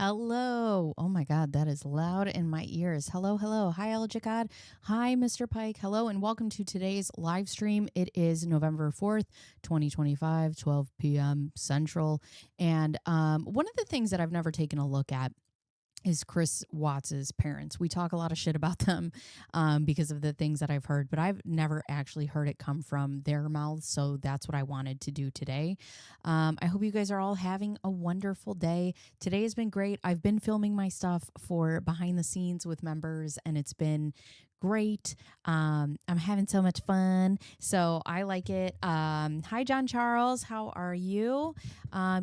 Hello. Oh my God, that is loud in my ears. Hello, hello. Hi, El Jacad. Hi, Mr. Pike. Hello, and welcome to today's live stream. It is November 4th, 2025, 12 p.m. Central. And one of the things that I've never taken a look at is Chris Watts's parents. We talk a lot of shit about them because of the things that I've heard, but I've never actually heard it come from their mouths. So that's what I wanted to do today. I hope you guys are all having a wonderful day. Today has been great. I've been filming my stuff for behind the scenes with members, and it's been great. I'm having so much fun. So I like it. Hi, John Charles. How are you?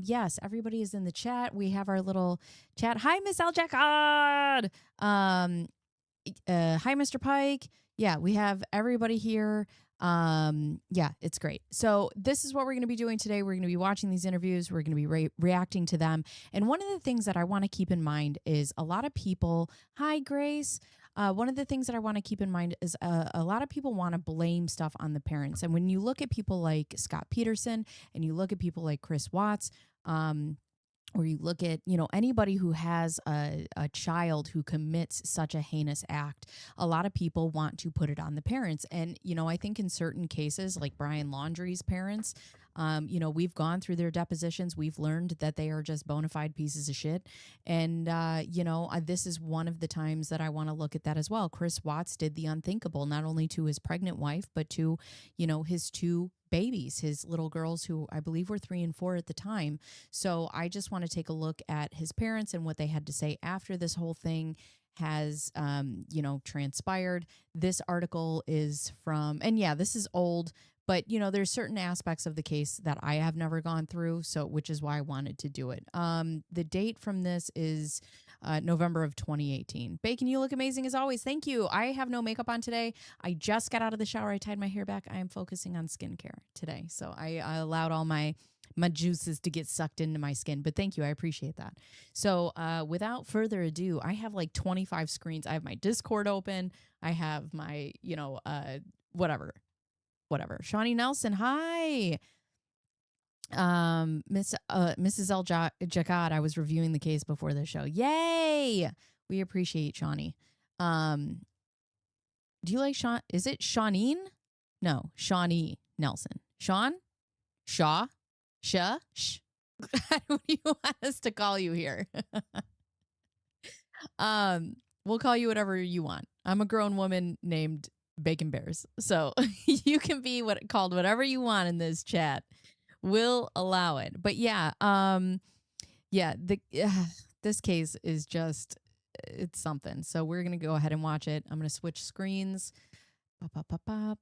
Yes, everybody is in the chat. We have our little chat. Hi, Miss Aljackad. Hi, Mr. Pike. Yeah, we have everybody here. Yeah, it's great. So this is what we're going to be doing today. We're going to be watching these interviews. We're going to be reacting to them. And one of the things that I want to keep in mind is a lot of people. Hi, Grace. One of the things that I want to keep in mind is a lot of people want to blame stuff on the parents. And when you look at people like Scott Peterson and you look at people like Chris Watts, or you look at, anybody who has a child who commits such a heinous act, a lot of people want to put it on the parents. And, I think in certain cases, like Brian Laundrie's parents, we've gone through their depositions. We've learned that they are just bona fide pieces of shit. And, this is one of the times that I want to look at that as well. Chris Watts did the unthinkable, not only to his pregnant wife, but to, his two babies, his little girls, who I believe were 3 and 4 at the time. So I just want to take a look at his parents and what they had to say after this whole thing has, transpired. This article is from, and yeah, this is old, but there's certain aspects of the case that I have never gone through, so which is why I wanted to do it. The date from this is November of 2018. Bacon, you look amazing as always. Thank you. I have no makeup on today. I just got out of the shower. I tied my hair back. I am focusing on skincare today, so I allowed all my juices to get sucked into my skin. But thank you. I appreciate that. So without further ado, I have like 25 screens. I have my Discord open. I have my, whatever. Shawnee Nelson, hi. Mrs. El Jacad, I was reviewing the case before the show. Yay! We appreciate Shawnee. Do you like Sean? Is it Shawneen? No, Shawnee Nelson. Sean? Shaw? Shah? Sh? What do you want us to call you here? We'll call you whatever you want. I'm a grown woman named Bacon Bears, so you can be called whatever you want in this chat. We'll allow it. But yeah, this case is just, it's something. So we're gonna go ahead and watch it. I'm gonna switch screens.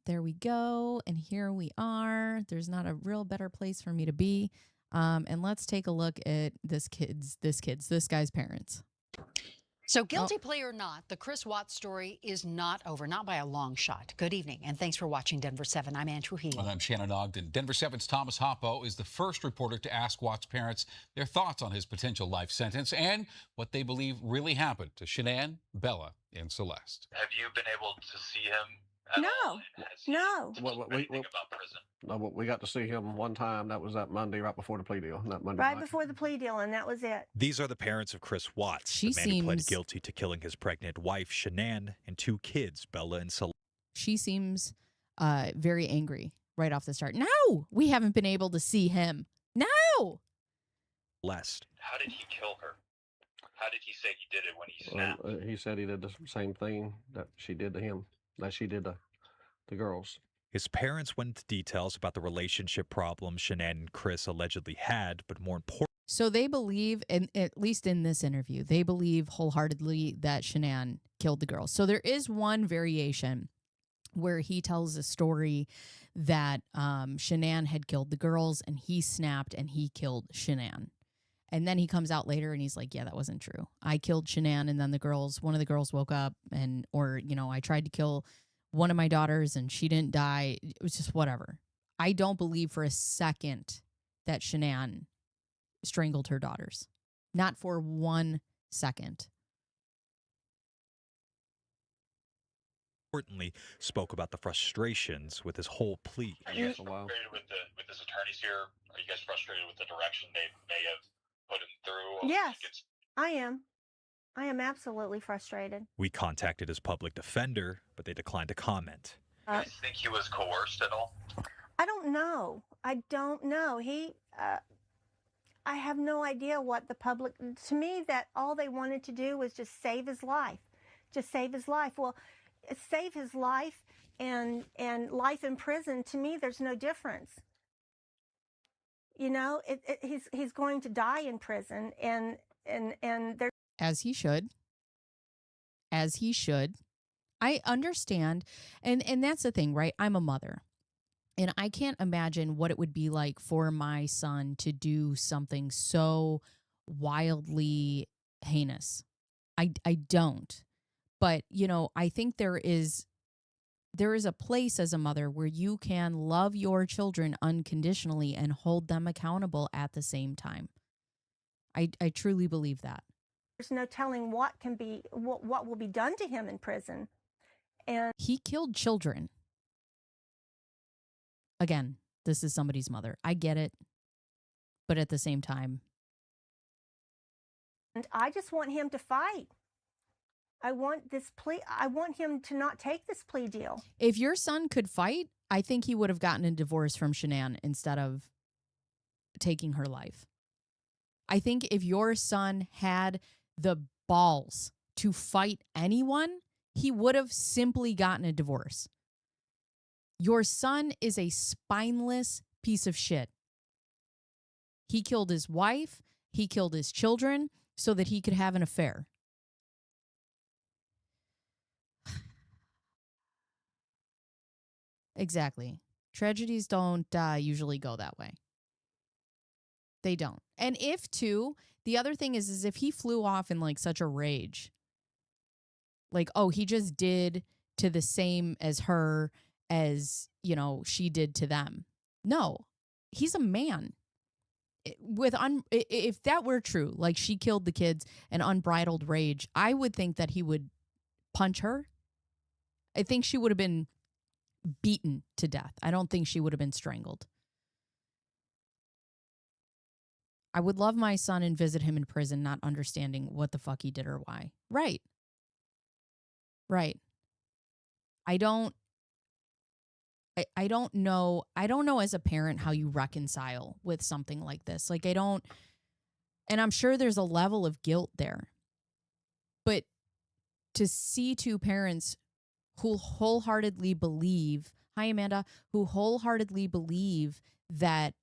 There we go. And here we are. There's not a real better place for me to be. And let's take a look at this guy's parents. So guilty plea or not, the Chris Watts story is not over, not by a long shot. Good evening, and thanks for watching Denver 7. I'm Andrew Healy. Well, I'm Shannon Ogden. Denver 7's Thomas Hoppo is the first reporter to ask Watts' parents their thoughts on his potential life sentence and what they believe really happened to Shanann, Bella, and Celeste. Have you been able to see him? No. Anything about prison? No, we got to see him one time. That was that Monday, right before the plea deal. That Monday Right night. before the plea deal, and that was it. These are the parents of Chris Watts, She the man who pled seems- guilty to killing his pregnant wife, Shanann, and 2 kids, Bella and Celeste. She seems very angry right off the start. No, we haven't been able to see him. No. How did he kill her? How did he say he did it when he snapped? He said he did the same thing that she did to him, that she did to the girls. His parents went into details about the relationship problems Shanann and Chris allegedly had, but more importantly, So they believe, and at least in this interview, they believe wholeheartedly that Shanann killed the girls. So there is one variation where he tells a story that Shanann had killed the girls and he snapped and he killed Shanann. And then he comes out later and he's like, yeah, that wasn't true. I killed Shanann, and then one of the girls woke up, I tried to kill one of my daughters and she didn't die. It was just whatever. I don't believe for a second that Shanann strangled her daughters. Not for 1 second. spoke about the frustrations with his whole plea. Are you guys frustrated with his attorneys here? Are you guys frustrated with the direction they may have put him through? Yes. I am. I am absolutely frustrated. We contacted his public defender, but they declined to comment. You guys think he was coerced at all? I don't know. I don't know. I have no idea what the public, to me, that all they wanted to do was just save his life. Just save his life. Well, save his life and life in prison, to me, there's no difference. You know, he's going to die in prison, and there's As he should. As he should. I understand. And that's the thing, right? I'm a mother. And I can't imagine what it would be like for my son to do something so wildly heinous. I don't. But, you know, I think there is a place as a mother where you can love your children unconditionally and hold them accountable at the same time. I truly believe that. there's no telling what will be done to him in prison. And He killed children. Again, this is somebody's mother. I get it. But at the same time, I just want him to fight. I want him to not take this plea deal. if your son could fight, I think he would have gotten a divorce from Shanann instead of taking her life. I think if your son had the balls to fight anyone, he would have simply gotten a divorce. Your son is a spineless piece of shit. He killed his wife, he killed his children so that he could have an affair. Exactly. Tragedies don't usually go that way. They don't. And if too, the other thing is if he flew off in like such a rage, like, oh, he just did to the same as her as, you know, she did to them. No, he's a man. If that were true, like she killed the kids and unbridled rage, I would think that he would punch her. I think she would have been beaten to death. I don't think she would have been strangled. I would love my son and visit him in prison, not understanding what the fuck he did or why. Right. Right. I don't know. I don't know as a parent how you reconcile with something like this. Like, I don't, and I'm sure there's a level of guilt there. But to see two parents who wholeheartedly believe, hi, Amanda, who wholeheartedly believe that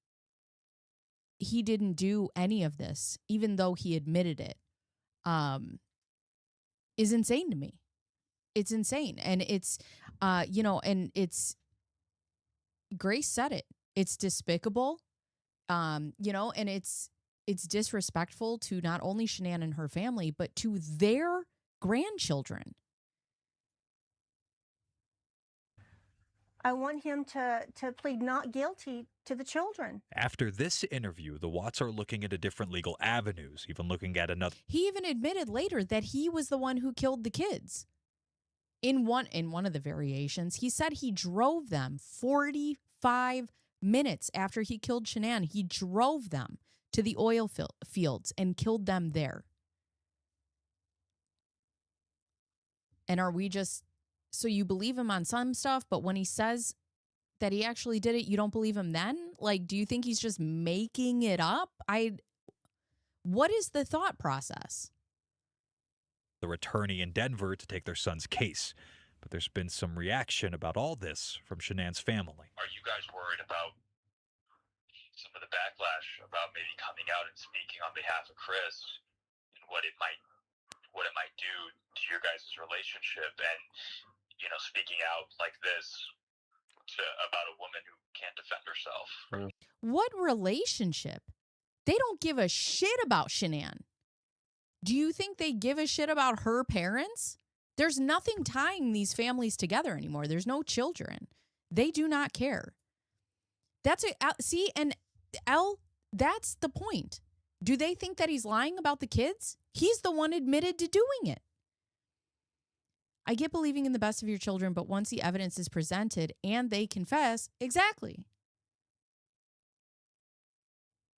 he didn't do any of this, even though he admitted it, is insane to me. It's insane. And it's, and it's, Grace said it. It's despicable, and it's disrespectful to not only Shanann and her family, but to their grandchildren. I want him to plead not guilty to the children. After this interview, the Watts are looking into different legal avenues, even looking at another. He even admitted later that he was the one who killed the kids. In one of the variations, he said he drove them 45 minutes after he killed Shanann. He drove them to the oil fields and killed them there. And are we just, so you believe him on some stuff, but when he says that he actually did it, you don't believe him then? Like, do you think he's just making it up? What is the thought process? Their attorney in Denver to take their son's case. But there's been some reaction about all this from Shanann's family. Are you guys worried about some of the backlash about maybe coming out and speaking on behalf of Chris and what it might do to your guys' relationship, and speaking out like this about a woman who can't defend herself? What relationship? They don't give a shit about Shanann. Do you think they give a shit about her parents? There's nothing tying these families together anymore. There's no children. They do not care. That's the point. Do they think that he's lying about the kids? He's the one admitted to doing it. I get believing in the best of your children, but once the evidence is presented and they confess, exactly.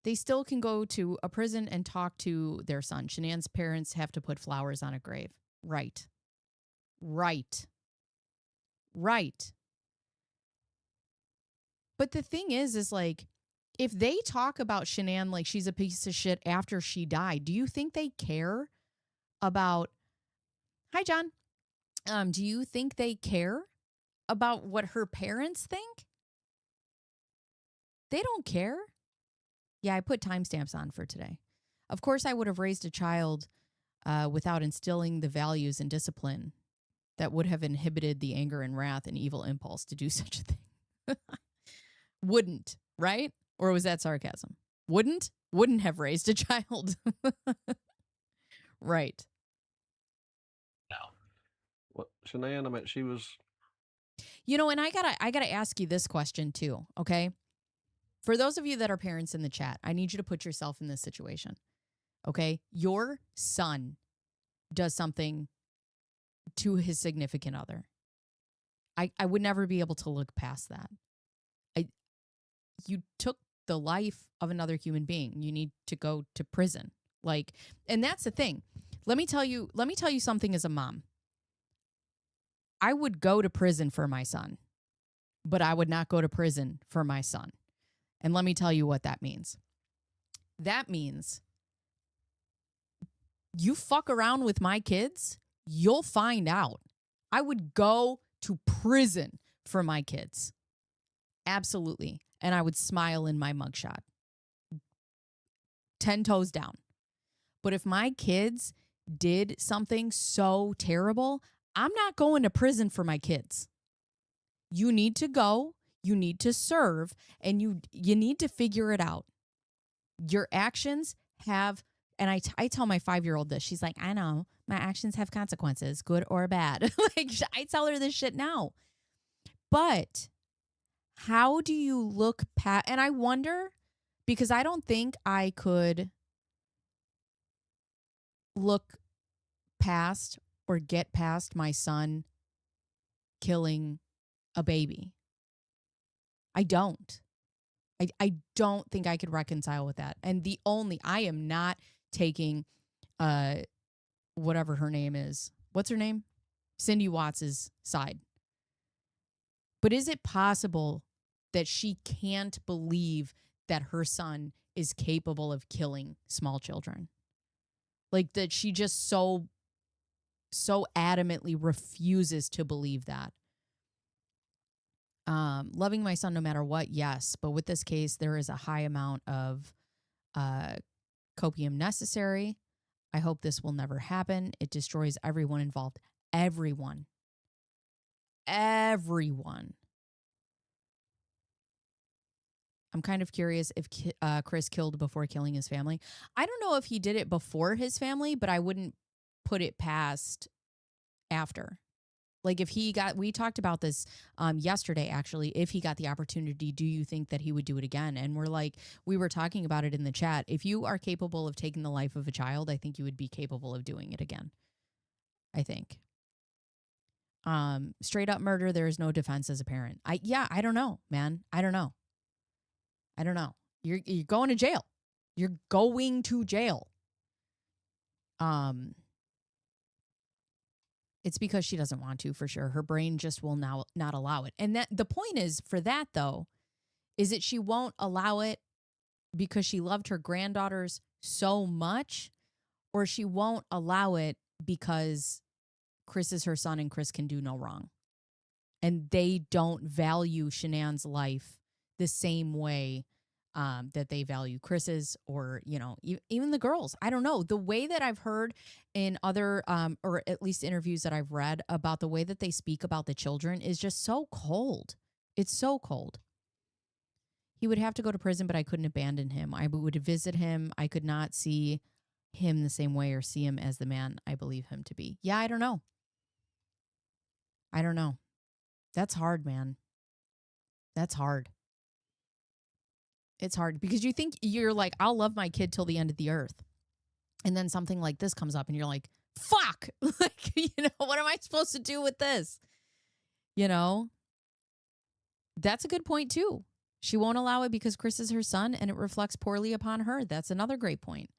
they still can go to a prison and talk to their son. Shanann's parents have to put flowers on a grave. Right. Right. Right. But the thing is like, if they talk about Shanann like she's a piece of shit after she died, do you think they care about, hi, John. Do you think they care about what her parents think? They don't care. Yeah, I put timestamps on for today. Of course, I would have raised a child without instilling the values and discipline that would have inhibited the anger and wrath and evil impulse to do such a thing. Wouldn't, right? Or was that sarcasm? Wouldn't have raised a child. Right. No. Well, Shanann, I mean, she was. And I gotta ask you this question too, okay? For those of you that are parents in the chat, I need you to put yourself in this situation, okay? Your son does something to his significant other. I would never be able to look past that. You took the life of another human being. You need to go to prison. And that's the thing. Let me tell you something as a mom. I would go to prison for my son, but I would not go to prison for my son. And let me tell you what that means. That means you fuck around with my kids, you'll find out. I would go to prison for my kids. Absolutely. And I would smile in my mugshot. 10 toes down. But if my kids did something so terrible, I'm not going to prison for my kids. You need to go, you need to serve, and you need to figure it out. Your actions have, and I tell my 5-year-old this. She's like, I know, my actions have consequences, good or bad. I tell her this shit now. But how do you look past, and I wonder, because I don't think I could look past or get past my son killing a baby. I don't. I don't think I could reconcile with that. And I am not taking whatever her name is. What's her name? Cindy Watts's side. But is it possible that she can't believe that her son is capable of killing small children? Like that she just so adamantly refuses to believe that. Loving my son no matter what, yes. But with this case, there is a high amount of copium necessary. I hope this will never happen. It destroys everyone involved. Everyone. I'm kind of curious if Chris killed before killing his family. I don't know if he did it before his family, but I wouldn't put it past after. Like if we talked about this yesterday, actually, if he got the opportunity, do you think that he would do it again? And we were talking about it in the chat. If you are capable of taking the life of a child, I think you would be capable of doing it again. I think. Straight up murder, there is no defense as a parent. I don't know, man. I don't know. You're going to jail. You're going to jail. It's because she doesn't want to, for sure. Her brain just will now not allow it. And that the point is for that, though, is that she won't allow it because she loved her granddaughters so much, or she won't allow it because Chris is her son and Chris can do no wrong. And they don't value Shanann's life the same way that they value Chris's, or, even the girls. I don't know. The way that I've heard in other, or at least interviews that I've read about the way that they speak about the children is just so cold. It's so cold. He would have to go to prison, but I couldn't abandon him. I would visit him. I could not see him the same way or see him as the man I believe him to be. Yeah, I don't know. That's hard, man. That's hard. It's hard because you think you're like, I'll love my kid till the end of the earth. And then something like this comes up and you're like, fuck, what am I supposed to do with this? That's a good point too. She won't allow it because Chris is her son and it reflects poorly upon her. That's another great point.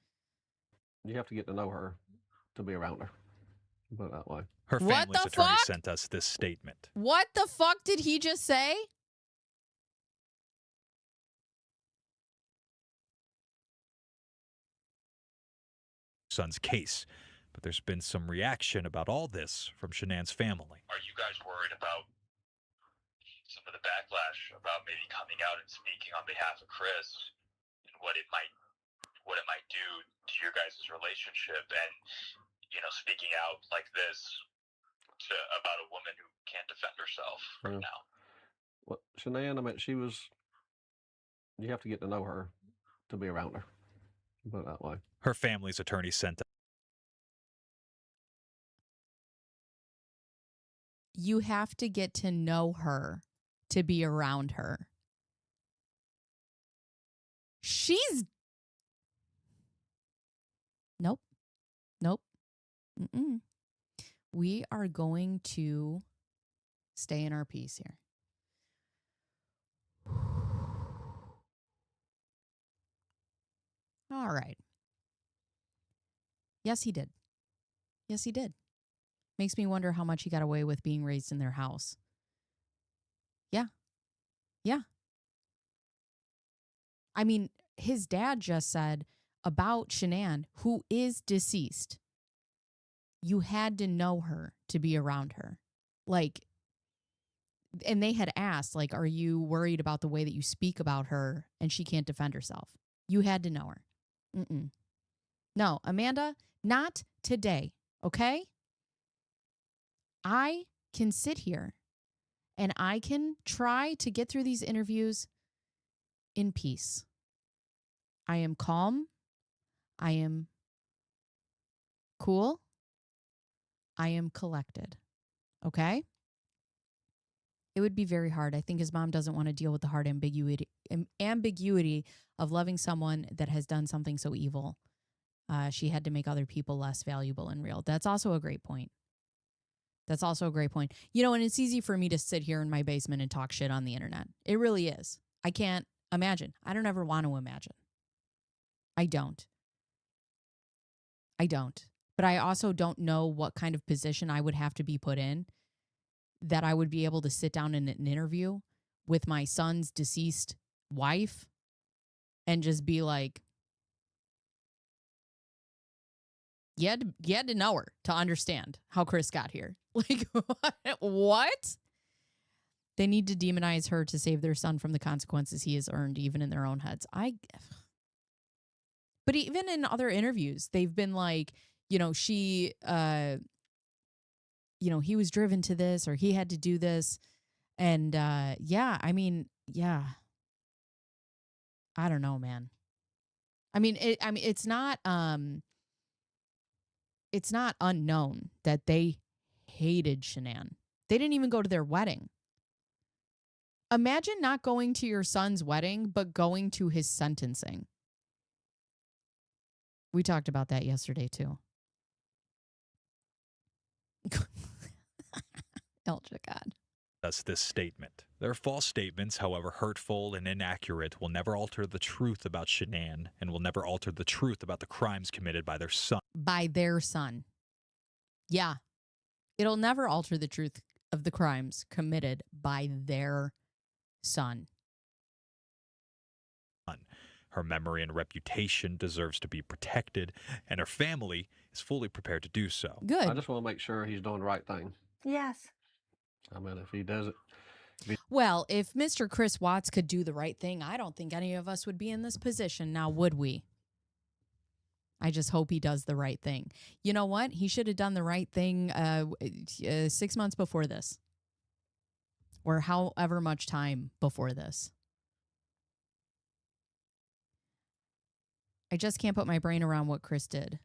You have to get to know her to be around her. Put it that way. Her What family's the attorney fuck? sent us this statement. What the fuck did he just say? Son's case. But there's been some reaction about all this from Shanann's family. Are you guys worried about some of the backlash about maybe coming out and speaking on behalf of Chris and what it might do to your guys' relationship, and speaking out like this about a woman who can't defend herself right now? Well, Shanann, I mean, you have to get to know her to be around her. Put it that way. Her family's attorney sent You have to get to know her to be around her. She's... Nope. Mm-mm. We are going to stay in our peace here. All right. Yes, he did. Yes, he did. Makes me wonder how much he got away with being raised in their house. Yeah. I mean, his dad just said about Shanann, who is deceased, you had to know her to be around her. Like, and they had asked, like, are you worried about the way that you speak about her and she can't defend herself? You had to know her. Mm-mm. No, Amanda, not today, okay? I can sit here and I can try to get through these interviews in peace. I am calm. I am cool. I am collected. Okay? It would be very hard. I think his mom doesn't want to deal with the hard ambiguity of loving someone that has done something so evil. She had to make other people less valuable and real. That's also a great point. And it's easy for me to sit here in my basement and talk shit on the internet. It really is. I can't imagine. I don't ever want to imagine. I don't. But I also don't know what kind of position I would have to be put in that I would be able to sit down in an interview with my son's deceased wife and just be like, you had to know her to understand how Chris got here. Like, what? They need to demonize her to save their son from the consequences he has earned, even in their own heads. But even in other interviews, they've been like, he was driven to this or he had to do this. And I don't know, man. It's not unknown that they hated Shanann. They didn't even go to their wedding. Imagine not going to your son's wedding, but going to his sentencing. We talked about that yesterday, too. Elja, God. us this statement. Their false statements, however hurtful and inaccurate, will never alter the truth about Shanann and will never alter the truth about the crimes committed by their son. By their son. Yeah. It'll never alter the truth of the crimes committed by their son. Her memory and reputation deserves to be protected, and her family is fully prepared to do so. Good. I just want to make sure he's doing the right thing. Yes. I mean, if he does it. Well, if Mr. Chris Watts could do the right thing, I don't think any of us would be in this position now, would we? I just hope he does the right thing. You know what? He should have done the right thing 6 months before this. Or however much time before this. I just can't put my brain around what Chris did.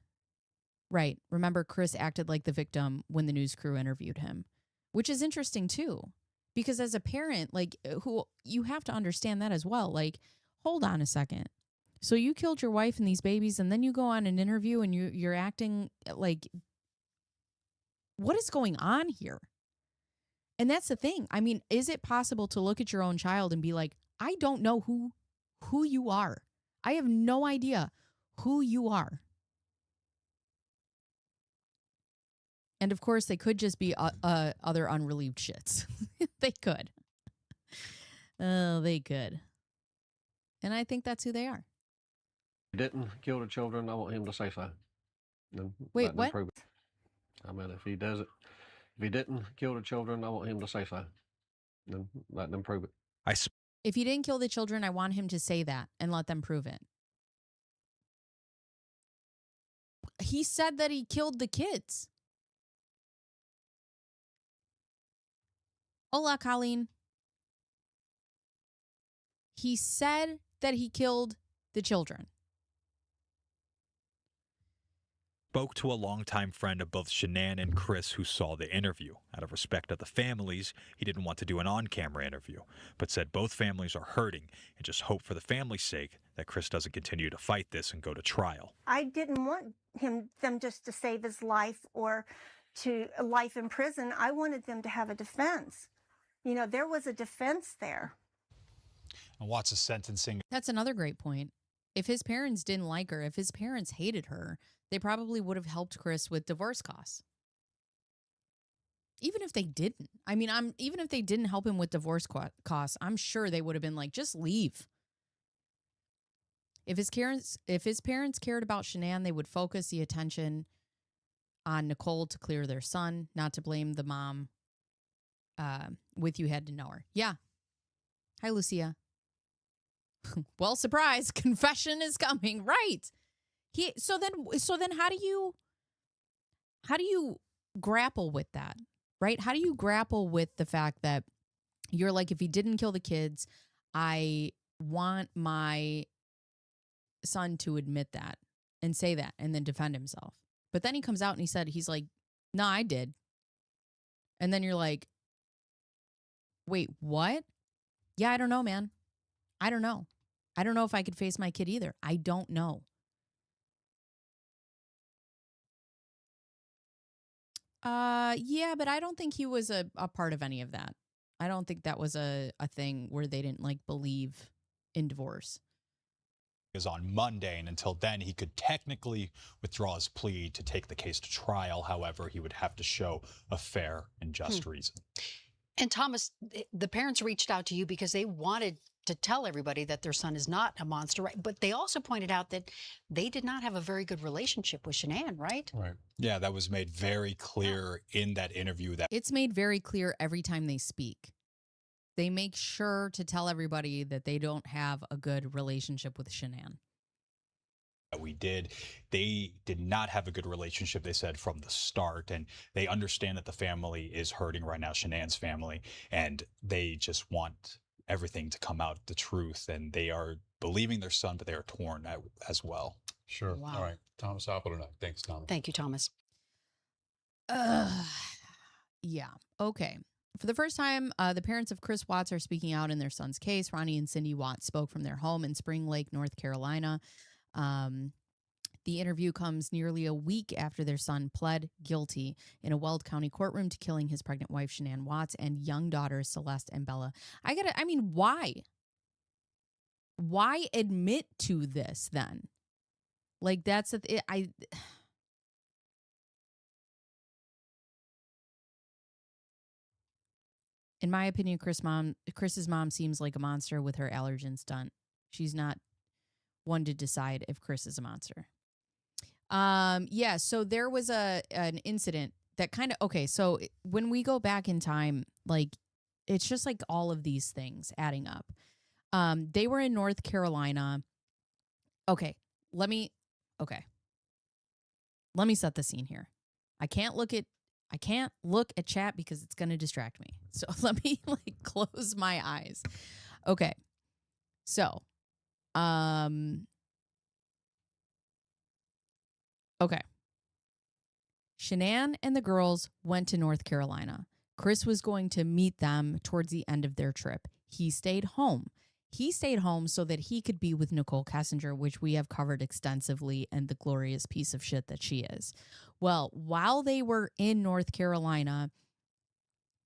Right. Remember, Chris acted like the victim when the news crew interviewed him, which is interesting too, because as a parent, like, who you have to understand that as well. Like, hold on a second. So you killed your wife and these babies, and then you go on an interview and you're acting like, what is going on here? And that's the thing. I mean, is it possible to look at your own child and be like, I don't know who you are. I have no idea who you are. And of course, they could just be other unrelieved shits. They could. Oh, they could. And I think that's who they are. He didn't kill the children. I want him to say so. And Wait, let them what? prove it. I mean, if he does it, if he didn't kill the children, I want him to say so. And let them prove it. If he didn't kill the children, I want him to say that and let them prove it. He said that he killed the kids. Hola, Colleen. He said that he killed the children. Spoke to a longtime friend of both Shanann and Chris who saw the interview. Out of respect of the families, he didn't want to do an on-camera interview, but said both families are hurting and just hope for the family's sake that Chris doesn't continue to fight this and go to trial. I didn't want them just to save his life or to a life in prison. I wanted them to have a defense. You know, there was a defense there. And Watts' sentencing. That's another great point. If his parents didn't like her, if his parents hated her, they probably would have helped Chris with divorce costs. Even if they didn't. I mean, even if they didn't help him with divorce costs, I'm sure they would have been like, just leave. If his parents cared about Shanann, they would focus the attention on Nicole to clear their son, not to blame the mom with you had to know her. Yeah. Hi, Lucia. Well, surprise, confession is coming. Right. So then how do you grapple with that? Right? How do you grapple with the fact that you're like, if he didn't kill the kids, I want my son to admit that and say that and then defend himself. But then he comes out and he's like, no, I did. And then you're like, wait, what? Yeah, I don't know, man. I don't know. I don't know if I could face my kid either. I don't know. Yeah, but I don't think he was a part of any of that. I don't think that was a thing where they didn't like believe in divorce. Is on Monday, and until then he could technically withdraw his plea to take the case to trial. However, he would have to show a fair and just reason. And Thomas, the parents reached out to you because they wanted to tell everybody that their son is not a monster, right? But they also pointed out that they did not have a very good relationship with Shanann, right? Right. Yeah, that was made very clear in that interview. That it's made very clear every time they speak. They make sure to tell everybody that they don't have a good relationship with Shanann. We did. They did not have a good relationship, they said, from the start. And they understand that the family is hurting right now, Shanann's family, and they just want everything to come out, the truth. And they are believing their son, but they are torn as well. Sure. Wow. All right. Thomas Hoppe tonight. Thanks, Thomas. Thank you, Thomas. Yeah. Okay. For the first time, the parents of Chris Watts are speaking out in their son's case. Ronnie and Cindy Watts spoke from their home in Spring Lake, North Carolina. The interview comes nearly a week after their son pled guilty in a Weld County courtroom to killing his pregnant wife, Shanann Watts, and young daughters, Celeste and Bella. Why? Why admit to this then? Like, that's in my opinion, Chris's mom seems like a monster with her allergen stunt. She's not one to decide if Chris is a monster. Yeah, so there was an incident that kind of, okay, so when we go back in time, like, it's just like all of these things adding up. They were in North Carolina. Okay, let me set the scene here. I can't look at chat because it's going to distract me. So let me like close my eyes. Okay. So, okay. Shanann and the girls went to North Carolina. Chris was going to meet them towards the end of their trip. He stayed home. He stayed home so that he could be with Nicole Kessinger, which we have covered extensively, and the glorious piece of shit that she is. Well, while they were in North Carolina,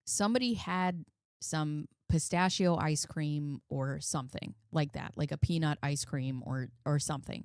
somebody had some pistachio ice cream or something like that, like a peanut ice cream or something.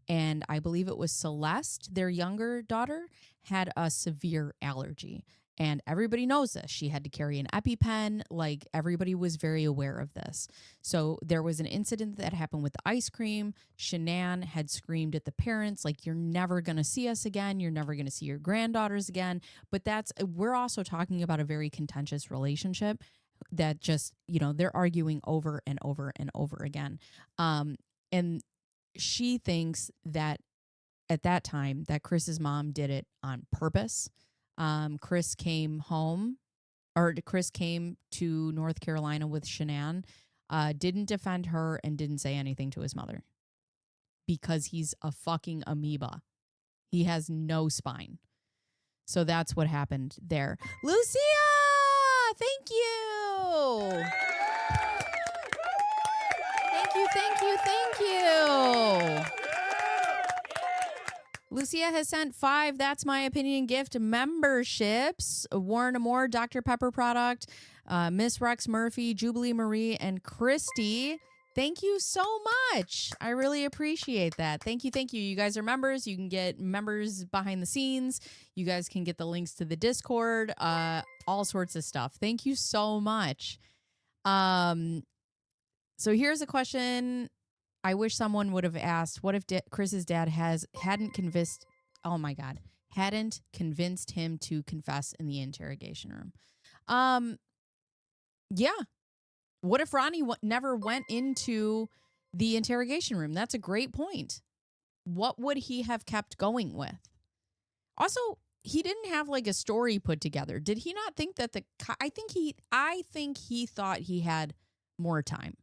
And I believe it was Celeste, their younger daughter, had a severe allergy. And everybody knows this. She had to carry an EpiPen. Like, everybody was very aware of this. So there was an incident that happened with the ice cream. Shanann had screamed at the parents, like, you're never going to see us again. You're never going to see your granddaughters again. But we're also talking about a very contentious relationship that just, they're arguing over and over and over again. And she thinks that at that time that Chris's mom did it on purpose. Chris came to North Carolina with Shanann, didn't defend her and didn't say anything to his mother because he's a fucking amoeba. He has no spine. So that's what happened there. Lucia, thank you. Thank you. Lucia has sent 5 That's My Opinion gift memberships. Warren Amore, Dr. Pepper product, Miss Rex Murphy, Jubilee Marie, and Christy. Thank you so much. I really appreciate that. Thank you. You guys are members. You can get members behind the scenes. You guys can get the links to the Discord, all sorts of stuff. Thank you so much. So here's a question I wish someone would have asked. What if Chris's dad hadn't convinced him to confess in the interrogation room? Yeah. What if Ronnie never went into the interrogation room? That's a great point. What would he have kept going with? Also, he didn't have like a story put together. Did he not think that I think he thought he had more time.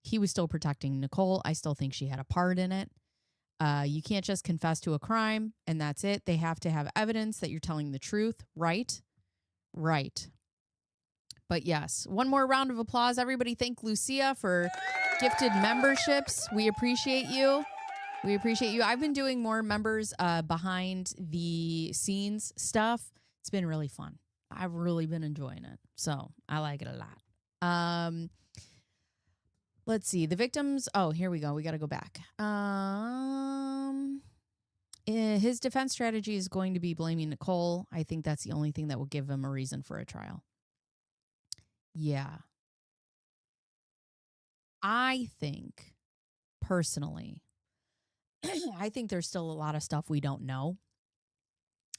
He was still protecting Nicole. I still think she had a part in it. You can't just confess to a crime and that's it. They have to have evidence that you're telling the truth, right? Right. But yes, one more round of applause. Everybody thank Lucia for gifted memberships. We appreciate you. I've been doing more members behind the scenes stuff. It's been really fun. I've really been enjoying it. So I like it a lot. Let's see. The victims. Oh, here we go. We got to go back. His defense strategy is going to be blaming Nicole. I think that's the only thing that will give him a reason for a trial. Yeah. I think, personally, I think there's still a lot of stuff we don't know.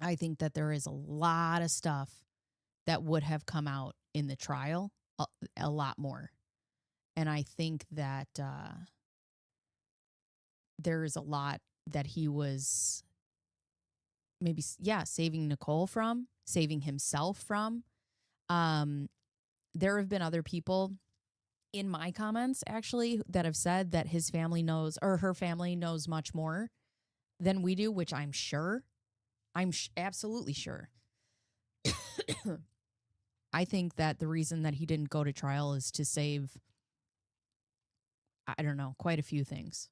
I think that there is a lot of stuff that would have come out in the trial, a lot more. And I think that there is a lot that he was maybe, saving Nicole from, saving himself from. There have been other people in my comments, actually, that have said that his family knows, or her family knows much more than we do, which I'm sure. I'm absolutely sure. I think that the reason that he didn't go to trial is to save, I don't know, quite a few things.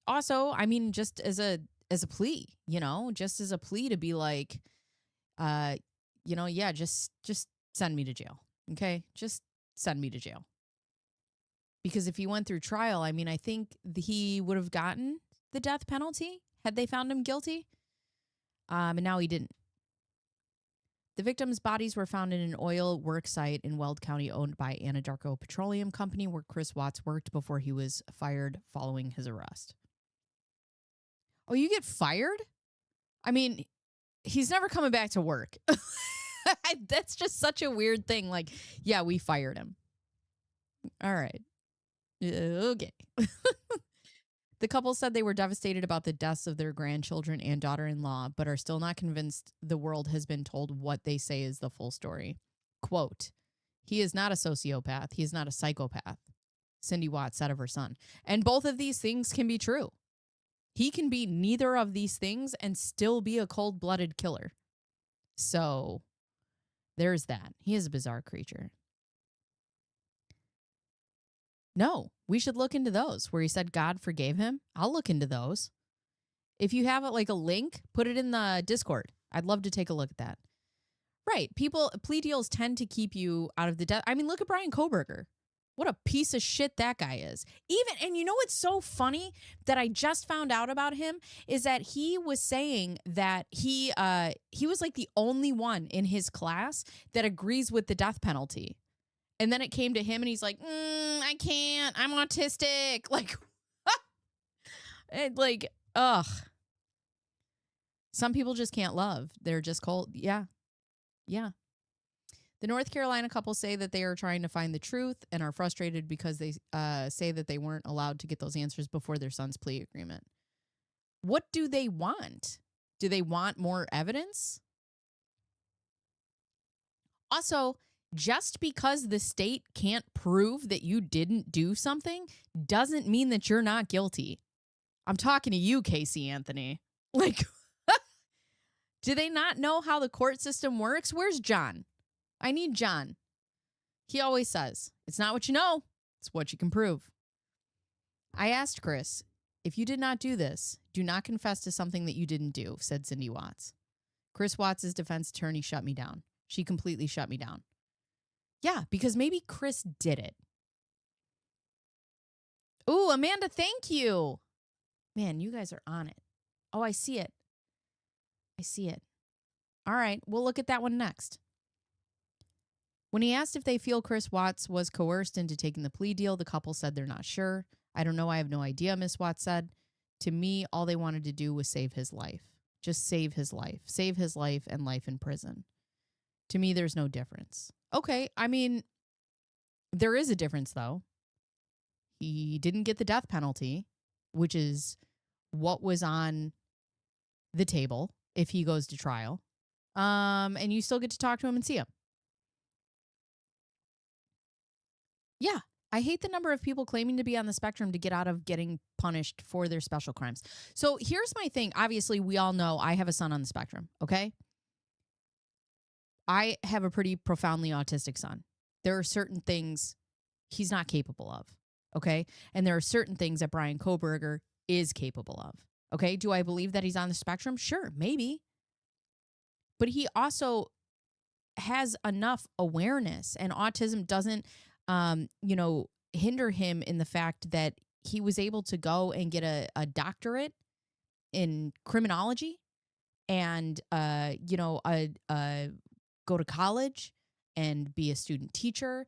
Also, I mean, just as a plea, just as a plea to be like, just send me to jail. Okay? Just send me to jail. Because if he went through trial, I mean, I think he would have gotten the death penalty had they found him guilty. And now he didn't. The victims' bodies were found in an oil work site in Weld County owned by Anadarko Petroleum Company, where Chris Watts worked before he was fired following his arrest. Oh, you get fired? I mean, he's never coming back to work. That's just such a weird thing. Like, yeah, we fired him. All right. Okay. The couple said they were devastated about the deaths of their grandchildren and daughter-in-law, but are still not convinced the world has been told what they say is the full story. Quote, he is not a sociopath. He is not a psychopath, Cindy Watts said of her son. And both of these things can be true. He can be neither of these things and still be a cold-blooded killer. So there's that. He is a bizarre creature. No, we should look into those where he said God forgave him. I'll look into those. If you have like a link, put it in the Discord. I'd love to take a look at that. Right. Plea deals tend to keep you out of the death. I mean, look at Brian Koberger. What a piece of shit that guy is. And you know what's so funny that I just found out about him is that he was saying that he was like the only one in his class that agrees with the death penalty. And then it came to him and he's like, I can't. I'm autistic. Ugh. Some people just can't love. They're just cold. Yeah. Yeah. The North Carolina couple say that they are trying to find the truth and are frustrated because they say that they weren't allowed to get those answers before their son's plea agreement. What do they want? Do they want more evidence? Also, just because the state can't prove that you didn't do something doesn't mean that you're not guilty. I'm talking to you, Casey Anthony. Do they not know how the court system works? Where's John? I need John. He always says, it's not what you know, it's what you can prove. I asked Chris, if you did not do this, do not confess to something that you didn't do, said Cindy Watts. Chris Watts' defense attorney shut me down. She completely shut me down. Yeah, because maybe Chris did it. Ooh, Amanda, thank you. Man, you guys are on it. Oh, I see it. I see it. All right, we'll look at that one next. When he asked if they feel Chris Watts was coerced into taking the plea deal, the couple said they're not sure. I don't know. I have no idea, Miss Watts said. To me, all they wanted to do was save his life. Just save his life. Save his life and life in prison. To me, there's no difference. Okay, I mean, there is a difference, though. He didn't get the death penalty, which is what was on the table if he goes to trial. And you still get to talk to him and see him. Yeah, I hate the number of people claiming to be on the spectrum to get out of getting punished for their special crimes. So here's my thing. Obviously, we all know I have a son on the spectrum, okay? I have a pretty profoundly autistic son. There are certain things he's not capable of, okay? And there are certain things that Brian Koberger is capable of, okay? Do I believe that he's on the spectrum? Sure, maybe. But he also has enough awareness, and autism doesn't hinder him in the fact that he was able to go and get a doctorate in criminology and, go to college and be a student teacher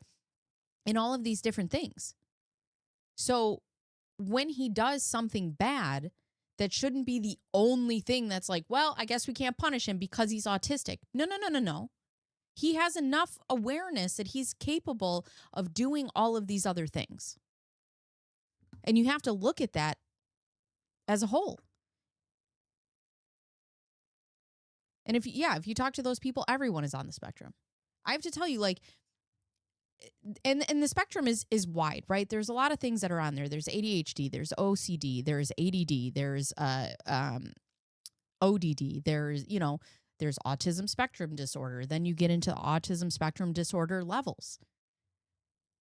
and all of these different things. So when he does something bad, that shouldn't be the only thing that's like, well, I guess we can't punish him because he's autistic. No. He has enough awareness that he's capable of doing all of these other things. And you have to look at that as a whole. And if you talk to those people, everyone is on the spectrum. I have to tell you, and the spectrum is wide, right? There's a lot of things that are on there. There's ADHD, there's OCD, there's ADD, there's ODD, there's autism spectrum disorder. Then you get into autism spectrum disorder levels.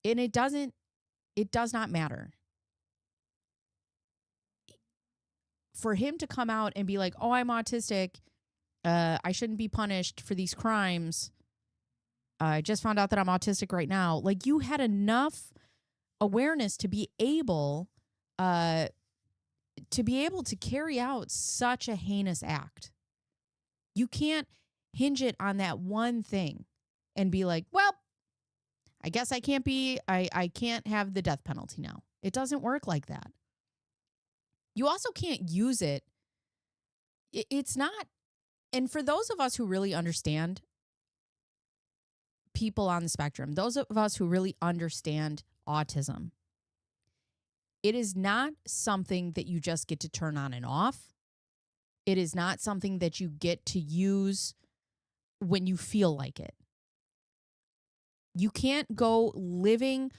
And it does not matter. For him to come out and be like, oh, I'm autistic, I shouldn't be punished for these crimes. I just found out that I'm autistic right now. Like, you had enough awareness to be able to carry out such a heinous act. You can't hinge it on that one thing and be like, well, I guess I can't have the death penalty now. It doesn't work like that. You also can't use it. It's not. And for those of us who really understand people on the spectrum, those of us who really understand autism, it is not something that you just get to turn on and off. It is not something that you get to use when you feel like it. You can't go living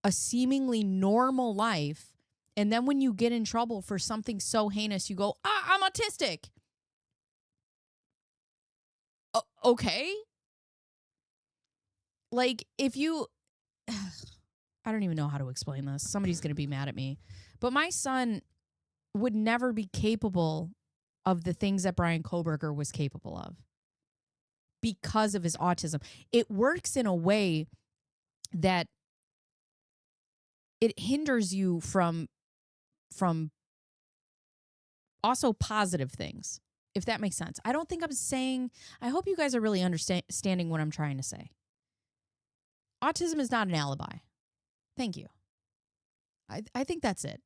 a seemingly normal life, and then when you get in trouble for something so heinous, you go, I'm autistic. Okay. Like, if you, I don't even know how to explain this. Somebody's going to be mad at me. But my son would never be capable of the things that Brian Koberger was capable of because of his autism. It works in a way that it hinders you from also positive things, if that makes sense. I don't think I'm saying, I hope you guys are really understanding what I'm trying to say. Autism is not an alibi. Thank you. I think that's it.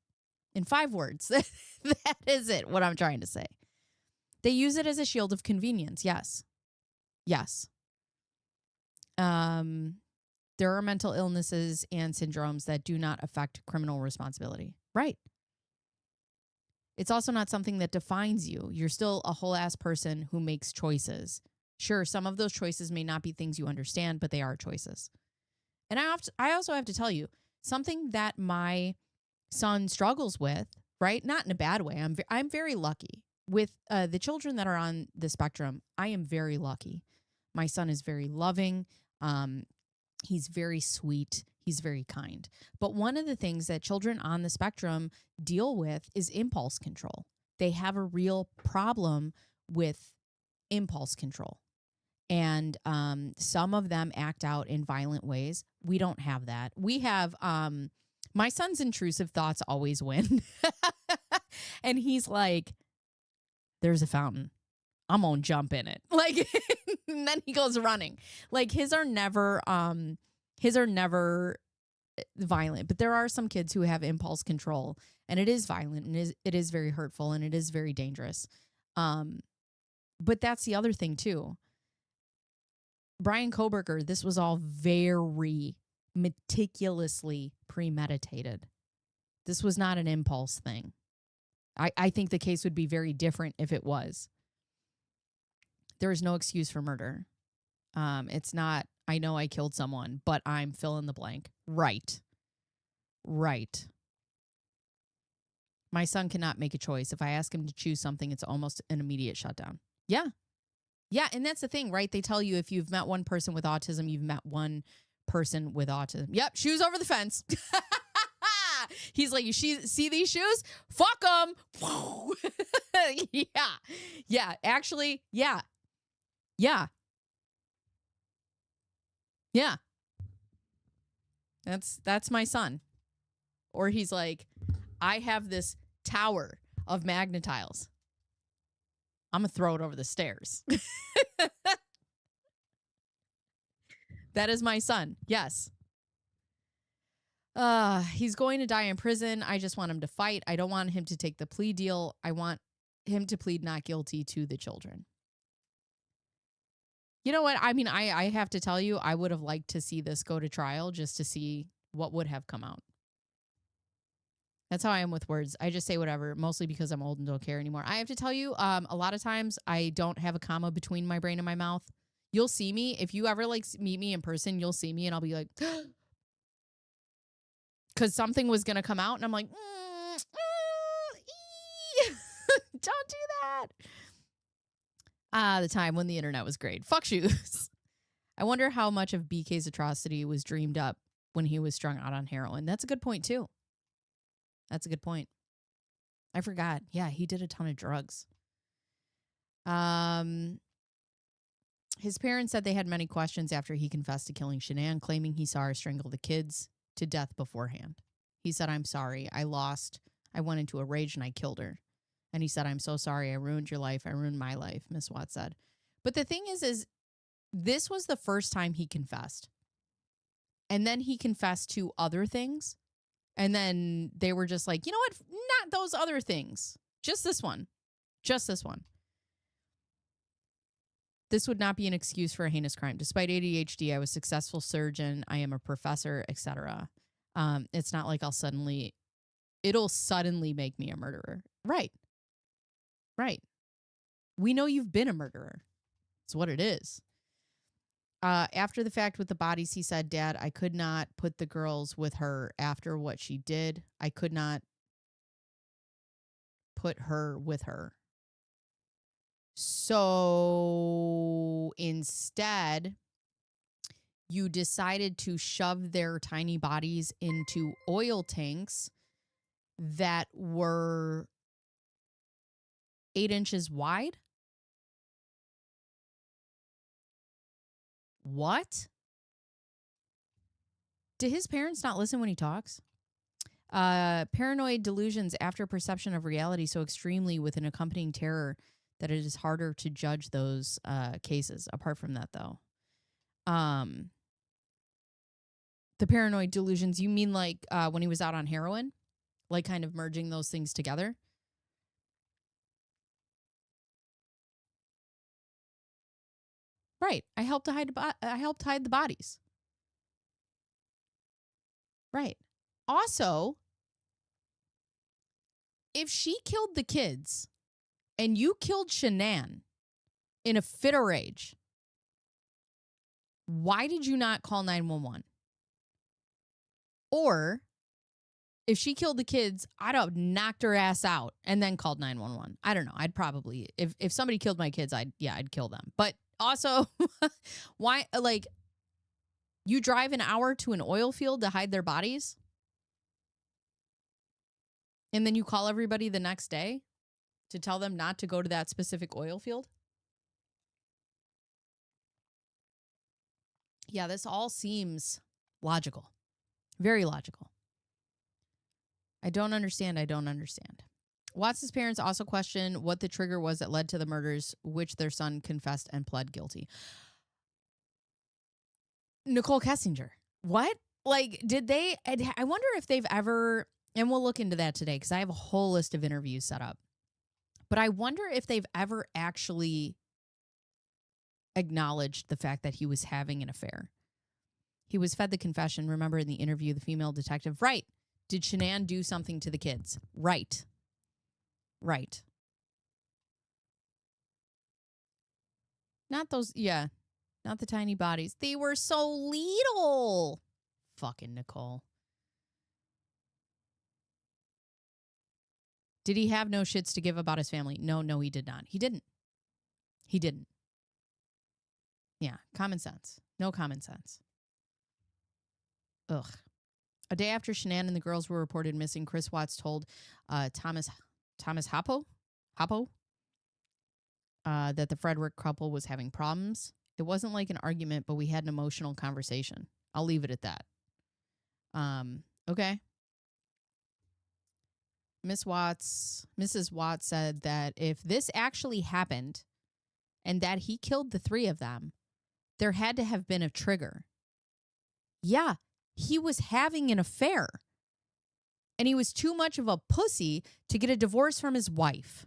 In 5 words, that is it, what I'm trying to say. They use it as a shield of convenience. Yes. Yes. There are mental illnesses and syndromes that do not affect criminal responsibility. Right. It's also not something that defines you. You're still a whole ass person who makes choices. Sure, some of those choices may not be things you understand, but they are choices. And I also have to tell you, something that my son struggles with, right? Not in a bad way. I'm very lucky. With the children that are on the spectrum, I am very lucky. My son is very loving. He's very sweet. He's very kind. But one of the things that children on the spectrum deal with is impulse control. They have a real problem with impulse control. And some of them act out in violent ways. We don't have that. We have, my son's intrusive thoughts always win. And he's like, there's a fountain. I'm going to jump in it. Like, and then he goes running. Like his are never violent, but there are some kids who have impulse control, and it is violent, and it is very hurtful, and it is very dangerous. But that's the other thing too. Brian Koberger, this was all very meticulously premeditated. This was not an impulse thing. I think the case would be very different if it was. There is no excuse for murder. It's not, I know I killed someone, but I'm fill in the blank. Right. My son cannot make a choice. If I ask him to choose something, it's almost an immediate shutdown. Yeah. Yeah, and that's the thing, right? They tell you if you've met one person with autism, you've met one person with autism. Yep, shoes over the fence. He's like, you see these shoes? Fuck them. Yeah, actually, yeah. That's my son. Or he's like, I have this tower of magnetiles. I'm going to throw it over the stairs. That is my son. Yes. He's going to die in prison. I just want him to fight. I don't want him to take the plea deal. I want him to plead not guilty to the children. You know what? I mean, I have to tell you, I would have liked to see this go to trial just to see what would have come out. That's how I am with words. I just say whatever, mostly because I'm old and don't care anymore. I have to tell you, a lot of times I don't have a comma between my brain and my mouth. You'll see me. If you ever like meet me in person, you'll see me and I'll be like, because something was going to come out and I'm like, don't do that. The time when the internet was great. Fuck shoes. I wonder how much of BK's atrocity was dreamed up when he was strung out on heroin. That's a good point too. That's a good point. I forgot. Yeah, he did a ton of drugs. His parents said they had many questions after he confessed to killing Shanann, claiming he saw her strangle the kids to death beforehand. He said, I'm sorry. I went into a rage and I killed her. And he said, I'm so sorry. I ruined your life. I ruined my life, Miss Watts said. But the thing is this was the first time he confessed. And then he confessed to other things. And then they were just like, you know what? Not those other things. Just this one. Just this one. This would not be an excuse for a heinous crime. Despite ADHD, I was a successful surgeon. I am a professor, etc. It's not like it'll suddenly make me a murderer. Right. We know you've been a murderer. It's what it is. After the fact with the bodies, he said, Dad, I could not put the girls with her after what she did. I could not put her with her. So instead, you decided to shove their tiny bodies into oil tanks that were 8 inches wide? What? Did his parents not listen when he talks? Paranoid delusions after perception of reality so extremely with an accompanying terror that it is harder to judge those cases. Apart from that, though. The paranoid delusions, you mean like when he was out on heroin? Like kind of merging those things together? Right. I helped hide the bodies. Right. Also, if she killed the kids and you killed Shanann in a fit of rage, why did you not call 911? Or if she killed the kids, I'd have knocked her ass out and then called 911. I don't know. I'd probably, if somebody killed my kids, I'd kill them. But also, why, like, you drive an hour to an oil field to hide their bodies? And then you call everybody the next day to tell them not to go to that specific oil field? Yeah, this all seems logical. Very logical. I don't understand. Watts' parents also question what the trigger was that led to the murders, which their son confessed and pled guilty. Nicole Kessinger. What? Like, did they? I wonder if they've ever, and we'll look into that today because I have a whole list of interviews set up. But I wonder if they've ever actually acknowledged the fact that he was having an affair. He was fed the confession. Remember in the interview, the female detective, right? Did Shanann do something to the kids? Right. Not those, yeah. Not the tiny bodies. They were so little. Fucking Nicole. Did he have no shits to give about his family? No, he did not. He didn't. Yeah, common sense. No common sense. Ugh. A day after Shanann and the girls were reported missing, Chris Watts told Thomas Hoppo that the Frederick couple was having problems. It wasn't like an argument, but we had an emotional conversation. I'll leave it at that. Okay. Mrs. Watts said that if this actually happened and that he killed the 3 of them, there had to have been a trigger. Yeah, he was having an affair. And he was too much of a pussy to get a divorce from his wife.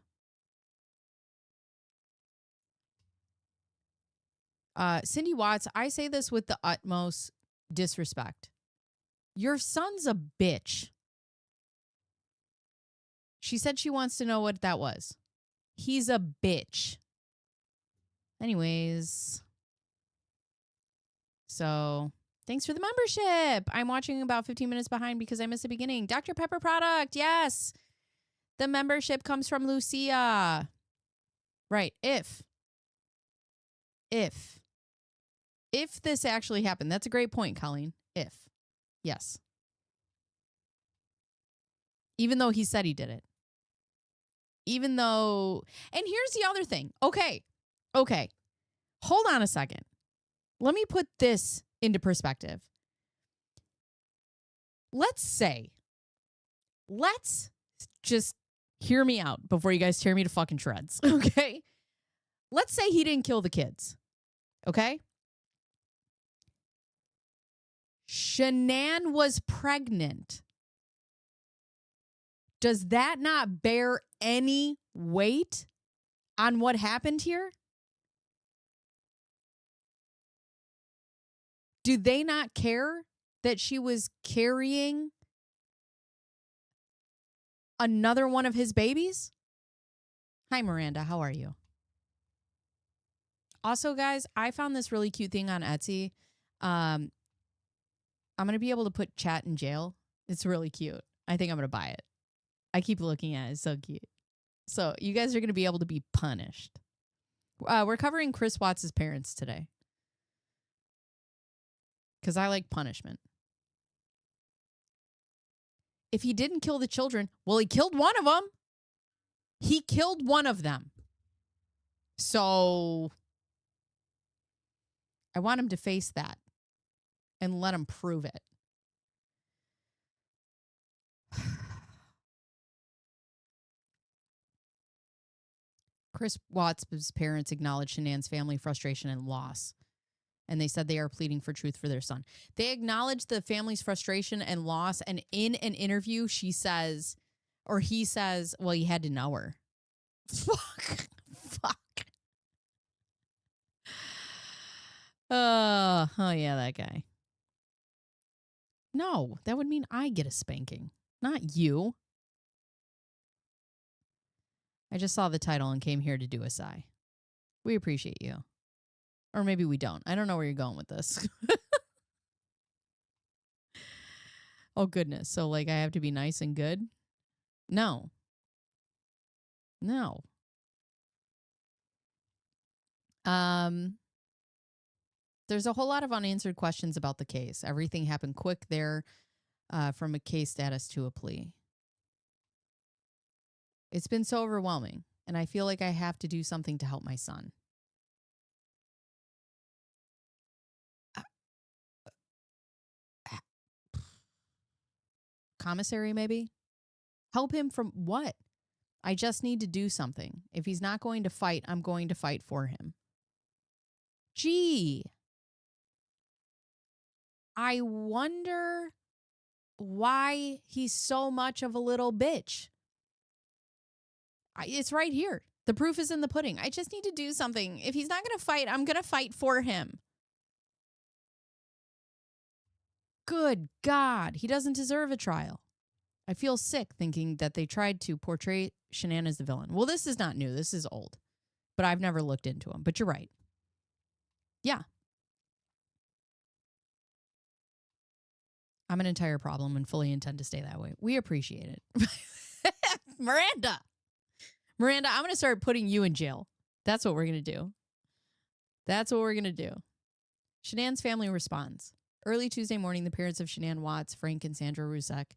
Cindy Watts, I say this with the utmost disrespect. Your son's a bitch. She said she wants to know what that was. He's a bitch. Anyways. So, thanks for the membership. I'm watching about 15 minutes behind because I missed the beginning. Dr. Pepper product. Yes. The membership comes from Lucia. Right. If this actually happened. That's a great point, Colleen. If. Yes. Even though he said he did it. Even though, and here's the other thing. Okay. Hold on a second. Let me put this into perspective. Let's just hear me out before you guys tear me to fucking shreds. Okay. Let's say he didn't kill the kids. Okay. Shanann was pregnant. Does that not bear any weight on what happened here? Do they not care that she was carrying another one of his babies? Hi, Miranda. How are you? Also, guys, I found this really cute thing on Etsy. I'm going to be able to put chat in jail. It's really cute. I think I'm going to buy it. I keep looking at it. It's so cute. So you guys are going to be able to be punished. We're covering Chris Watts' parents today. Because I like punishment. If he didn't kill the children, well, he killed one of them. He killed one of them. So I want him to face that and let him prove it. Chris Watts' parents acknowledged Shanann's family frustration and loss, and they said they are pleading for truth for their son. They acknowledged the family's frustration and loss, and in an interview, she says, or he says, well, you had to know her. Fuck. Oh, yeah, that guy. No, that would mean I get a spanking, not you. I just saw the title and came here to do a sigh. We appreciate you. Or maybe we don't. I don't know where you're going with this. Oh, goodness. So, like, I have to be nice and good? No. There's a whole lot of unanswered questions about the case. Everything happened quick there, from a case status to a plea. It's been so overwhelming, and I feel like I have to do something to help my son. Commissary, maybe? Help him from what? I just need to do something. If he's not going to fight, I'm going to fight for him. Gee. I wonder why he's so much of a little bitch. It's right here. The proof is in the pudding. I just need to do something. If he's not going to fight, I'm going to fight for him. Good God. He doesn't deserve a trial. I feel sick thinking that they tried to portray Shanann as the villain. Well, this is not new. This is old. But I've never looked into him. But you're right. Yeah. I'm an entire problem and fully intend to stay that way. We appreciate it. Miranda, I'm going to start putting you in jail. That's what we're going to do. Shanann's family responds. Early Tuesday morning, the parents of Shanann Watts, Frank and Sandra Rusek,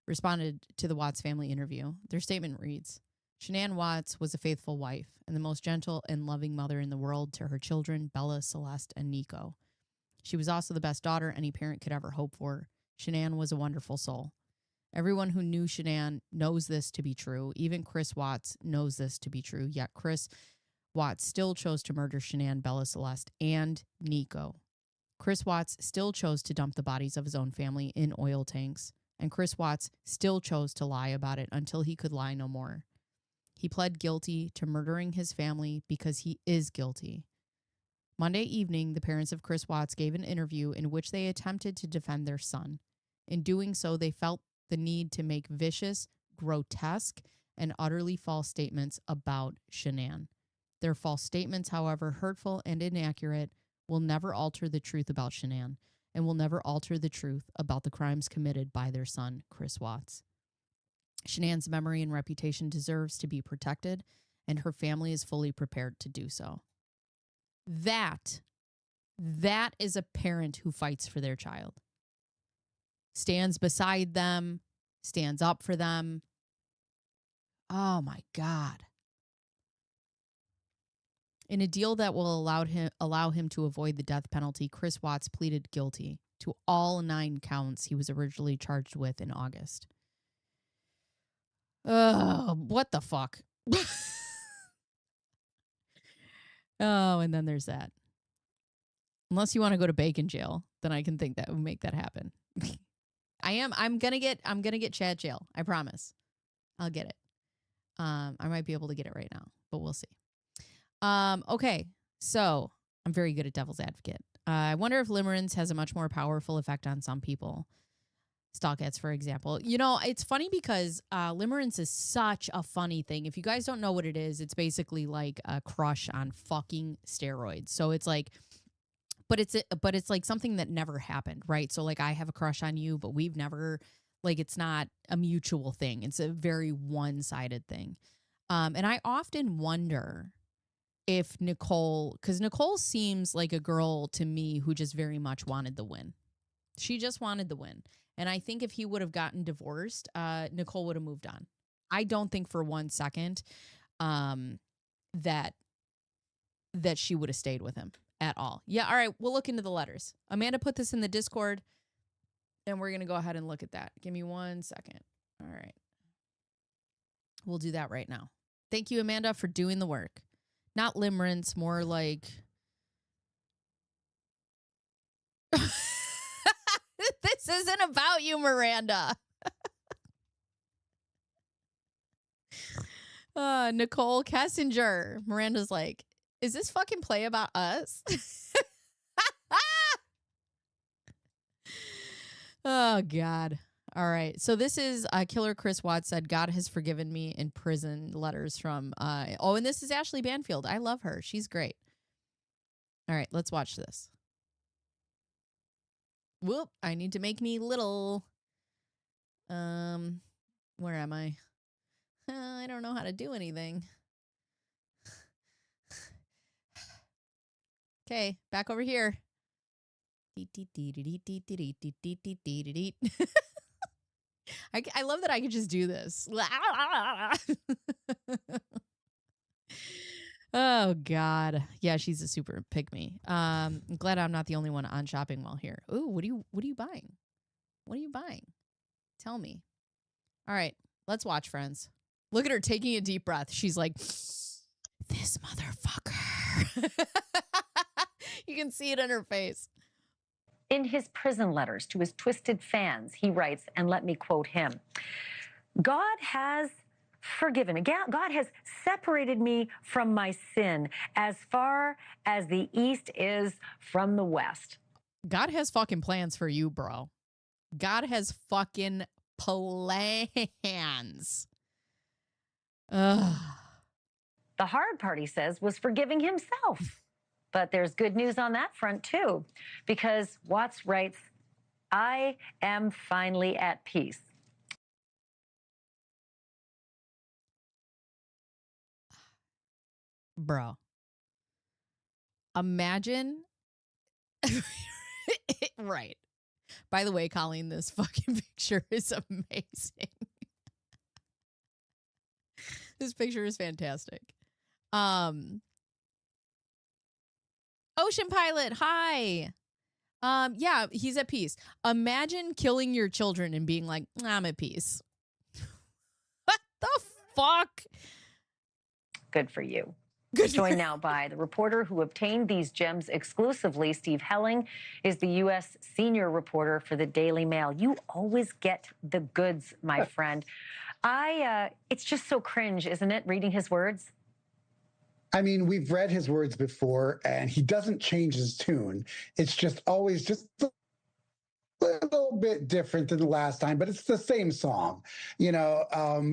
responded to the Watts family interview. Their statement reads, Shanann Watts was a faithful wife and the most gentle and loving mother in the world to her children, Bella, Celeste, and Nico. She was also the best daughter any parent could ever hope for. Shanann was a wonderful soul. Everyone who knew Shanann knows this to be true. Even Chris Watts knows this to be true. Yet Chris Watts still chose to murder Shanann, Bella, Celeste, and Nico. Chris Watts still chose to dump the bodies of his own family in oil tanks. And Chris Watts still chose to lie about it until he could lie no more. He pled guilty to murdering his family because he is guilty. Monday evening, the parents of Chris Watts gave an interview in which they attempted to defend their son. In doing so, they felt the need to make vicious, grotesque, and utterly false statements about Shanann. Their false statements, however hurtful and inaccurate, will never alter the truth about Shanann and will never alter the truth about the crimes committed by their son, Chris Watts. Shanann's memory and reputation deserves to be protected, and her family is fully prepared to do so. That is a parent who fights for their child. Stands beside them, stands up for them. Oh my God. In a deal that will allow him to avoid the death penalty, Chris Watts pleaded guilty to all 9 counts he was originally charged with in August. What the fuck? Oh, and then there's that. Unless you want to go to bacon jail, then I can think that would make that happen. I'm gonna get Chad jail. I promise. I'll get it. I might be able to get it right now, but we'll see. Okay, so I'm very good at devil's advocate. I wonder if limerence has a much more powerful effect on some people. Stalkettes, for example. You know, it's funny because limerence is such a funny thing. If you guys don't know what it is, it's basically like a crush on fucking steroids. So it's like, but it's like something that never happened, right? So like I have a crush on you, but we've never, like, it's not a mutual thing. It's a very one-sided thing. And I often wonder if Nicole, because Nicole seems like a girl to me who just very much wanted the win. She just wanted the win. And I think if he would have gotten divorced, Nicole would have moved on. I don't think for 1 second that she would have stayed with him at all. Yeah, all right, we'll look into the letters. Amanda put this in the Discord, and we're going to go ahead and look at that. Give me 1 second. All right. We'll do that right now. Thank you, Amanda, for doing the work. Not limerence, more like... This isn't about you, Miranda. Nicole Kessinger. Miranda's like, is this fucking play about us? Oh, God. All right. So this is Killer Chris Watts said, God has forgiven me in prison, letters from, and this is Ashley Banfield. I love her. She's great. All right. Let's watch this. Whoop. I need to make me little. Where am I? I don't know how to do anything. Okay. Back over here. I love that I could just do this. Oh, God. Yeah, she's a super pick-me. I'm glad I'm not the only one on Shopping Mall here. Ooh, what are you buying? What are you buying? Tell me. All right, let's watch, friends. Look at her taking a deep breath. She's like, this motherfucker. You can see it in her face. In his prison letters to his twisted fans, he writes, and let me quote him, God has forgiven me. God has separated me from my sin as far as the east is from the west. God has fucking plans for you, bro. God has fucking plans. Ugh. The hard part, he says, was forgiving himself. But there's good news on that front, too, because Watts writes, I am finally at peace. Bro. Imagine. Right. By the way, Colleen, this fucking picture is amazing. This picture is fantastic. Ocean Pilot, hi. Yeah, he's at peace. Imagine killing your children and being like, I'm at peace. What the fuck? Good for you. Good. Joined now by the reporter who obtained these gems exclusively. Steve Helling is the U.S. senior reporter for the Daily Mail. You always get the goods, my friend. It's just so cringe, isn't it, reading his words? I mean, we've read his words before, and he doesn't change his tune. It's just always just a little bit different than the last time, but it's the same song. You know,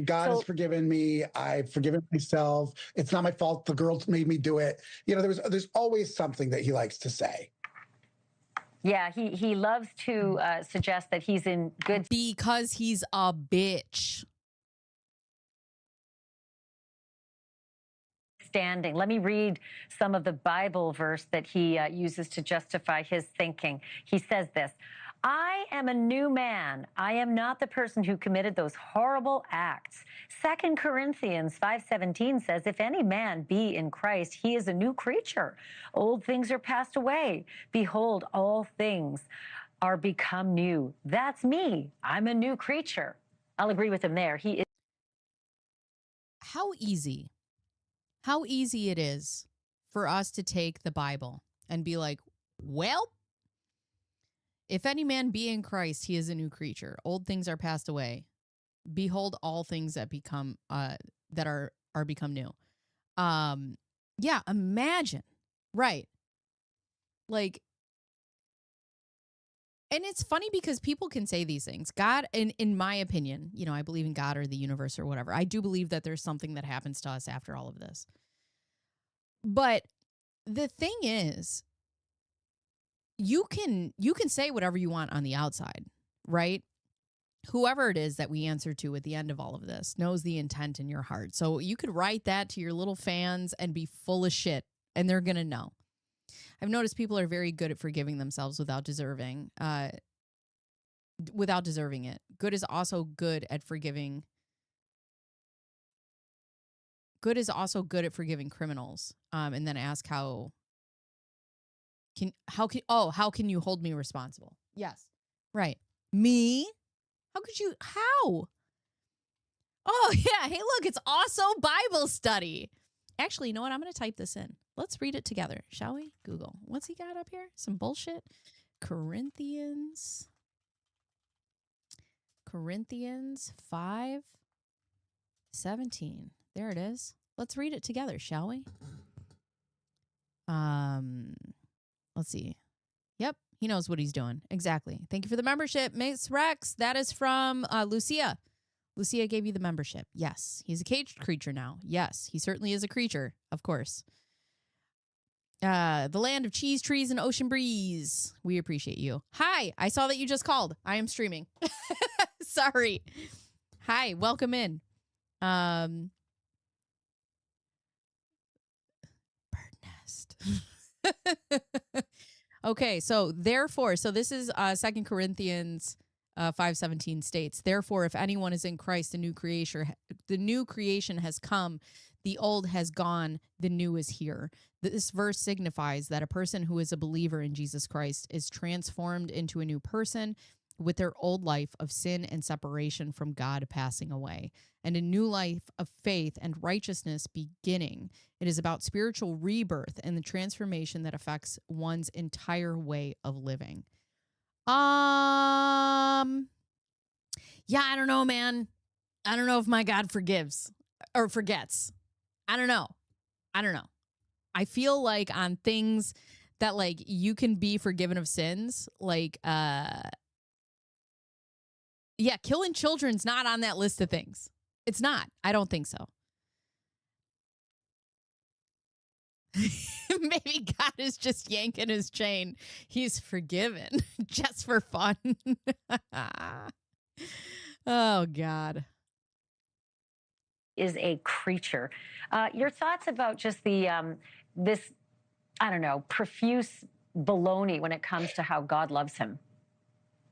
God has forgiven me. I've forgiven myself. It's not my fault. The girls made me do it. You know, there's always something that he likes to say. Yeah, he loves to suggest that he's in good... Because he's a bitch. Standing. Let me read some of the Bible verse that he uses to justify his thinking. He says this, I am a new man. I am not the person who committed those horrible acts. 2 Corinthians 5:17 says, if any man be in Christ, he is a new creature. Old things are passed away. Behold, all things are become new. That's me. I'm a new creature. I'll agree with him there. He is. How easy it is for us to take the Bible and be like, well, if any man be in Christ, he is a new creature. Old things are passed away. Behold, all things that become that are become new. Yeah, imagine. Right. Like, and it's funny because people can say these things. God, in my opinion, you know, I believe in God or the universe or whatever. I do believe that there's something that happens to us after all of this. But the thing is, you can say whatever you want on the outside, right? Whoever it is that we answer to at the end of all of this knows the intent in your heart. So you could write that to your little fans and be full of shit, and they're going to know. I've noticed people are very good at forgiving themselves without deserving it. Good is also good at forgiving good is also good at forgiving criminals. And then ask how can you hold me responsible? Yes. Right. Me? How could you? How? Oh, yeah. Hey, look, it's also Bible study. Actually, you know what? I'm going to type this in. Let's read it together, shall we? Google. What's he got up here? Some bullshit. Corinthians 5:17. There it is. Let's read it together, shall we? Let's see. Yep, he knows what he's doing. Exactly. Thank you for the membership, Miss Rex. That is from Lucia. Lucia gave you the membership. Yes. He's a caged creature now. Yes, he certainly is a creature, of course. The land of cheese, trees, and ocean breeze. We appreciate you. Hi, I saw that you just called. I am streaming. Sorry. Hi, welcome in. Bird nest. Okay, so therefore, this is 2 Corinthians 5:17 states, therefore, if anyone is in Christ, the new creation has come, the old has gone, the new is here. This verse signifies that a person who is a believer in Jesus Christ is transformed into a new person with their old life of sin and separation from God passing away, and a new life of faith and righteousness beginning. It is about spiritual rebirth and the transformation that affects one's entire way of living. Yeah, I don't know, man. I don't know if my God forgives or forgets. I don't know. I feel like on things that like you can be forgiven of sins, like yeah, killing children's not on that list of things. It's not. I don't think so. Maybe God is just yanking his chain. He's forgiven just for fun. Oh, God. Is a creature. Your thoughts about just the this, I don't know, profuse baloney when it comes to how God loves him?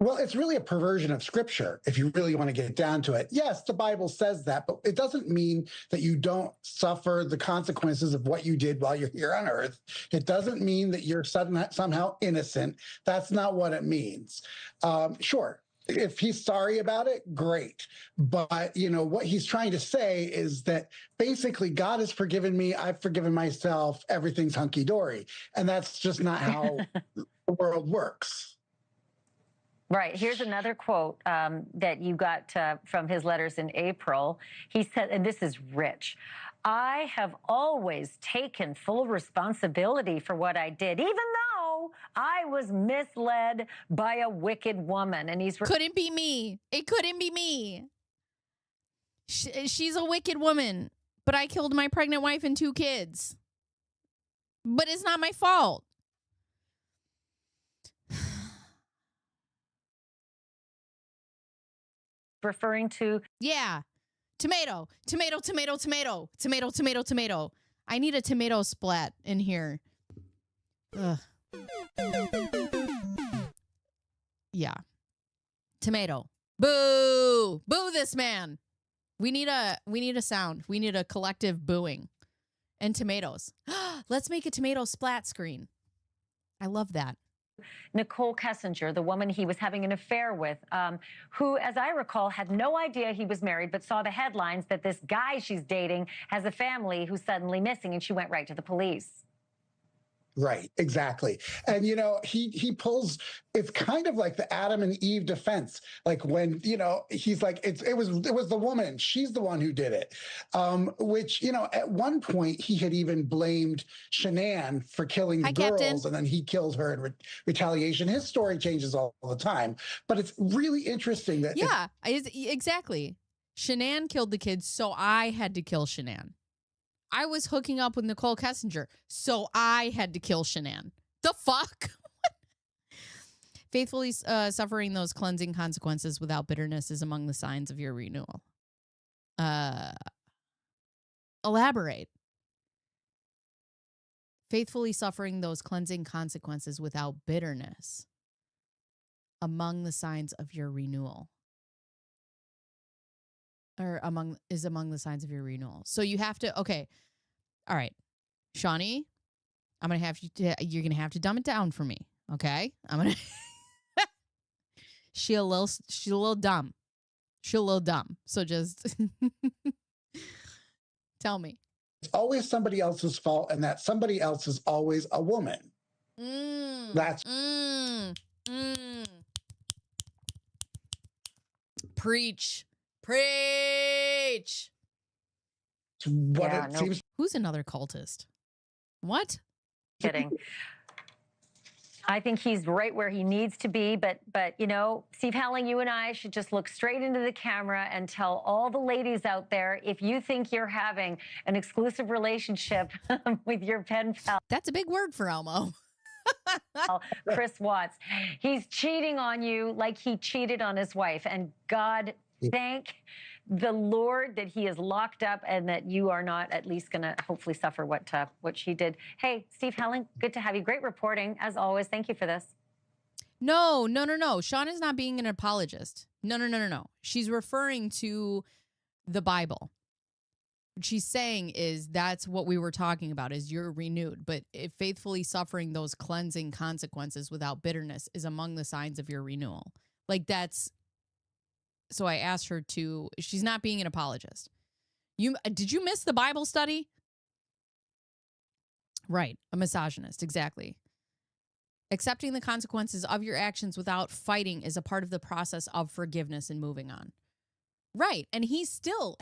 Well, it's really a perversion of scripture, if you really want to get down to it. Yes, the Bible says that, but it doesn't mean that you don't suffer the consequences of what you did while you're here on earth. It doesn't mean that you're somehow innocent. That's not what it means. Sure, if he's sorry about it, great. But, what he's trying to say is that basically God has forgiven me. I've forgiven myself. Everything's hunky-dory. And that's just not how the world works. Right. Here's another quote that you got from his letters in April. He said, and this is rich, I have always taken full responsibility for what I did, even though I was misled by a wicked woman. And he's couldn't be me. It couldn't be me. She's a wicked woman, but I killed my pregnant wife and 2 kids. But it's not my fault. Referring to tomato. I need a tomato splat in here. Ugh. Yeah, tomato. Boo this man. We need a sound. We need a collective booing. And tomatoes. Let's make a tomato splat screen. I love that. Nicole Kessinger, the woman he was having an affair with, who, as I recall, had no idea he was married, but saw the headlines that this guy she's dating has a family who's suddenly missing, and she went right to the police. Right, exactly. And, he pulls, it's kind of like the Adam and Eve defense. Like when, he's like, it was the woman. She's the one who did it. Which, at one point he had even blamed Shanann for killing the girls, Captain. And then he killed her in retaliation. His story changes all the time. But it's really interesting that... Yeah, exactly. Shanann killed the kids, so I had to kill Shanann. I was hooking up with Nicole Kessinger, so I had to kill Shanann. The fuck? Faithfully suffering those cleansing consequences without bitterness is among the signs of your renewal. Elaborate. Faithfully suffering those cleansing consequences without bitterness among the signs of your renewal. or is among the signs of your renewal. So you have to, okay. All right. Shawnee, I'm going to have you're going to have to dumb it down for me. Okay. I'm going to, she's a little dumb. She's a little dumb. So just tell me. It's always somebody else's fault, and that somebody else is always a woman. That's Preach. what it seems. Who's another cultist? What? Kidding. I think he's right where he needs to be, but you know, Steve Helling, you and I should just look straight into the camera and tell all the ladies out there, if you think you're having an exclusive relationship with your pen pal. That's a big word for Elmo. Chris Watts, he's cheating on you like he cheated on his wife, and God thank the Lord that he is locked up and that you are not at least going to hopefully suffer what she did. Hey, Steve Helling, good to have you. Great reporting, as always. Thank you for this. No. Sean is not being an apologist. No. She's referring to the Bible. What she's saying is that's what we were talking about, is you're renewed. But if faithfully suffering those cleansing consequences without bitterness is among the signs of your renewal. Like that's... So I asked her to, she's not being an apologist. Did you miss the Bible study? Right. A misogynist. Exactly. Accepting the consequences of your actions without fighting is a part of the process of forgiveness and moving on. Right. And he's still,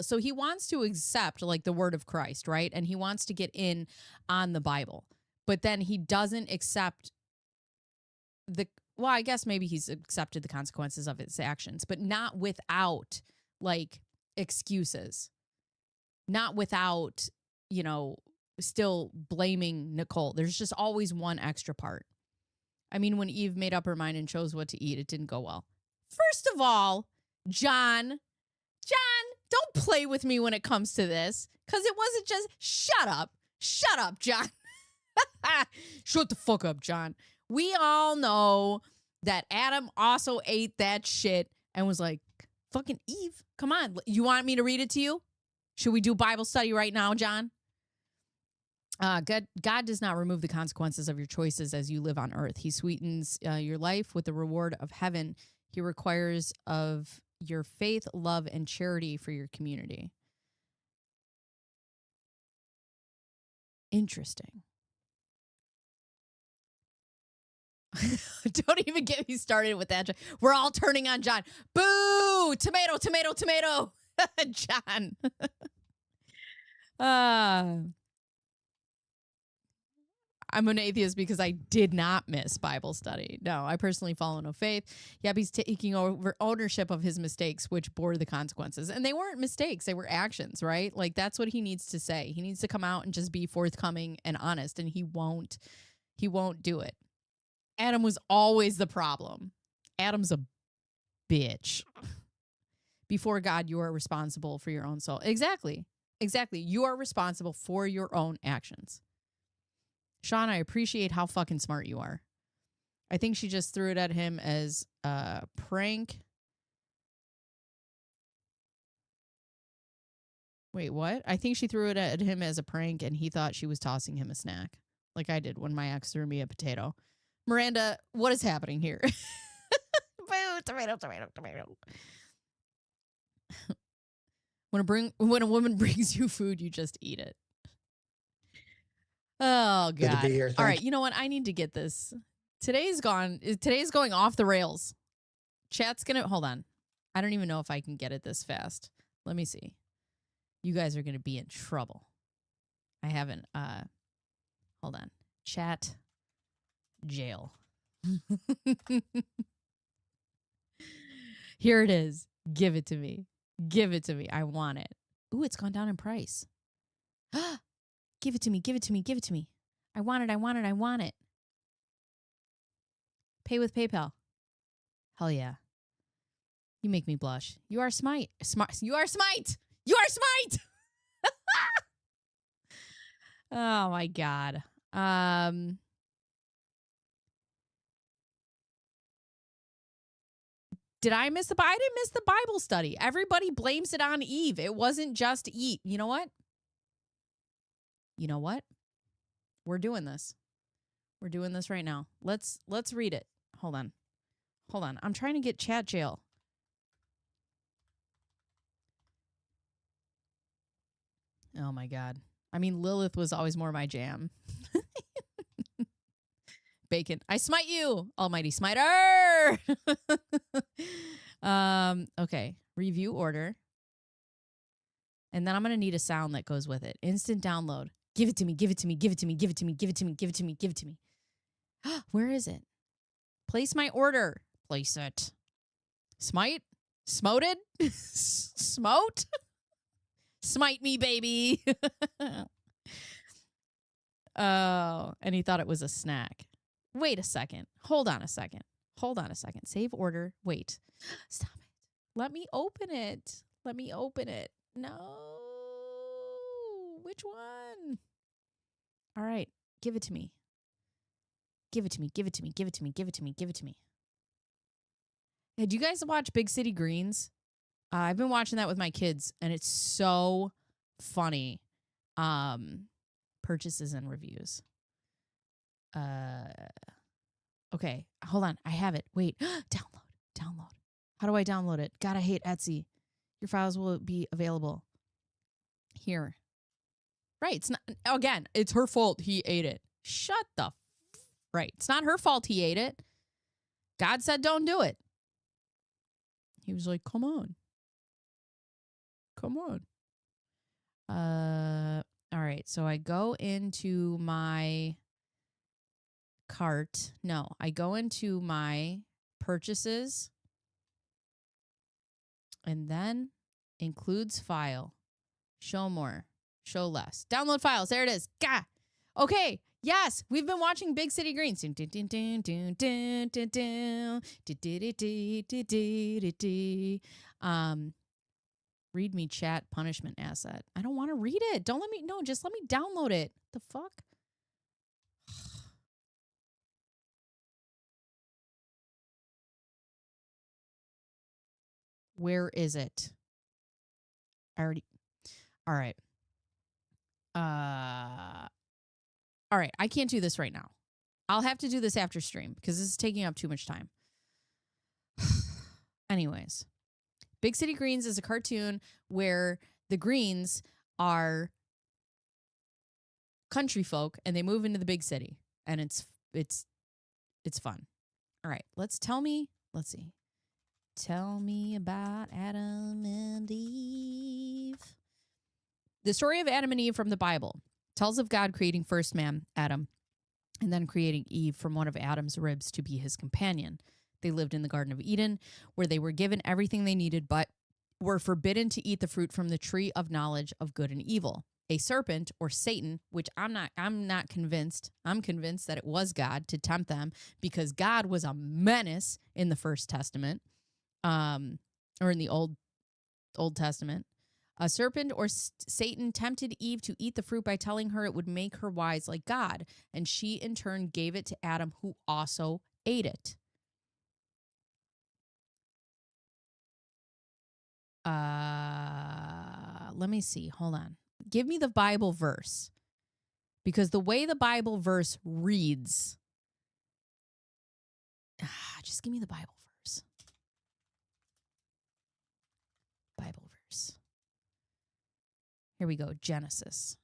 so he wants to accept like the word of Christ, right? And he wants to get in on the Bible, but then he doesn't accept well, I guess maybe he's accepted the consequences of his actions, but not without like excuses, not without, still blaming Nicole. There's just always one extra part. I mean, when Eve made up her mind and chose what to eat, it didn't go well. First of all, John, don't play with me when it comes to this, because it wasn't just, shut up, John. Shut the fuck up, John. We all know that Adam also ate that shit and was like, fucking Eve, come on. You want me to read it to you? Should we do Bible study right now, John? God does not remove the consequences of your choices as you live on earth. He sweetens your life with the reward of heaven. He requires of your faith, love, and charity for your community. Interesting. Don't even get me started with that. We're all turning on John. Boo! Tomato. John. I'm an atheist because I did not miss Bible study. No, I personally follow no faith. Yep, he's taking over ownership of his mistakes, which bore the consequences. And they weren't mistakes. They were actions, right? Like, that's what he needs to say. He needs to come out and just be forthcoming and honest, and he won't do it. Adam was always the problem. Adam's a bitch. Before God, you are responsible for your own soul. Exactly. You are responsible for your own actions. Sean, I appreciate how fucking smart you are. I think she just threw it at him as a prank. Wait, what? I think she threw it at him as a prank and he thought she was tossing him a snack. Like I did when my ex threw me a potato. Miranda, what is happening here? Boo, tomato. When a woman brings you food, you just eat it. Oh, God. Good to be here. All right, you know what? I need to get this. Today's going off the rails. Chat's going to... Hold on. I don't even know if I can get it this fast. Let me see. You guys are going to be in trouble. I haven't... Hold on. Chat... Jail. Here it is. Give it to me. I want it. Ooh, it's gone down in price. Give it to me. I want it. Pay with PayPal. Hell yeah. You make me blush. You are smite. You are smite. Oh my God. Did I miss I didn't miss the Bible study. Everybody blames it on Eve. It wasn't just Eve. You know what? You know what? We're doing this. We're doing this right now. Let's read it. Hold on. I'm trying to get chat jail. Oh my God. I mean, Lilith was always more my jam. Bacon. I smite you, almighty smiter. Okay. Review order. And then I'm going to need a sound that goes with it. Instant download. Give it to me. Give it to me. Give it to me. Give it to me. Give it to me. Give it to me. Give it to me. Where is it? Place my order. Place it. Smite? Smoted? Smote? Smite me, baby. Oh, and he thought it was a snack. Wait a second. Hold on a second. Save order. Wait. Stop it. Let me open it. No. Which one? All right. Give it to me. Give it to me. Hey, do you guys watch Big City Greens? I've been watching that with my kids, and it's so funny. Purchases and reviews. Okay, hold on. I have it. Wait. Download. How do I download it? God, I hate Etsy. Your files will be available here. Right. It's not, again, it's her fault he ate it. Shut the right. It's not her fault he ate it. God said don't do it. He was like, come on. All right. So I go into my cart. No, I go into my purchases and then includes file. Show more. Show less. Download files. There it is. Gah. Okay. Yes, we've been watching Big City Greens. Read me chat punishment asset. I don't want to read it. Don't let me. No, just let me download it. The fuck? Where is it? I already. All right. All right. I can't do this right now. I'll have to do this after stream because this is taking up too much time. Anyways, Big City Greens is a cartoon where the Greens are country folk and they move into the big city, and it's fun. All right. Let's see. Tell me about Adam and Eve. The story of Adam and Eve from the Bible tells of God creating first man, Adam, and then creating Eve from one of Adam's ribs to be his companion. They lived in the Garden of Eden, where they were given everything they needed, but were forbidden to eat the fruit from the tree of knowledge of good and evil. A serpent, or Satan, which I'm not convinced. I'm convinced that it was God to tempt them, because God was a menace in the First Testament, or in the Old Testament. A serpent, or Satan, tempted Eve to eat the fruit by telling her it would make her wise like God, and she in turn gave it to Adam, who also ate it. Let me see. Hold on. Give me the Bible verse, because the way the Bible verse reads, just give me the Bible verse. Bible verse. Here we go. Genesis.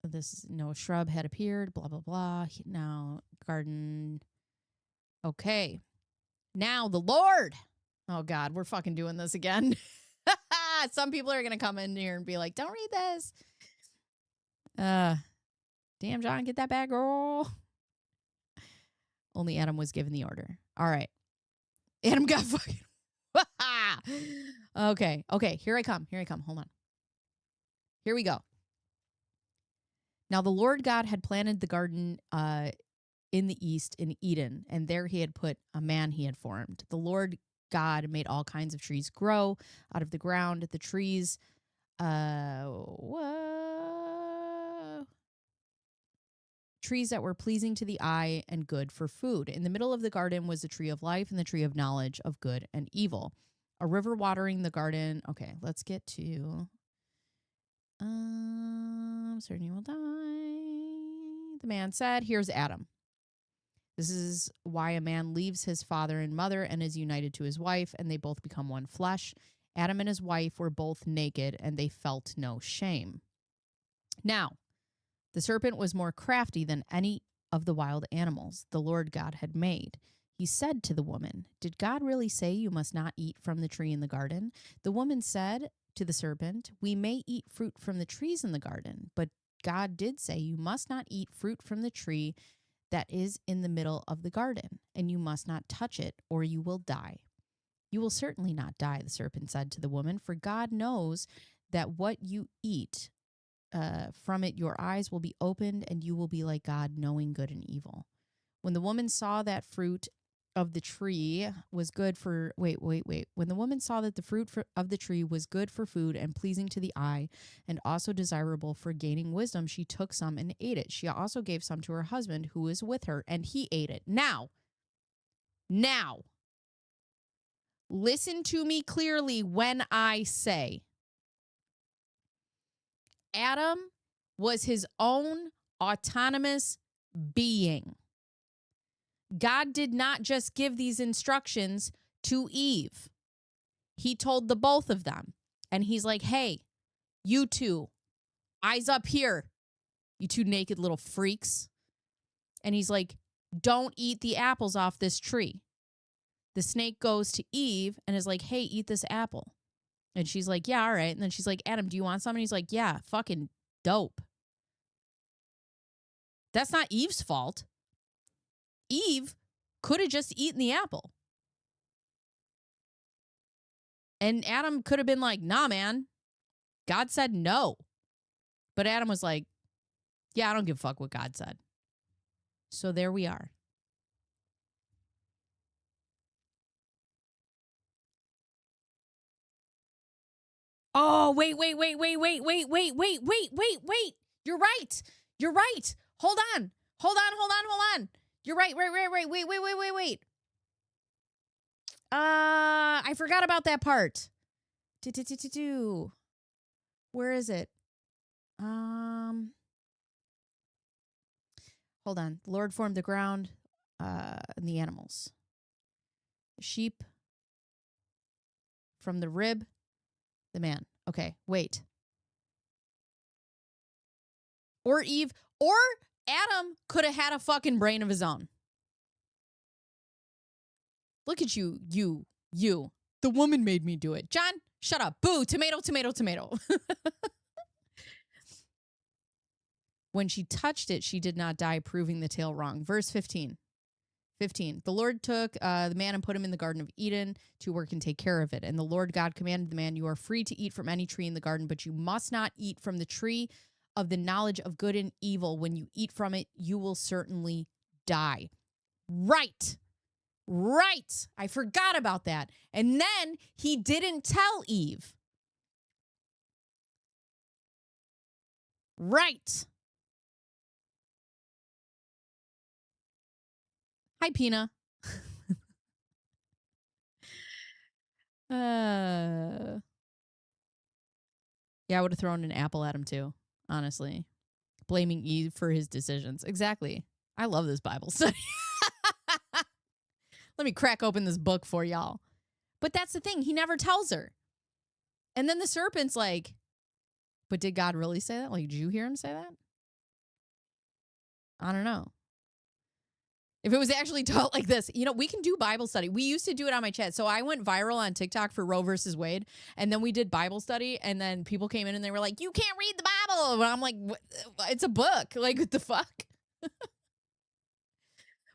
This no shrub had appeared. Blah blah blah. Now garden. Okay. Now the Lord. Oh God, we're fucking doing this again. Some people are gonna come in here and be like, "Don't read this." Damn, John, get that back, girl. Only Adam was given the order. All right, Adam got fucking. Okay. Here I come. Hold on. Here we go. Now the Lord God had planted the garden in the east in Eden, and there he had put a man he had formed. The Lord God made all kinds of trees grow out of the ground. The trees, trees that were pleasing to the eye and good for food. In the middle of the garden was the tree of life and the tree of knowledge of good and evil. A river watering the garden. Okay, let's get to certain you will die. The man said, here's Adam. This is why a man leaves his father and mother and is united to his wife, and they both become one flesh. Adam and his wife were both naked, and they felt no shame. Now, the serpent was more crafty than any of the wild animals the Lord God had made. He said to the woman, "Did God really say you must not eat from the tree in the garden?" The woman said to the serpent, "We may eat fruit from the trees in the garden, but God did say you must not eat fruit from the tree that is in the middle of the garden, and you must not touch it, or you will die." "You will certainly not die," the serpent said to the woman, "for God knows that what you eat from it, your eyes will be opened, and you will be like God, knowing good and evil." When the woman saw that fruit of the tree was good for When the woman saw that the fruit of the tree was good for food and pleasing to the eye and also desirable for gaining wisdom, she took some and ate it. She also gave some to her husband who was with her, and he ate it. Now, listen to me clearly when I say Adam was his own autonomous being. God did not just give these instructions to Eve. He told the both of them. And he's like, "Hey, you two, eyes up here, you two naked little freaks." And he's like, "Don't eat the apples off this tree." The snake goes to Eve and is like, "Hey, eat this apple." And she's like, "Yeah, all right." And then she's like, "Adam, do you want some?" And he's like, "Yeah, fucking dope." That's not Eve's fault. Eve could have just eaten the apple. And Adam could have been like, "Nah, man. God said no." But Adam was like, "Yeah, I don't give a fuck what God said." So there we are. Oh, wait. You're right. Hold on. You're right. Wait. I forgot about that part. Where is it? Hold on. The Lord formed the ground and the animals. Sheep from the rib, the man. Okay, wait. Or Eve, or Adam could have had a fucking brain of his own. Look at you. The woman made me do it. John, shut up. Boo, tomato. When she touched it, she did not die, proving the tale wrong. Verse 15. The Lord took the man and put him in the Garden of Eden to work and take care of it. And the Lord God commanded the man, "You are free to eat from any tree in the garden, but you must not eat from the tree of the knowledge of good and evil. When you eat from it, you will certainly die." Right. I forgot about that. And then he didn't tell Eve. Right. Hi, Pina. Yeah, I would have thrown an apple at him too, honestly. Blaming Eve for his decisions. Exactly. I love this Bible study. Let me crack open this book for y'all. But that's the thing. He never tells her. And then the serpent's like, "But did God really say that? Like, did you hear him say that?" I don't know. If it was actually taught like this, we can do Bible study. We used to do it on my chat. So I went viral on TikTok for Roe versus Wade. And then we did Bible study. And then people came in and they were like, "You can't read the Bible." And I'm like, "It's a book. Like, what the fuck?"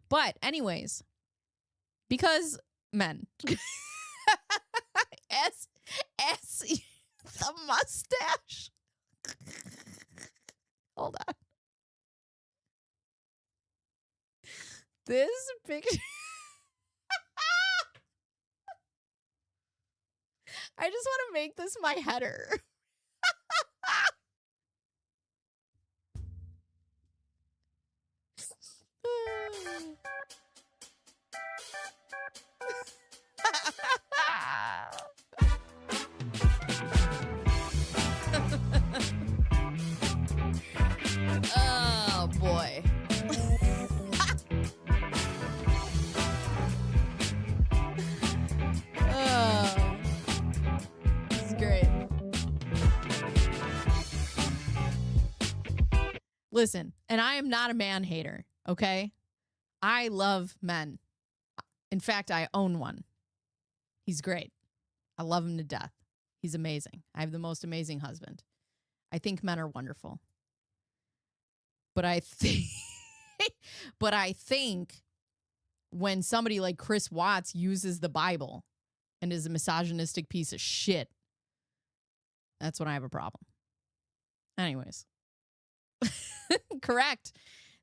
But anyways, because men. S the mustache. Hold on. This picture. I just want to make this my header. Oh, boy. Oh, it's great. Listen, and I am not a man hater, okay? I love men. In fact, I own one. He's great. I love him to death. He's amazing. I have the most amazing husband. I think men are wonderful. But I think when somebody like Chris Watts uses the Bible and is a misogynistic piece of shit, that's when I have a problem. Anyways. Correct.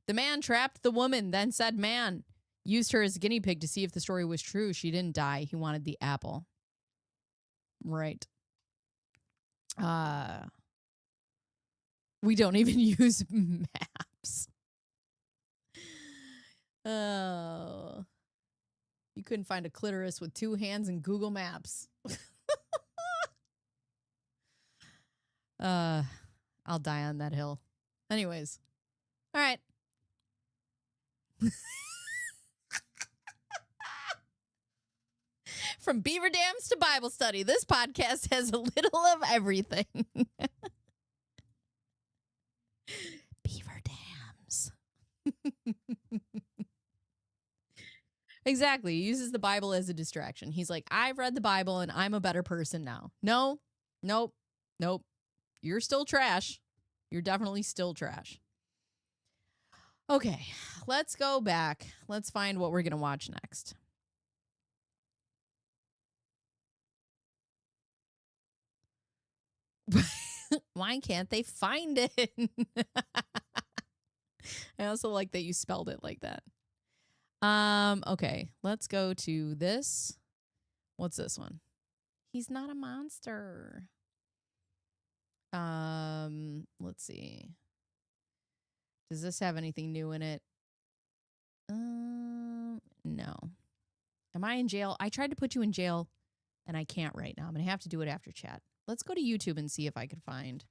The man trapped the woman, then said man used her as a guinea pig to see if the story was true. She didn't die. He wanted the apple. Right. We don't even use maps. Oh. You couldn't find a clitoris with 2 hands in Google Maps. I'll die on that hill. Anyways. All right. From beaver dams to Bible study, this podcast has a little of everything. Beaver dams. Exactly. He uses the Bible as a distraction. He's like, I've read the Bible and I'm a better person now. No, nope, nope. You're still trash. You're definitely still trash. Okay, let's go back. Let's find what we're going to watch next. Why can't they find it? I also like that you spelled it like that. Okay, let's go to this. What's this one? He's not a monster. Let's see. Does this have anything new in it? No. Am I in jail? I tried to put you in jail and I can't right now. I'm going to have to do it after chat. Let's go to YouTube and see if I can find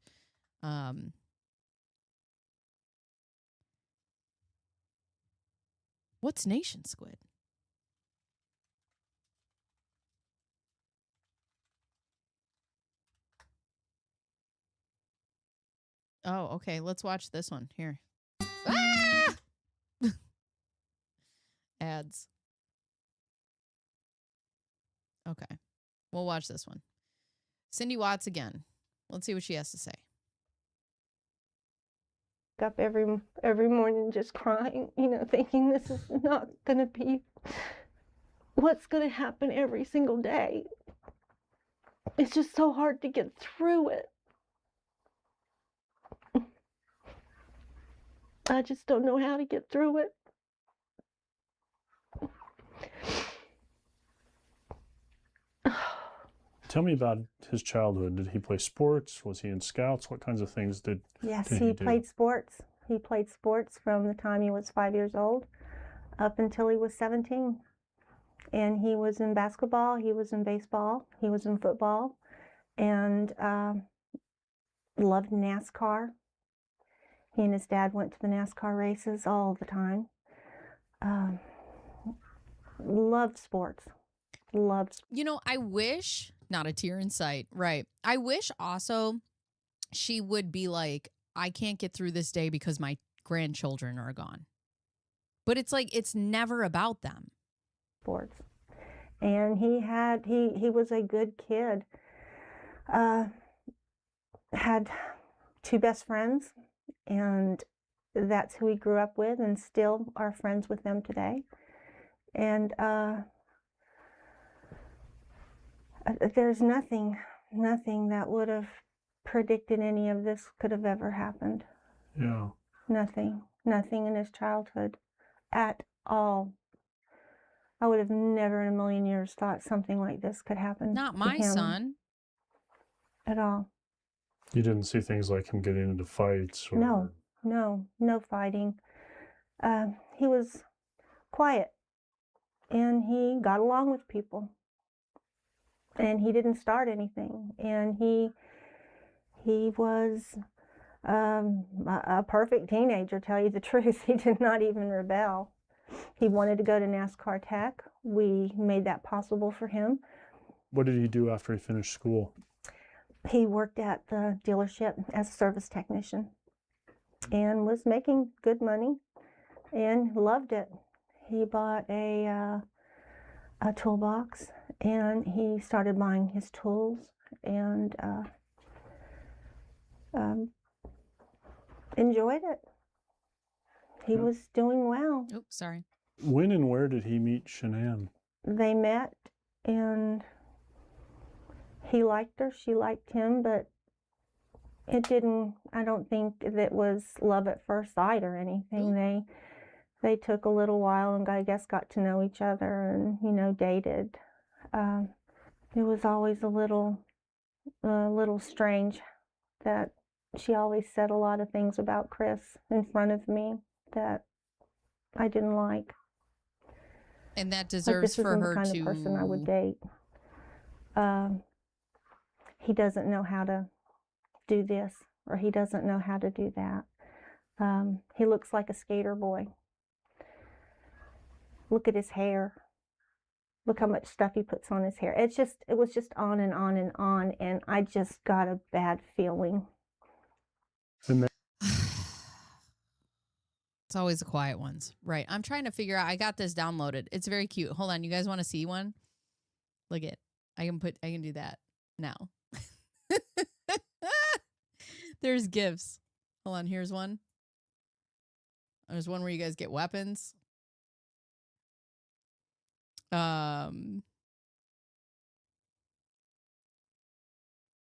what's Nation Squid? Oh, okay. Let's watch this one. Here. Ah! Ads. Okay. We'll watch this one. Cindy Watts again. Let's see what she has to say. Up every morning just crying, thinking this is not going to be what's going to happen every single day. It's just so hard to get through it. I just don't know how to get through it. Tell me about his childhood. Did he play sports? Was he in scouts? What kinds of things did Yes, did he do? played sports. He played sports from the time he was 5 years old up until he was 17. And he was in basketball, he was in baseball, he was in football, and loved NASCAR. He and his dad went to the NASCAR races all the time. Loved sports. I wish, not a tear in sight, right? I wish also she would be like, I can't get through this day because my grandchildren are gone. But it's like, it's never about them. Sports. And he was a good kid. Had 2 best friends, and that's who he grew up with, and still are friends with them today. And there's nothing that would have predicted any of this could have ever happened. Yeah. Nothing in his childhood at all. I would have never in a million years thought something like this could happen. Not my son. At all. You didn't see things like him getting into fights? Or... No fighting. He was quiet, and he got along with people, and he didn't start anything, and he was a perfect teenager, tell you the truth. He did not even rebel. He wanted to go to NASCAR Tech. We made that possible for him. What did he do after he finished school? He worked at the dealership as a service technician and was making good money and loved it. He bought a toolbox, and he started buying his tools, and enjoyed it. He was doing well. Oops, sorry. When and where did he meet Shanann? They met, and he liked her, she liked him, but it didn't, I don't think that was love at first sight or anything. They took a little while and I guess got to know each other and, you know, dated. It was always a little strange that she always said a lot of things about Chris in front of me that I didn't like. And that Like, deserves this for isn't her the kind to. of person I would date. He doesn't know how to do this, or he doesn't know how to do that. He looks like a skater boy. Look at his hair. Look how much stuff he puts on his hair. It was just on and on and on, and I just got a bad feeling. And It's always the quiet ones. Right. I'm trying to figure out. I got this downloaded. It's very cute. Hold on. You guys want to see one? Look it. I can do that now. There's gifts. Hold on. Here's one. There's one where you guys get weapons.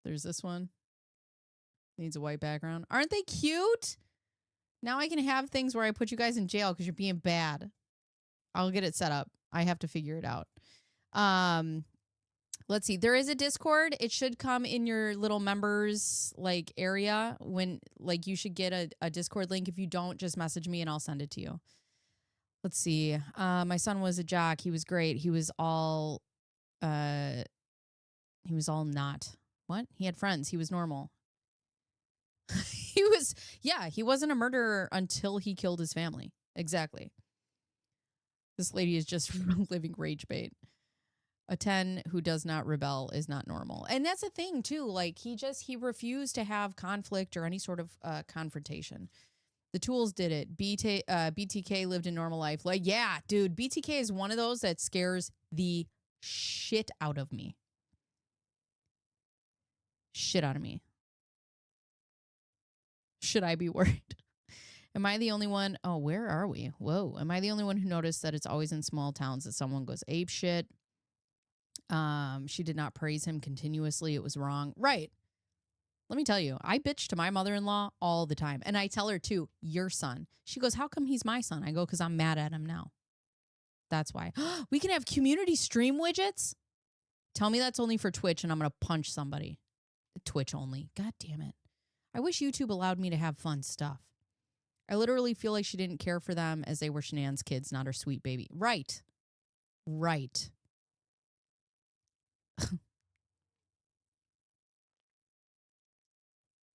There's this one. Needs a white background. Aren't they cute? Now I can have things where I put you guys in jail because you're being bad. I'll get it set up. I have to figure it out. Let's see. There is a Discord. It should come in your little members like area when like you should get a Discord link. If you don't, just message me and I'll send it to you. Let's see. My son was a jock. He was great. He was all not. What? He had friends. He was normal. He wasn't a murderer until he killed his family. Exactly. This lady is just living rage bait. A 10 who does not rebel is not normal. And that's the thing too. Like he refused to have conflict or any sort of confrontation. The tools did it. BTK lived a normal life. Like, yeah, dude, BTK is one of those that scares the shit out of me. Shit out of me. Should I be worried? Am I the only one? Oh, where are we? Whoa. Am I the only one who noticed that it's always in small towns that someone goes ape shit? She did not praise him continuously. It was wrong. Right. Let me tell you, I bitch to my mother-in-law all the time. And I tell her too, your son. She goes, how come he's my son? I go, because I'm mad at him now. That's why. We can have community stream widgets? Tell me that's only for Twitch and I'm going to punch somebody. Twitch only. God damn it. I wish YouTube allowed me to have fun stuff. I literally feel like she didn't care for them as they were Shanann's kids, not her sweet baby. Right. Right.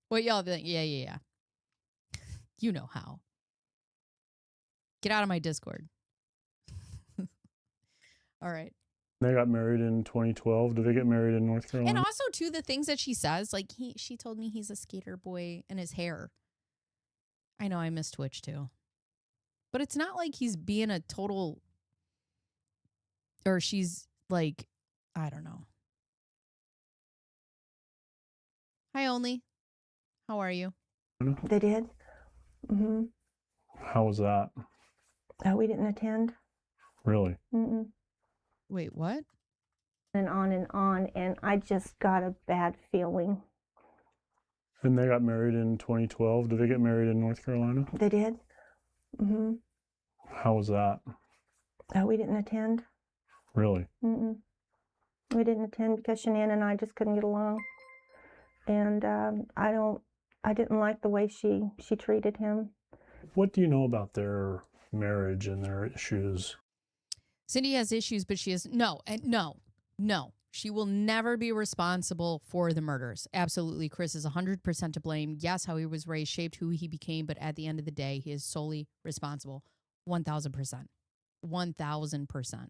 What y'all think? Yeah. You know how. Get out of my Discord. All right. they got married in 2012. Did they get married in North Carolina? And also, too, the things that she says, like she told me he's a skater boy and his hair. I know I miss Twitch, too. But it's not like he's being a total, or she's like, I don't know. Hi, Only. How are you? They did. Mm-hmm. How was that? We didn't attend. Really? Mm-mm. Wait, what? And on, and I just got a bad feeling. And they got married in 2012. Did they get married in North Carolina? They did. Mm-hmm. How was that? We didn't attend. Really? Mm-mm. We didn't attend because Shanann and I just couldn't get along, and I didn't like the way she treated him. What do you know about their marriage and their issues? Cindy has issues, but she has no. She will never be responsible for the murders. Absolutely. Chris is 100% to blame. Yes, how he was raised shaped who he became, but at the end of the day, he is solely responsible. 1,000%. 1,000%.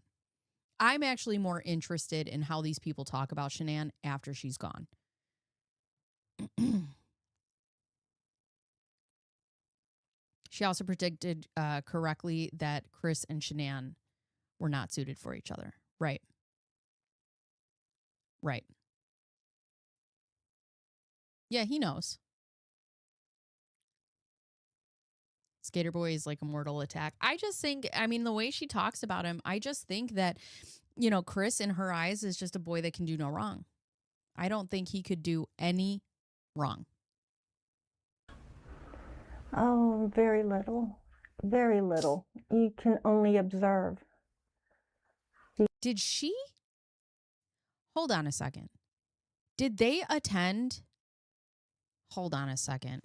I'm actually more interested in how these people talk about Shanann after she's gone. She also predicted correctly that Chris and Shanann were not suited for each other. Right. Right. Yeah, he knows. Skater Boy is like a mortal attack. I just think, I mean, the way she talks about him, I just think that, you know, Chris in her eyes is just a boy that can do no wrong. I don't think he could do any wrong. Oh, very little. Very little. You can only observe. Did she? Hold on a second. Did they attend? Hold on a second.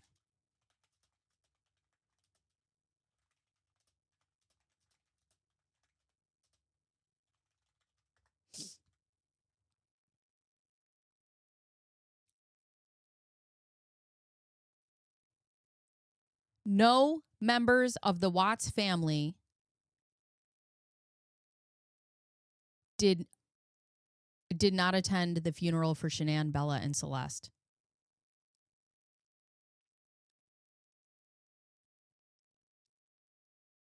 No members of the Watts family did not attend the funeral for Shanann, Bella, and Celeste.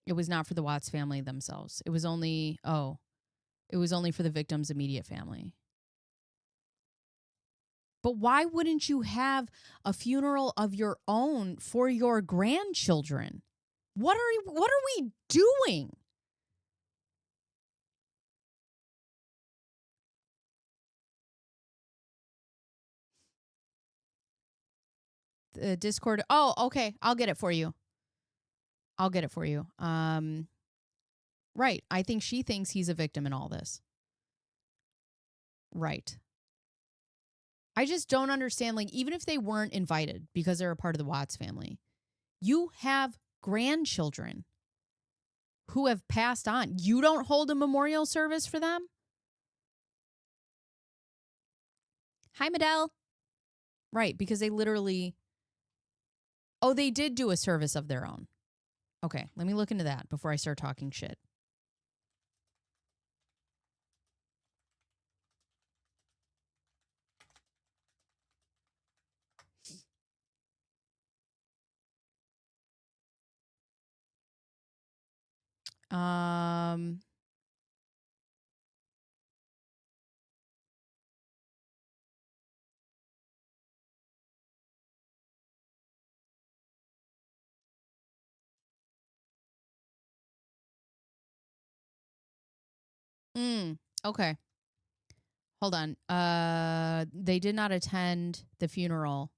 It was not for the Watts family themselves. It was only for the victim's immediate family. But why wouldn't you have a funeral of your own for your grandchildren? What are we doing? The Discord. Oh, okay. I'll get it for you. Right. I think she thinks he's a victim in all this. Right. I just don't understand, like, even if they weren't invited because they're a part of the Watts family, you have grandchildren who have passed on. You don't hold a memorial service for them? Hi, Medell. Right, because they literally... Oh, they did do a service of their own. Okay, let me look into that before I start talking shit. Okay. Hold on. They did not attend the funeral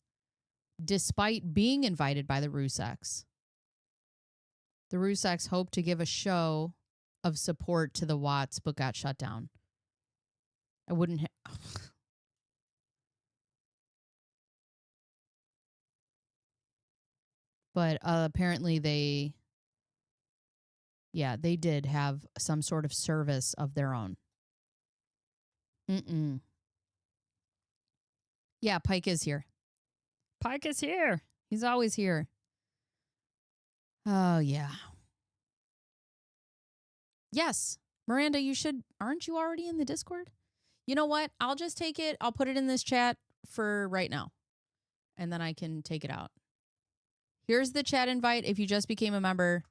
despite being invited by the Ruseks. The Ruseks hoped to give a show of support to the Watts, but got shut down. I wouldn't but apparently they did have some sort of service of their own. Yeah, Pike is here. Pike is here. He's always here. Oh, yeah. Yes. Miranda, aren't you already in the Discord? You know what? I'll just take it. I'll put it in this chat for right now. And then I can take it out. Here's the chat invite if you just became a member.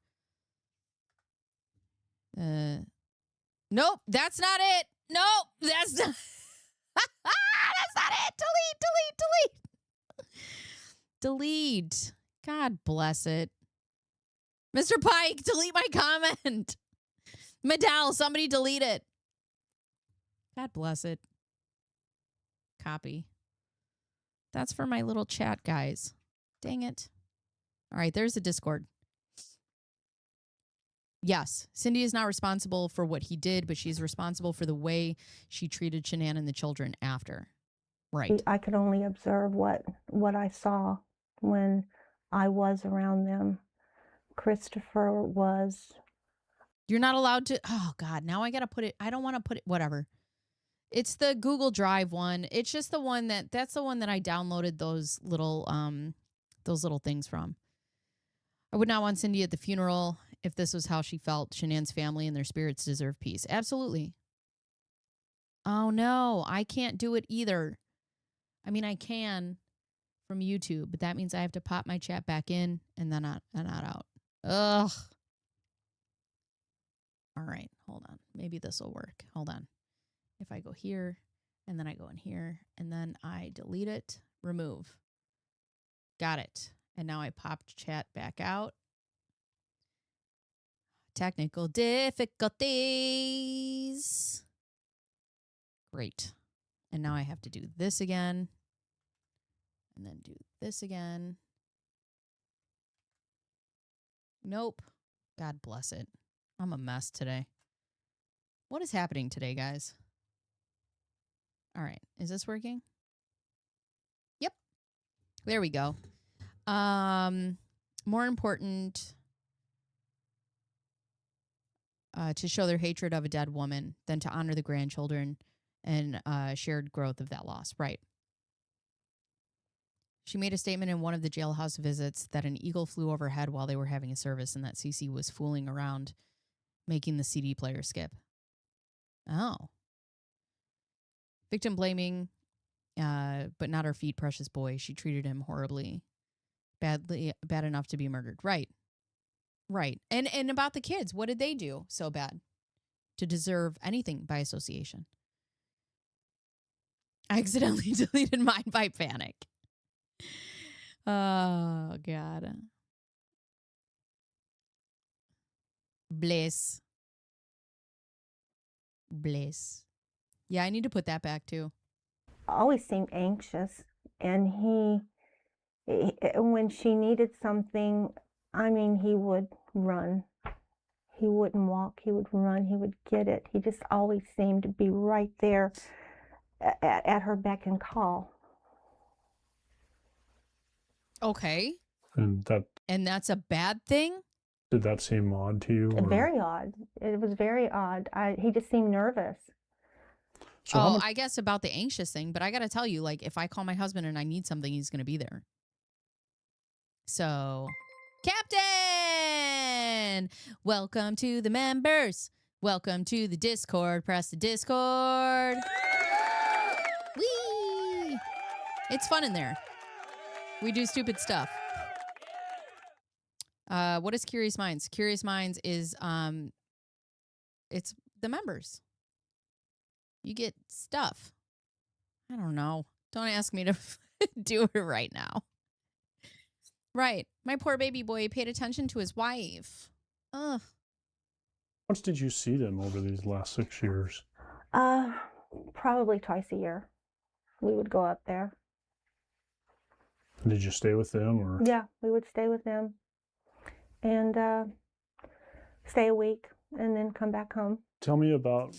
Nope, that's not it. Nope, that's not. That's not it. Delete. God bless it. Mr. Pike, delete my comment. Medell, somebody delete it. God bless it. Copy. That's for my little chat, guys. Dang it. All right, there's the Discord. Yes, Cindy is not responsible for what he did, but she's responsible for the way she treated Shanann and the children after. Right. I could only observe what I saw when I was around them. Christopher was You're not allowed to. Oh, God. Now I got to put it. I don't want to put it. Whatever. It's the Google Drive one. It's just the one that's the one that I downloaded those little things from. I would not want Cindy at the funeral if this was how she felt. Shanann's family and their spirits deserve peace. Absolutely. Oh, no. I can't do it either. I mean, I can from YouTube, but that means I have to pop my chat back in and then not out. Ugh. All right. Hold on. Maybe this will work. Hold on. If I go here and then I go in here and then I delete it, remove. Got it. And now I popped chat back out. Technical difficulties. Great. And now I have to do this again. And then do this again. Nope. God bless it. I'm a mess today. What is happening today, guys? All right. Is this working? Yep. There we go. More important to show their hatred of a dead woman than to honor the grandchildren and shared growth of that loss. Right. She made a statement in one of the jailhouse visits that an eagle flew overhead while they were having a service and that Cece was fooling around, making the CD player skip. Oh. Victim blaming, but not her feet, precious boy. She treated him horribly, bad enough to be murdered. Right. Right. And about the kids, what did they do so bad to deserve anything by association? I accidentally deleted mine by panic. Oh, God. Bliss. Yeah, I need to put that back too. Always seemed anxious, and he when she needed something, I mean, he would run. He wouldn't walk, he would run, he would get it. He just always seemed to be right there at her beck and call. Okay. And that's a bad thing? Did that seem odd to you? Or? Very odd. It was very odd. He just seemed nervous. So I guess about the anxious thing, but I got to tell you, like, if I call my husband and I need something, he's going to be there. So, Captain, welcome to the members. Welcome to the Discord. Press the Discord. Whee! It's fun in there. We do stupid stuff. What is Curious Minds? Curious Minds is it's the members. You get stuff. I don't know. Don't ask me to do it right now. Right. My poor baby boy paid attention to his wife. Ugh. How much did you see them over these last 6 years? Probably twice a year. We would go up there. Did you stay with them, or? Yeah, we would stay with them and stay a week and then come back home. Tell me about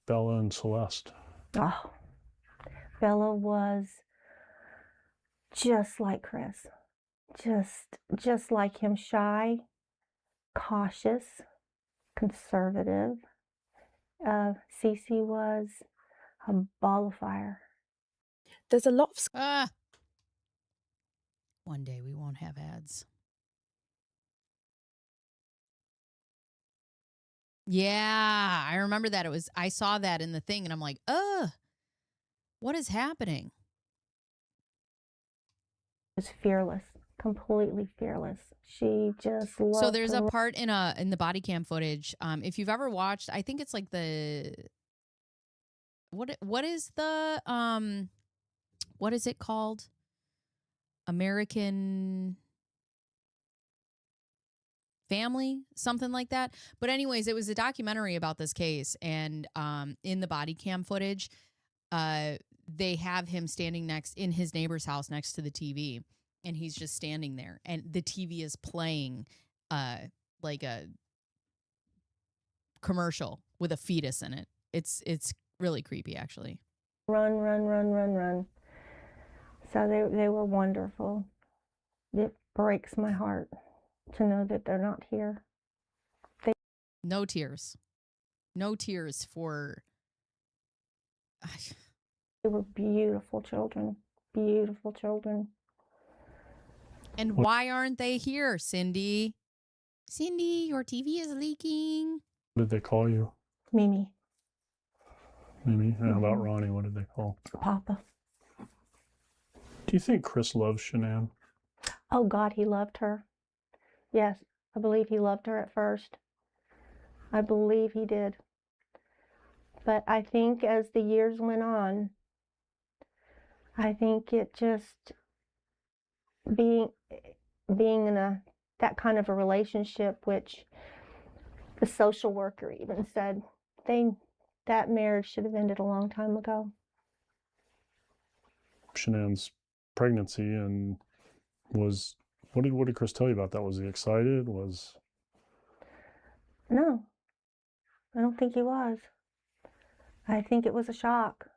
Bella and Celeste. Oh, Bella was just like Chris. Just like him, shy, cautious, conservative. Cece was a ball of fire. There's a lot of... One day we won't have ads. Yeah, I remember that. I saw that in the thing and I'm like, what is happening? Was fearless, completely fearless. She just loved. So there's a part in the body cam footage. If you've ever watched, I think it's like what is it called? American Family, something like that. But anyways, it was a documentary about this case, and in the body cam footage, they have him standing in his neighbor's house next to the TV, and he's just standing there, and the TV is playing like a commercial with a fetus in it. It's really creepy, actually. Run, run, run, run, run. So they were wonderful. It breaks my heart to know that they're not here. No tears. No tears for... They were beautiful children. Beautiful children. And why aren't they here, Cindy? Cindy, your TV is leaking. What did they call you? Mimi. Mimi? And how about Ronnie? What did they call? Papa. Do you think Chris loves Shanann? Oh, God, he loved her. Yes, I believe he loved her at first. I believe he did. But I think as the years went on, I think it just being in that kind of a relationship, which the social worker even said that marriage should have ended a long time ago. Shanann's pregnancy and was what did Chris tell you about that? Was he excited? No, I don't think he was. I think it was a shock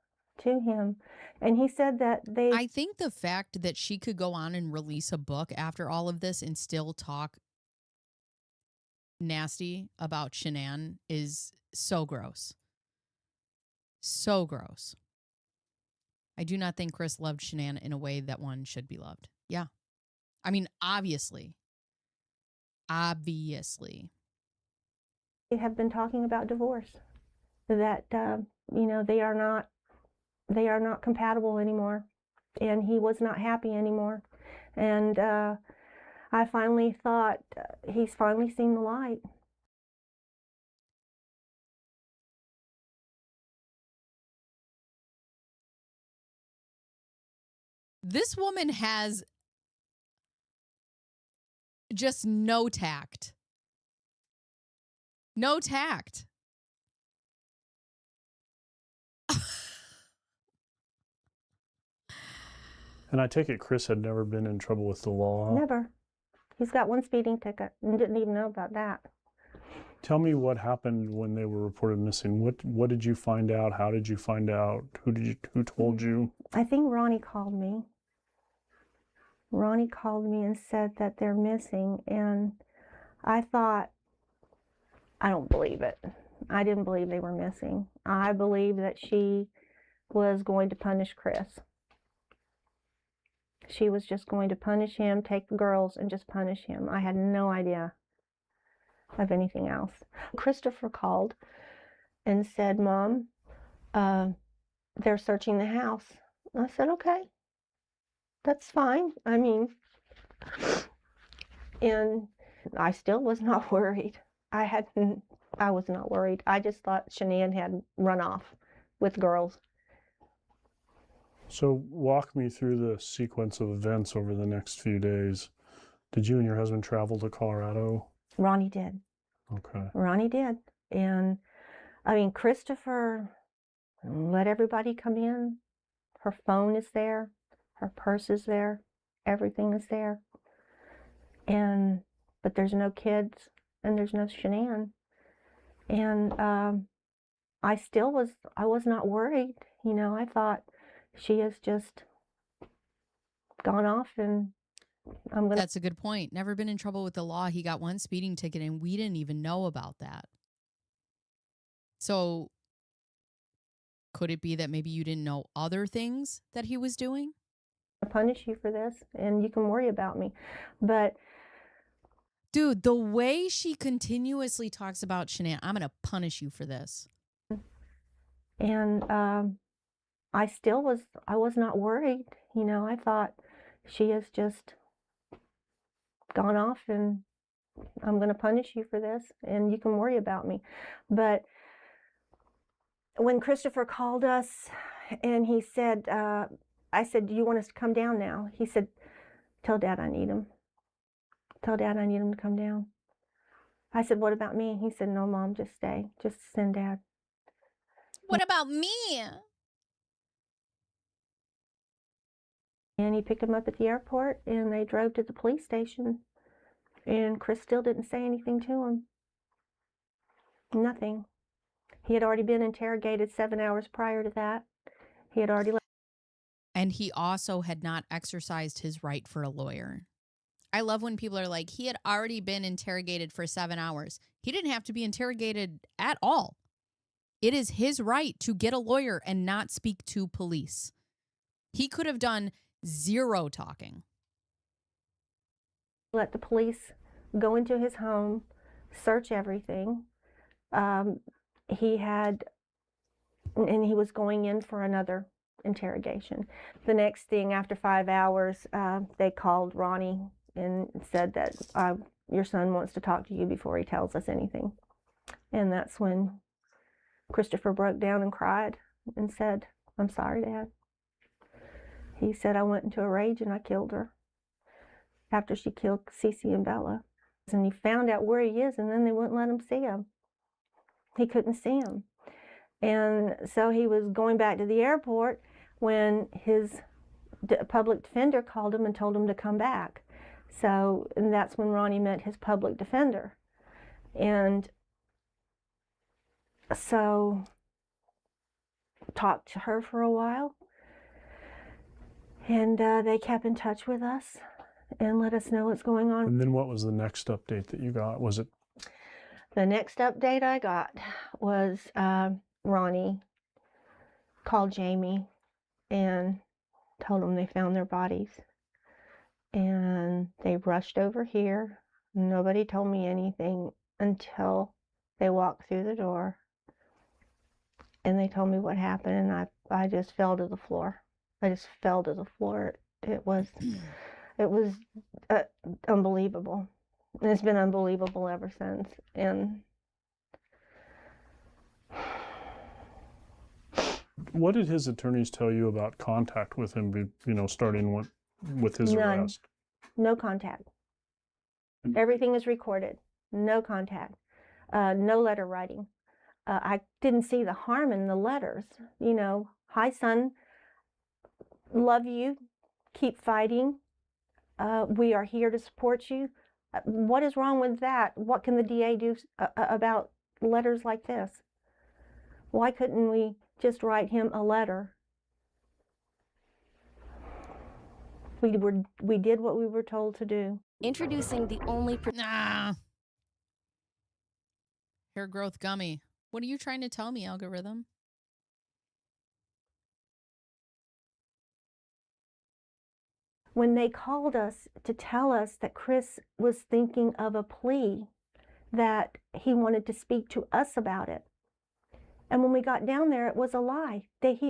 to him. And he said that I think the fact that she could go on and release a book after all of this and still talk nasty about Shanann is so gross. So gross. I do not think Chris loved Shanann in a way that one should be loved. Yeah. I mean, obviously. Obviously. They have been talking about divorce. That, they are not compatible anymore. And he was not happy anymore. And I finally thought he's finally seen the light. This woman has just no tact. No tact. And I take it Chris had never been in trouble with the law. Never. He's got one speeding ticket and didn't even know about that. Tell me what happened when they were reported missing. What did you find out? How did you find out? Who told you? I think Ronnie called me. Ronnie called me and said that they're missing, and I thought, I don't believe it. I didn't believe they were missing. I believed that she was going to punish Chris. She was just going to punish him, take the girls, and just punish him. I had no idea of anything else. Christopher called and said, Mom, they're searching the house. I said, okay, that's fine. I mean, and I still was not worried. I was not worried. I just thought Shanann had run off with girls. So walk me through the sequence of events over the next few days. Did you and your husband travel to Colorado? Ronnie did. Okay. Ronnie did. And I mean, Christopher let everybody come in. Her phone is there. Her purse is there. Everything is there. But there's no kids and there's no Shanann. And I was not worried. I thought she has just gone off and That's a good point. Never been in trouble with the law. He got one speeding ticket and we didn't even know about that. So could it be that maybe you didn't know other things that he was doing? I'll punish you for this and you can worry about me. But dude, the way she continuously talks about Shanann, I'm going to punish you for this. And I was not worried. I thought she has just gone off and I'm going to punish you for this and you can worry about me. But when Christopher called us and he said, I said, do you want us to come down now? He said, tell Dad I need him. Tell Dad I need him to come down. I said, what about me? He said, no, Mom, just stay. Just send Dad. What about me? And he picked him up at the airport and they drove to the police station. And Chris still didn't say anything to him. Nothing. He had already been interrogated 7 hours prior to that. He had already left. And he also had not exercised his right for a lawyer. I love when people are like, he had already been interrogated for 7 hours. He didn't have to be interrogated at all. It is his right to get a lawyer and not speak to police. He could have done 0 talking. Let the police go into his home, search everything. He was going in for another interrogation. The next thing, after 5 hours, they called Ronnie and said that your son wants to talk to you before he tells us anything. And that's when Christopher broke down and cried and said, "I'm sorry, Dad." He said, "I went into a rage and I killed her after she killed Cece and Bella." And he found out where he is, and then they wouldn't let him see him. He couldn't see him. And so he was going back to the airport when his public defender called him and told him to come back. So, and that's when Ronnie met his public defender. And so talked to her for a while, and they kept in touch with us and let us know what's going on. And then what was the next update that you got? Was it? The next update I got was Ronnie called Jamie and told them they found their bodies. And they rushed over here. Nobody told me anything until they walked through the door. And they told me what happened, and I just fell to the floor. I just fell to the floor. It was unbelievable. And it's been unbelievable ever since. And what did his attorneys tell you about contact with him, starting with his none. arrest? No contact. Everything is recorded. No contact. No letter writing. I didn't see the harm in the letters. Hi, son. Love you. Keep fighting. We are here to support you. What is wrong with that? What can the DA do about letters like this? Why couldn't we just write him a letter? We did what we were told to do. Introducing the only Hair growth gummy. What are you trying to tell me, algorithm? When they called us to tell us that Chris was thinking of a plea, that he wanted to speak to us about it. And when we got down there, it was a lie. They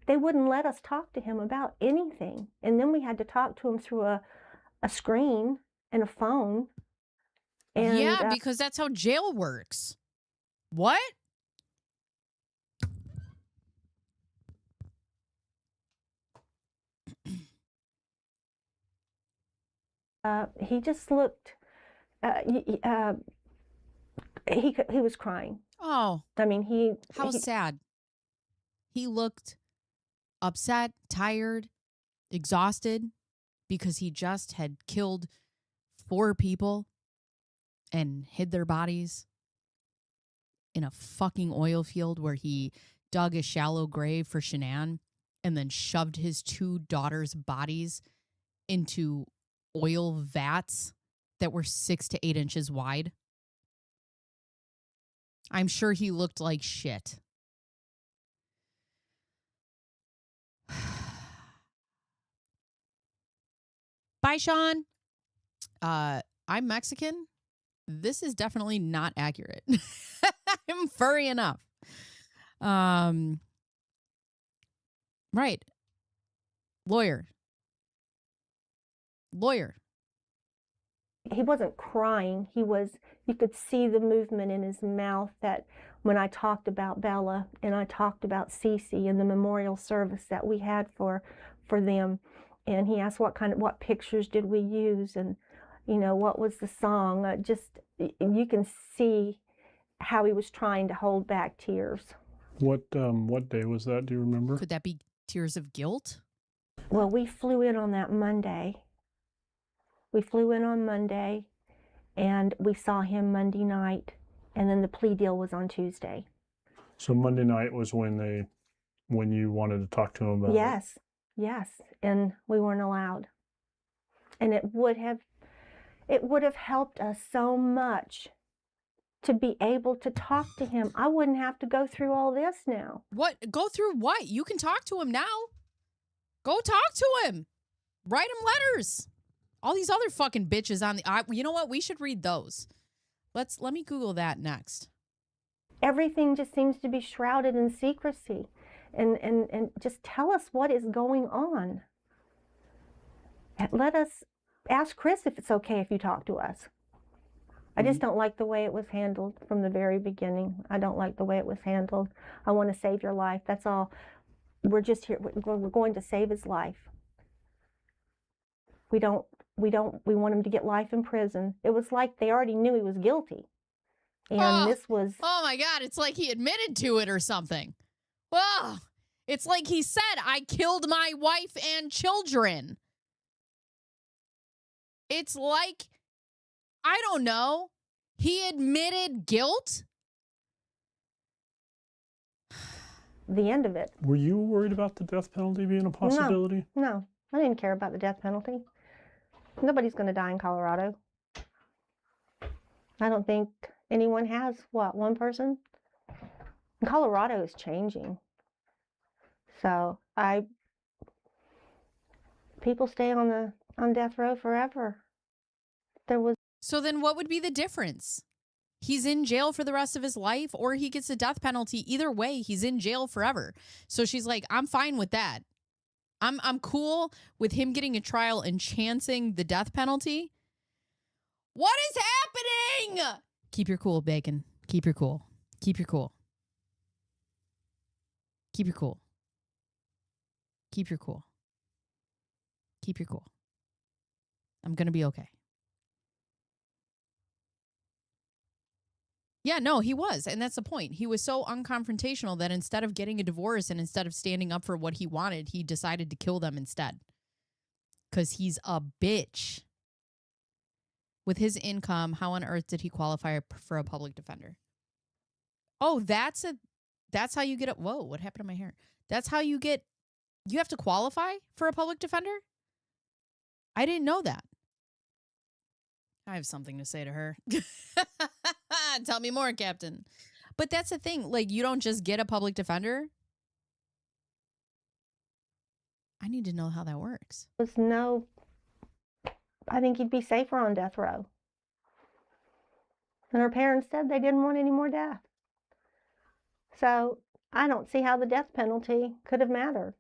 wouldn't let us talk to him about anything. And then we had to talk to him through a screen and a phone. And, yeah, because that's how jail works. What? He just looked, he was crying. Oh. I mean, How sad. He looked upset, tired, exhausted because he just had killed 4 people and hid their bodies in a fucking oil field where he dug a shallow grave for Shanann and then shoved his 2 daughters' bodies into oil vats that were 6 to 8 inches wide. I'm sure he looked like shit. Bye, Sean. I'm Mexican. This is definitely not accurate. I'm furry enough. Right. Lawyer. He wasn't crying. You could see the movement in his mouth that when I talked about Bella and I talked about Cece and the memorial service that we had for them. And he asked what pictures did we use and, what was the song. You can see how he was trying to hold back tears. What day was that? Do you remember? Could that be tears of guilt? Well, we flew in on that Monday. We flew in on Monday, and we saw him Monday night, and then the plea deal was on Tuesday. So Monday night was when you wanted to talk to him about it? Yes, and we weren't allowed. And it would have, It would have helped us so much to be able to talk to him. I wouldn't have to go through all this now. What? Go through what? You can talk to him now. Go talk to him. Write him letters. All these other fucking bitches on the... you know what? We should read those. Let me Google that next. Everything just seems to be shrouded in secrecy. And just tell us what is going on. And let us ask Chris if it's okay if you talk to us. I just don't like the way it was handled from the very beginning. I don't like the way it was handled. I want to save your life. That's all. We're just here. We're going to save his life. We want him to get life in prison. It was like they already knew he was guilty. And this was... Oh my God, it's like he admitted to it or something. Whoa. It's like he said, I killed my wife and children. It's like, I don't know, he admitted guilt? The end of it. Were you worried about the death penalty being a possibility? No, I didn't care about the death penalty. Nobody's going to die in Colorado. I don't think anyone has. What, one person? Colorado is changing. So people stay on death row forever. So then what would be the difference? He's in jail for the rest of his life, or he gets a death penalty. Either way, he's in jail forever. So she's like, I'm fine with that. I'm cool with him getting a trial and chancing the death penalty. What is happening? Keep your cool, Bacon. Keep your cool. Keep your cool. Keep your cool. Keep your cool. Keep your cool. I'm going to be okay. Yeah, no, he was. And that's the point. He was so unconfrontational that instead of getting a divorce and instead of standing up for what he wanted, he decided to kill them instead. Because he's a bitch. With his income, how on earth did he qualify for a public defender? Oh, that's how you get it. Whoa, what happened to my hair? That's how you have to qualify for a public defender? I didn't know that. I have something to say to her. Tell me more, Captain. But that's the thing. Like, you don't just get a public defender. I need to know how that works. I think he'd be safer on death row. And her parents said they didn't want any more death. So I don't see how the death penalty could have mattered.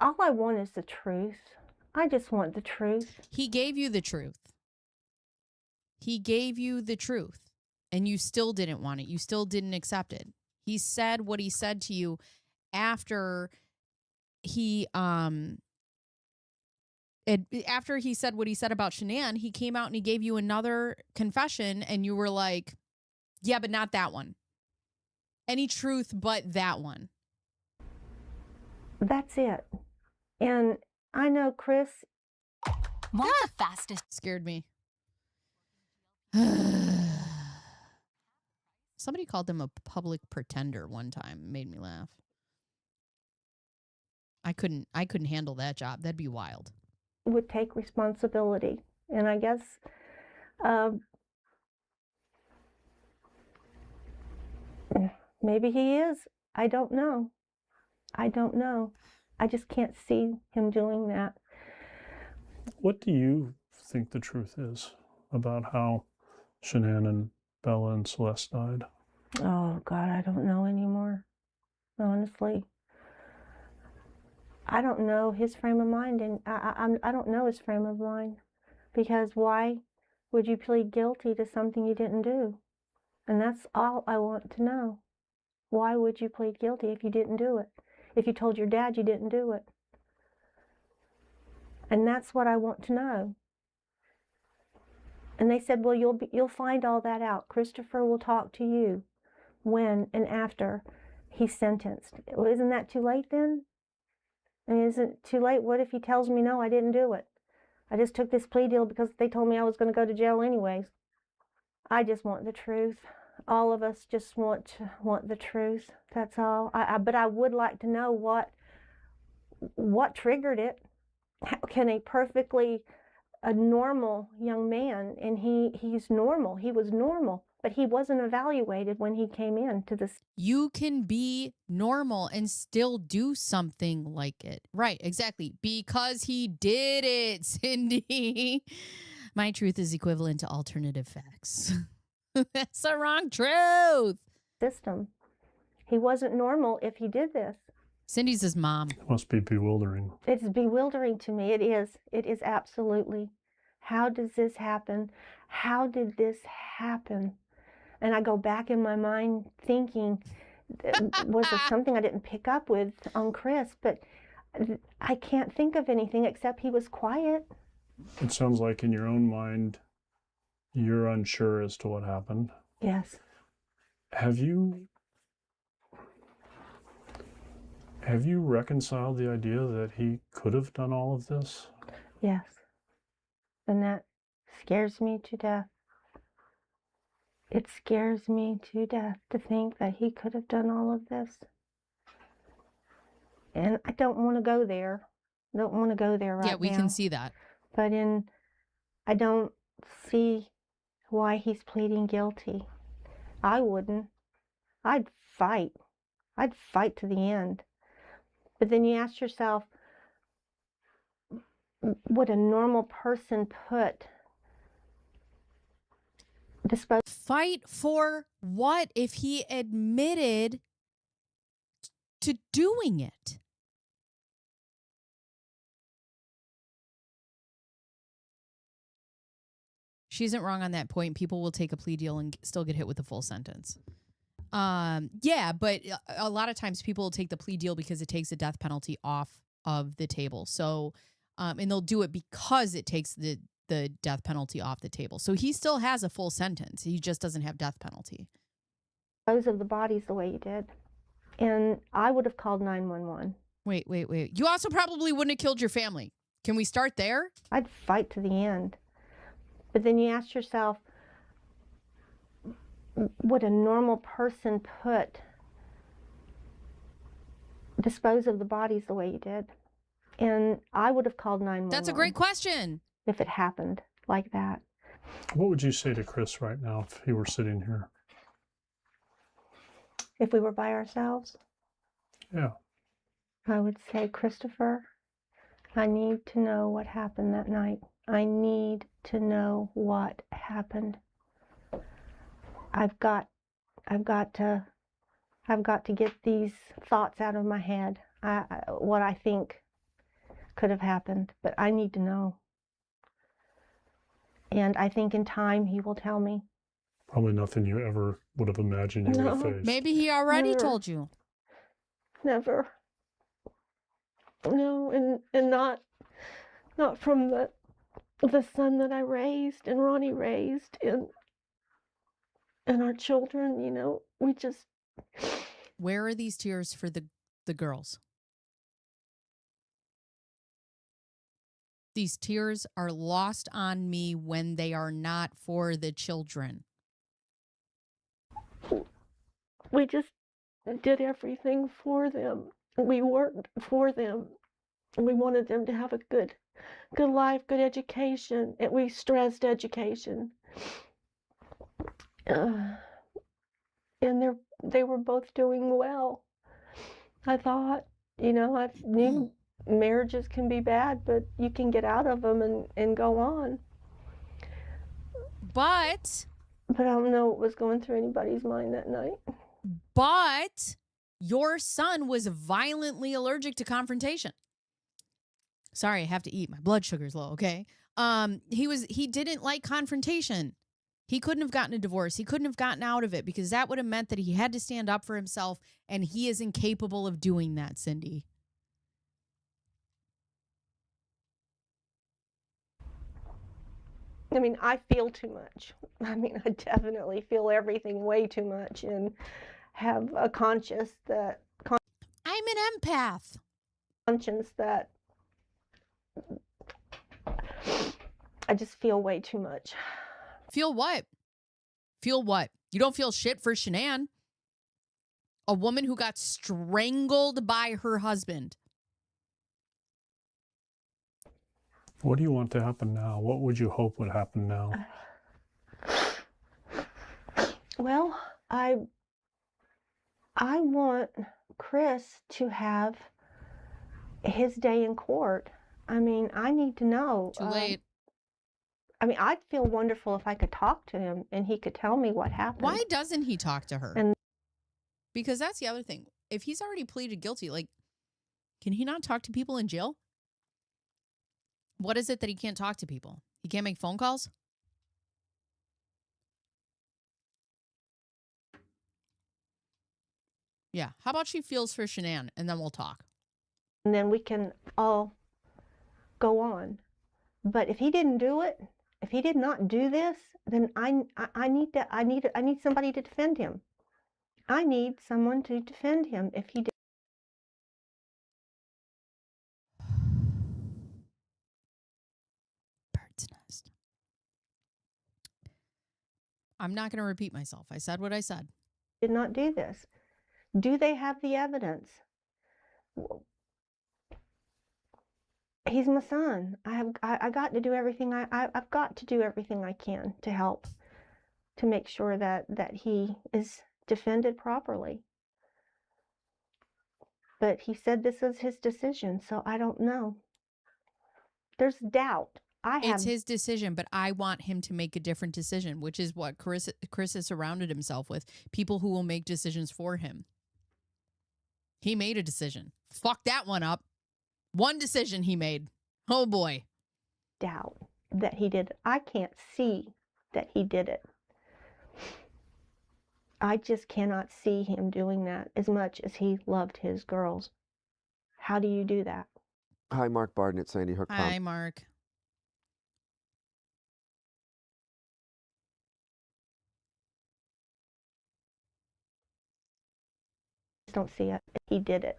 All I want is the truth. I just want the truth. He gave you the truth. He gave you the truth. And you still didn't want it. You still didn't accept it. He said what he said to you after he said what he said about Shanann. He came out and he gave you another confession and you were like, yeah, but not that one. Any truth but that one. That's it. And I know Chris. Want the fastest? Scared me. Somebody called him a public pretender one time. It made me laugh. I couldn't handle that job. That'd be wild. Would take responsibility. And I guess maybe he is. I don't know. I just can't see him doing that. What do you think the truth is about how Shanann and Bella and Celeste died? Oh, God, I don't know anymore. Honestly. I don't know his frame of mind, and I don't know his frame of mind. Because why would you plead guilty to something you didn't do? And that's all I want to know. Why would you plead guilty if you didn't do it? If you told your dad you didn't do it? And that's what I want to know. And they said, well, you'll find all that out. Christopher will talk to you when and after he's sentenced. Well, isn't that too late then? I mean, isn't it too late? What if he tells me, no, I didn't do it? I just took this plea deal because they told me I was going to go to jail anyways. I just want the truth. All of us just want the truth. That's all. But I would like to know what triggered it. How can a perfectly a normal young man, and he's normal. He was normal, but he wasn't evaluated when he came in to this. You can be normal and still do something like it. Right, exactly. Because he did it, Cindy. My truth is equivalent to alternative facts. That's the wrong truth. System. He wasn't normal if he did this. Cindy's his mom. It must be bewildering. It's bewildering to me. It is. It is absolutely. How does this happen? How did this happen? And I go back in my mind thinking, was there something I didn't pick up with on Chris? But I can't think of anything except he was quiet. It sounds like in your own mind, you're unsure as to what happened. Yes. Have you reconciled the idea that he could have done all of this? Yes. And that scares me to death. It scares me to death to think that he could have done all of this. And I don't want to go there. I don't want to go there right now. Yeah, we can see that. But I don't see why he's pleading guilty. I wouldn't. I'd fight. I'd fight to the end. But then you ask yourself, would a normal person fight for what if he admitted to doing it? She isn't wrong on that point. People will take a plea deal and still get hit with a full sentence. Yeah, but a lot of times people will take the plea deal because it takes the death penalty off of the table. So, and they'll do it because it takes the death penalty off the table. So he still has a full sentence. He just doesn't have death penalty. dispose of the bodies the way you did. And I would have called 911. Wait. You also probably wouldn't have killed your family. Can we start there? I'd fight to the end. But then you ask yourself, would a normal person dispose of the bodies the way you did? And I would have called 911. That's a great question. If it happened like that. What would you say to Chris right now if he were sitting here? If we were by ourselves? Yeah. I would say, Christopher, I need to know what happened that night. I need to know what happened. I've got to get these thoughts out of my head. What I think could have happened, but I need to know. And I think in time he will tell me. Probably nothing you ever would have imagined you would have faced. Maybe he already Never. told you. Never. No, and not from the son that I raised and Ronnie raised and our children, you know, we just. Where are these tears for the girls? These tears are lost on me when they are not for the children. We just did everything for them. We worked for them. We wanted them to have a good life, good education. And we stressed education. And they were both doing well. I thought, you know, I knew marriages can be bad, but you can get out of them and go on. But I don't know what was going through anybody's mind that night. But your son was violently allergic to confrontation. Sorry, I have to eat. My blood sugar's low, okay? He didn't like confrontation. He couldn't have gotten a divorce. He couldn't have gotten out of it because that would have meant that he had to stand up for himself, and he is incapable of doing that, Cindy. I mean, I feel too much. I mean, I definitely feel everything way too much and have a conscience that... I'm an empath. Conscience that... I just feel way too much. Feel what? Feel what? You don't feel shit for Shanann. A woman who got strangled by her husband. What do you want to happen now? What would you hope would happen now? Well, I want Chris to have his day in court. I mean, I need to know. Too late. I mean, I'd feel wonderful if I could talk to him and he could tell me what happened. Why doesn't he talk to her? And because that's the other thing. If he's already pleaded guilty, like, can he not talk to people in jail? What is it that he can't talk to people? He can't make phone calls? Yeah. How about she feels for Shanann and then we'll talk. And then we can all go on. But if he didn't do it, if he did not do this, then I need somebody to defend him. I need someone to defend him if he did. Bird's nest. I'm not going to repeat myself. I said what I said. Did not do this. Do they have the evidence? He's my son. I got to do everything I've got to do everything I can to help to make sure that he is defended properly. But he said this is his decision, so I don't know. There's doubt. It's his decision, but I want him to make a different decision, which is what Chris has surrounded himself with. People who will make decisions for him. He made a decision. Fuck that one up. One decision he made. Oh boy. Doubt that he did it. I can't see that he did it. I just cannot see him doing that as much as he loved his girls. How do you do that? Hi, Mark Barden at Sandy Hook. Hi, Mark. Don't see it. He did it.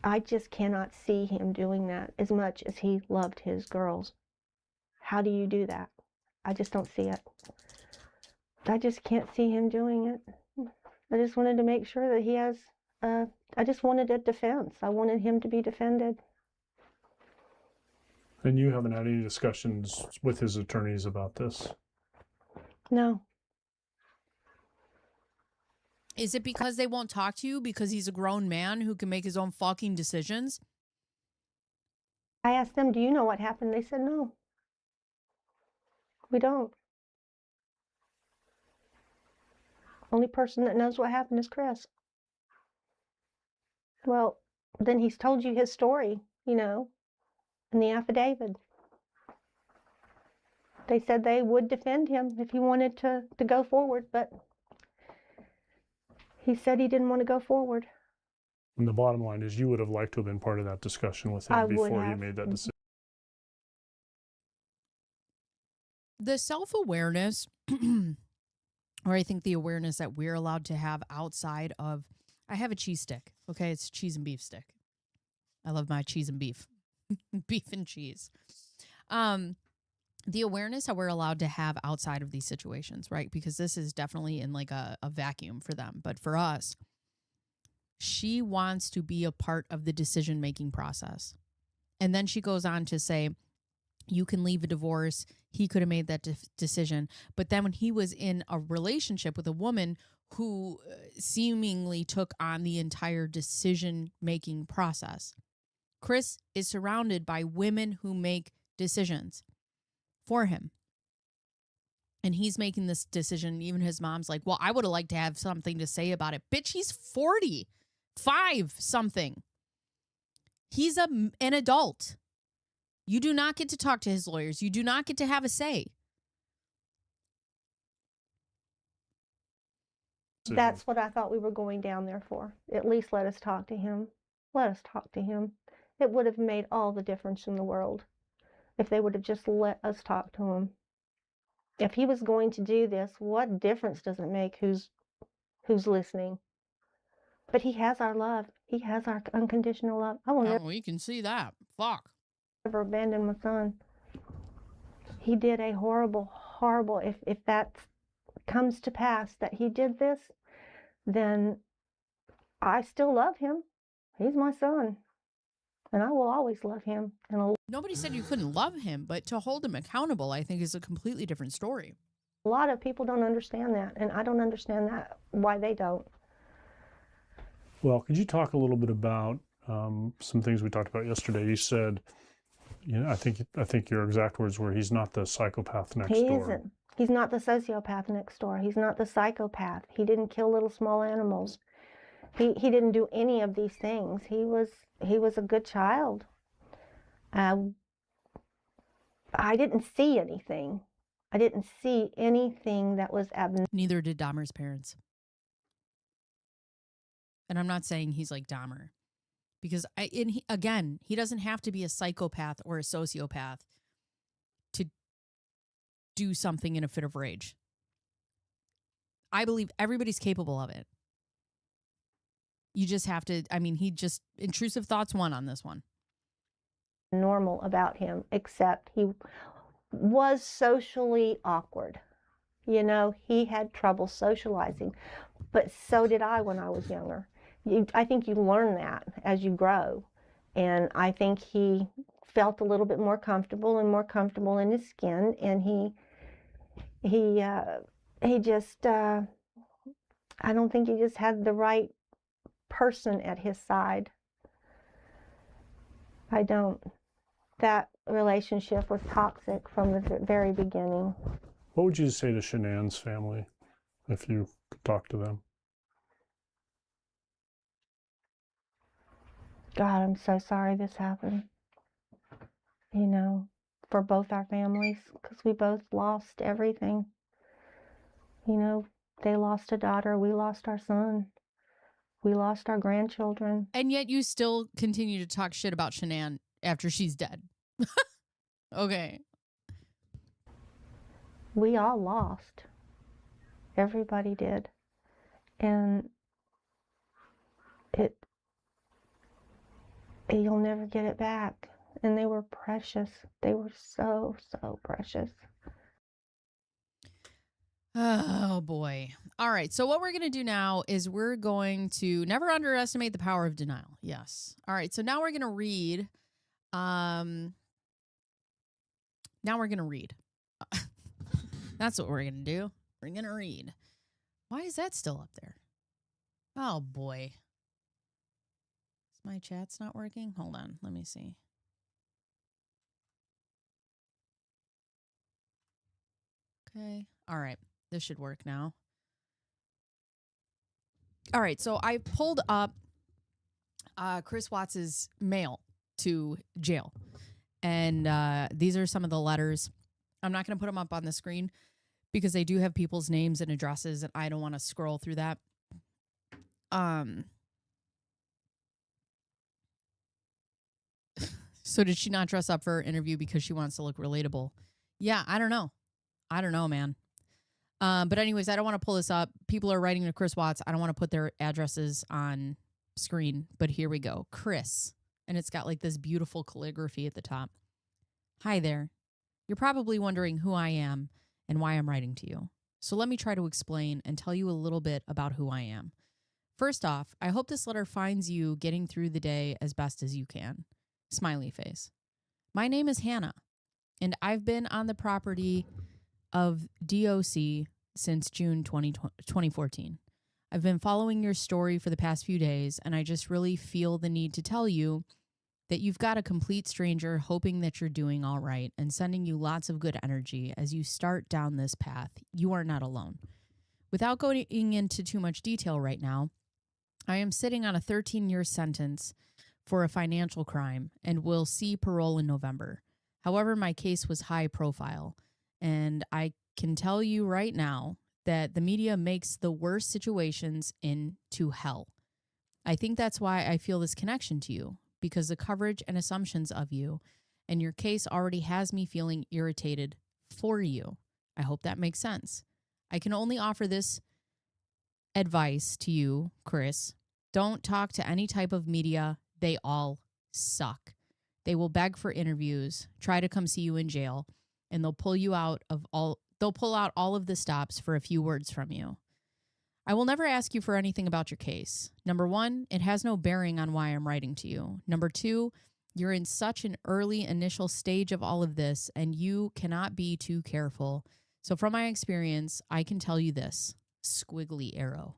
I just cannot see him doing that as much as he loved his girls. How do you do that? I just don't see it. I just can't see him doing it. I just wanted to make sure that he has, I just wanted a defense. I wanted him to be defended. And you haven't had any discussions with his attorneys about this? No. Is it because they won't talk to you because he's a grown man who can make his own fucking decisions? I asked them, do you know what happened? They said, no. We don't. Only person that knows what happened is Chris. Well, then he's told you his story, you know, in the affidavit. They said they would defend him if he wanted to go forward, but he said he didn't want to go forward. And the bottom line is you would have liked to have been part of that discussion with him before he made that decision. The self-awareness, or I think the awareness that we're allowed to have outside of, I have a cheese stick, okay? It's a cheese and beef stick. I love my cheese and beef. Beef and cheese. The awareness that we're allowed to have outside of these situations, right? Because this is definitely in like a vacuum for them. But for us, she wants to be a part of the decision-making process. And then she goes on to say, you can leave a divorce. He could have made that decision. But then when he was in a relationship with a woman who seemingly took on the entire decision-making process, Chris is surrounded by women who make decisions for him. And he's making this decision. Even his mom's like, well, I would have liked to have something to say about it. Bitch, he's 45 something. He's an adult. You do not get to talk to his lawyers. You do not get to have a say. That's what I thought we were going down there for. At least let us talk to him. Let us talk to him. It would have made all the difference in the world if they would have just let us talk to him. If he was going to do this, what difference does it make who's listening? But he has our love. He has our unconditional love. I will never. We can see that. Fuck. Never abandon my son. He did a horrible, horrible. If that comes to pass that he did this, then I still love him. He's my son. and I will always love him. And Nobody said you couldn't love him, but to hold him accountable, I think, is a completely different story. a lot of people don't understand that, and I don't understand that, why they don't. Well, could you talk a little bit about some things we talked about yesterday? You said, I think your exact words were, he's not the psychopath next He door. isn't. He's not the sociopath next door. He's not the psychopath. He didn't kill little small animals. He didn't do any of these things. He was a good child. I didn't see anything. I didn't see anything that was abnormal. Neither did Dahmer's parents. And I'm not saying he's like Dahmer, because again, he doesn't have to be a psychopath or a sociopath to do something in a fit of rage. I believe everybody's capable of it. You just have to, intrusive thoughts won on this one. Normal about him, except he was socially awkward. He had trouble socializing, but so did I when I was younger. I think you learn that as you grow, and I think he felt a little bit more comfortable in his skin, and he just I don't think he just had the right person at his side. I don't. That relationship was toxic from the very beginning. What would you say to Shanann's family if you could talk to them? God, I'm so sorry this happened. For both our families, because we both lost everything. They lost a daughter, we lost our son. We lost our grandchildren. And yet you still continue to talk shit about Shanann after she's dead. Okay. We all lost. Everybody did. And you'll never get it back. And they were precious. They were so, so precious. Oh, boy. All right. So what we're going to do now is we're going to never underestimate the power of denial. Yes. All right. So now we're going to read. Now we're going to read. That's what we're going to do. We're going to read. Why is that still up there? Oh, boy. My chat's not working. Hold on. Let me see. Okay. All right. This should work now. All right. So I pulled up Chris Watts's mail to jail. And these are some of the letters. I'm not going to put them up on the screen because they do have people's names and addresses, and I don't want to scroll through that. So did she not dress up for her interview because she wants to look relatable? Yeah, I don't know. I don't know, man. But anyways, I don't want to pull this up. People are writing to Chris Watts. I don't want to put their addresses on screen, but here we go. Chris. And it's got like this beautiful calligraphy at the top. Hi there. You're probably wondering who I am and why I'm writing to you. So let me try to explain and tell you a little bit about who I am. First off, I hope this letter finds you getting through the day as best as you can. Smiley face. My name is Hannah, and I've been on the property of DOC since June 2014. I've been following your story for the past few days, and I just really feel the need to tell you that you've got a complete stranger hoping that you're doing all right and sending you lots of good energy as you start down this path. You are not alone. Without going into too much detail right now, I am sitting on a 13-year sentence for a financial crime and will see parole in November. However, my case was high profile, and I can tell you right now that the media makes the worst situations into hell. I think that's why I feel this connection to you, because the coverage and assumptions of you and your case already has me feeling irritated for you. I hope that makes sense. I can only offer this advice to you, Chris. Don't talk to any type of media. They all suck. They will beg for interviews, try to come see you in jail, and they'll pull out all of the stops for a few words from you. I will never ask you for anything about your case. Number one, it has no bearing on why I'm writing to you. Number two, You're in such an early initial stage of all of this, and you cannot be too careful. So from my experience, I can tell you this, squiggly arrow.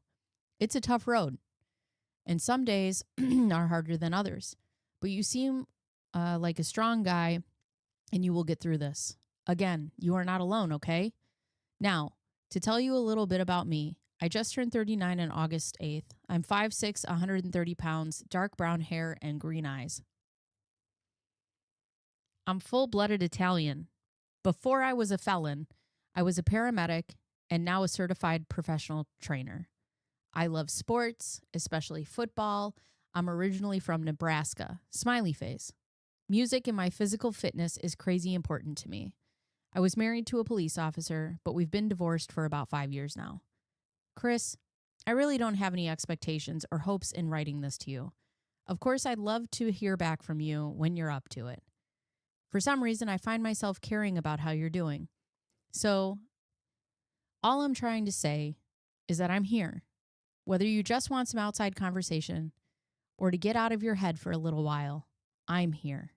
It's a tough road, and some days are harder than others. But you seem like a strong guy, and you will get through this. Again, you are not alone, okay? Now, to tell you a little bit about me, I just turned 39 on August 8th. I'm 5'6", 130 pounds, dark brown hair, and green eyes. I'm full-blooded Italian. Before I was a felon, I was a paramedic and now a certified professional trainer. I love sports, especially football. I'm originally from Nebraska. Smiley face. Music and my physical fitness is crazy important to me. I was married to a police officer, but we've been divorced for about 5 years now. Chris, I really don't have any expectations or hopes in writing this to you. Of course, I'd love to hear back from you when you're up to it. For some reason, I find myself caring about how you're doing. So, all I'm trying to say is that I'm here. Whether you just want some outside conversation or to get out of your head for a little while, I'm here.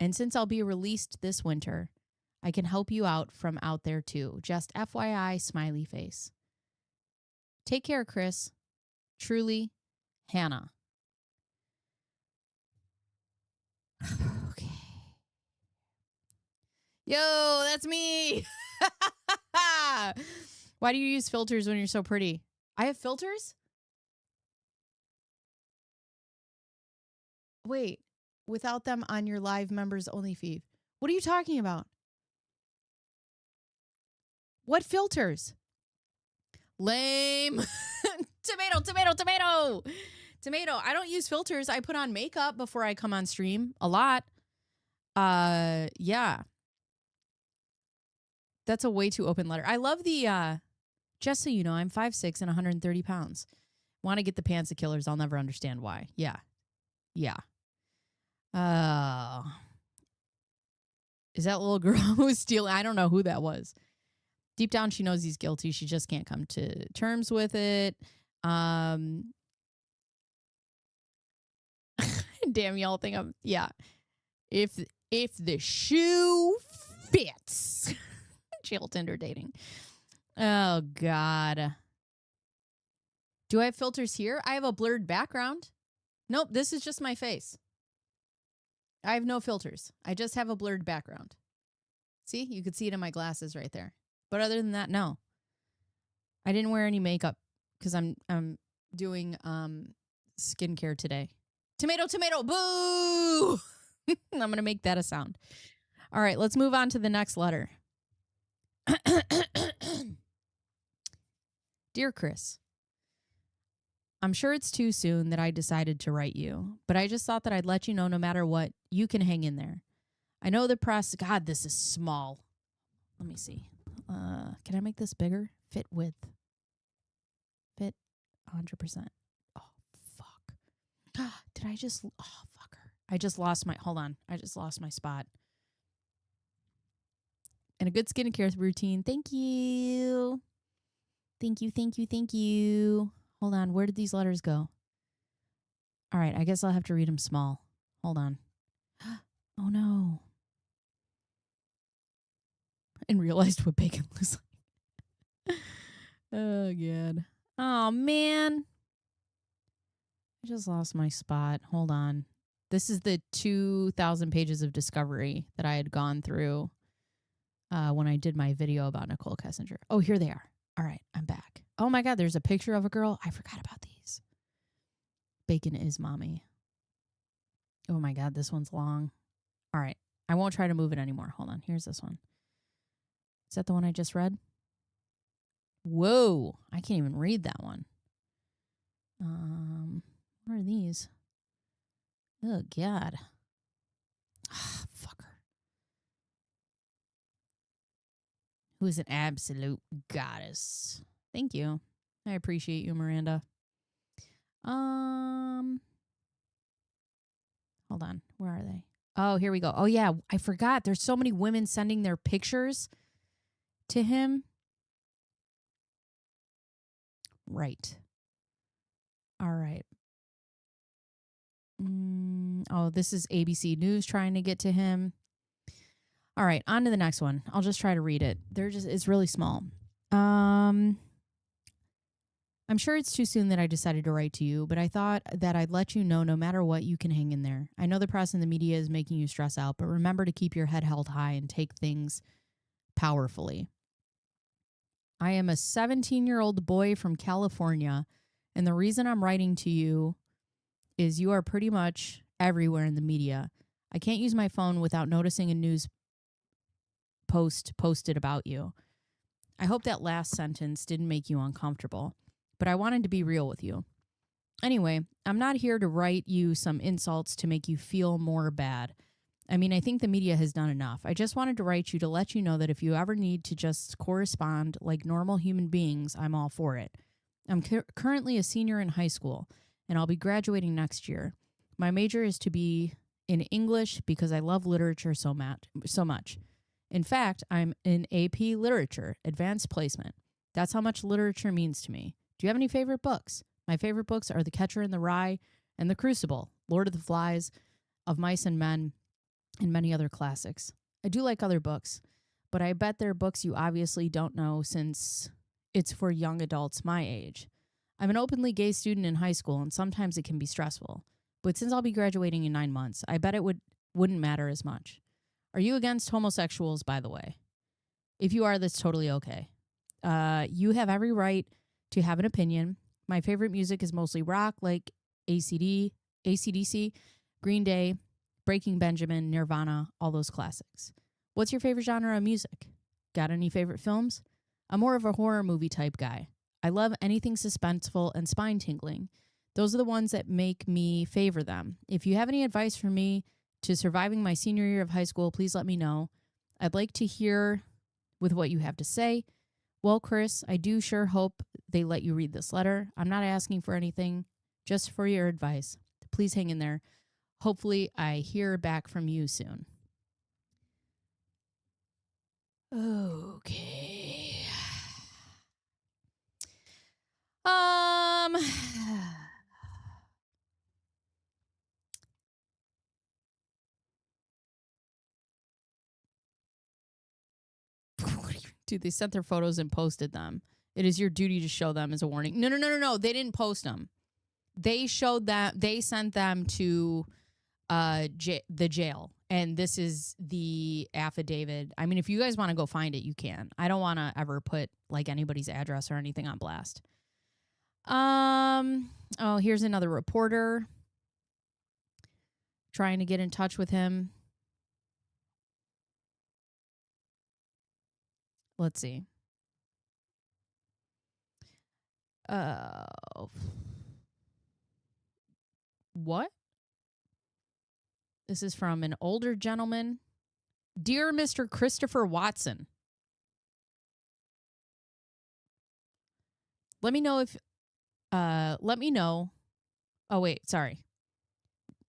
And since I'll be released this winter, I can help you out from out there too. Just FYI, smiley face. Take care, Chris. Truly, Hannah. Okay. Yo, that's me. Why do you use filters when you're so pretty? I have filters? Wait, without them on your live members only feed. What are you talking about? What filters? Lame. Tomato, tomato, tomato. Tomato. I don't use filters. I put on makeup before I come on stream a lot. Yeah. That's a way too open letter. I love the, just so you know, I'm 5'6" and 130 pounds. Want to get the pants of killers. I'll never understand why. Yeah. Yeah. Is that little girl who was stealing? I don't know who that was. Deep down, she knows he's guilty. She just can't come to terms with it. Damn, y'all think I'm, yeah. If the shoe fits. Jail Tinder dating. Oh, God. Do I have filters here? I have a blurred background. Nope, this is just my face. I have no filters. I just have a blurred background. See? You could see it in my glasses right there. But other than that, no. I didn't wear any makeup because I'm doing skincare today. Tomato, tomato, boo! I'm going to make that a sound. All right, let's move on to the next letter. Dear Chris, I'm sure it's too soon that I decided to write you, but I just thought that I'd let you know no matter what, you can hang in there. I know the press, God, this is small. Let me see. Can I make this bigger? Fit width. Fit 100%. Oh, fuck. Did I just, oh, fucker. I just lost my, hold on. I just lost my spot. And a good skincare routine. Thank you. Thank you, thank you, thank you. Hold on. Where did these letters go? All right. I guess I'll have to read them small. Hold on. Oh, no. And realized what bacon looks like. Oh, God. Oh, man. I just lost my spot. Hold on. This is the 2,000 pages of discovery that I had gone through when I did my video about Nicole Kessinger. Oh, here they are. All right, I'm back. Oh, my God, there's a picture of a girl. I forgot about these. Bacon is mommy. Oh, my God, this one's long. All right, I won't try to move it anymore. Hold on. Here's this one. Is that the one I just read? Whoa, I can't even read that one. What are these? Oh, God. Ah, fucker. Who is an absolute goddess. Thank you. I appreciate you, Miranda. Hold on. Where are they? Oh, here we go. Oh, yeah. I forgot. There's so many women sending their pictures to him. Right. All right. Oh, this is ABC News trying to get to him. All right, on to the next one. I'll just try to read it. It's really small. I'm sure it's too soon that I decided to write to you, but I thought that I'd let you know no matter what, you can hang in there. I know the press and the media is making you stress out, but remember to keep your head held high and take things powerfully. I am a 17-year-old boy from California, and the reason I'm writing to you is you are pretty much everywhere in the media. I can't use my phone without noticing a news post posted about you. I hope that last sentence didn't make you uncomfortable, but I wanted to be real with you. Anyway, I'm not here to write you some insults to make you feel more bad. I mean, I think the media has done enough. I just wanted to write you to let you know that if you ever need to just correspond like normal human beings, I'm all for it. I'm currently a senior in high school, and I'll be graduating next year. My major is to be in English because I love literature so much. In fact, I'm in AP Literature, Advanced Placement. That's how much literature means to me. Do you have any favorite books? My favorite books are The Catcher in the Rye and The Crucible, Lord of the Flies, Of Mice and Men, and many other classics. I do like other books, but I bet there are books you obviously don't know since it's for young adults my age. I'm an openly gay student in high school, and sometimes it can be stressful. But since I'll be graduating in 9 months, I bet it wouldn't matter as much. Are you against homosexuals, by the way? If you are, that's totally okay. You have every right to have an opinion. My favorite music is mostly rock, like AC/DC, Green Day, Breaking Benjamin, Nirvana, all those classics. What's your favorite genre of music? Got any favorite films? I'm more of a horror movie type guy. I love anything suspenseful and spine-tingling. Those are the ones that make me favor them. If you have any advice for me to surviving my senior year of high school, please let me know. I'd like to hear with what you have to say. Well, Chris, I do sure hope they let you read this letter. I'm not asking for anything, just for your advice. Please hang in there. Hopefully, I hear back from you soon. Okay. Dude, they sent their photos and posted them. It is your duty to show them as a warning. No. They didn't post them. They showed that they sent them to the jail, and this is the affidavit. I mean, if you guys want to go find it, you can. I don't want to ever put like anybody's address or anything on blast. Oh, here's another reporter trying to get in touch with him. Let's see. What? This is from an older gentleman. Dear Mr. Christopher Watson, let me know. Oh, wait, sorry.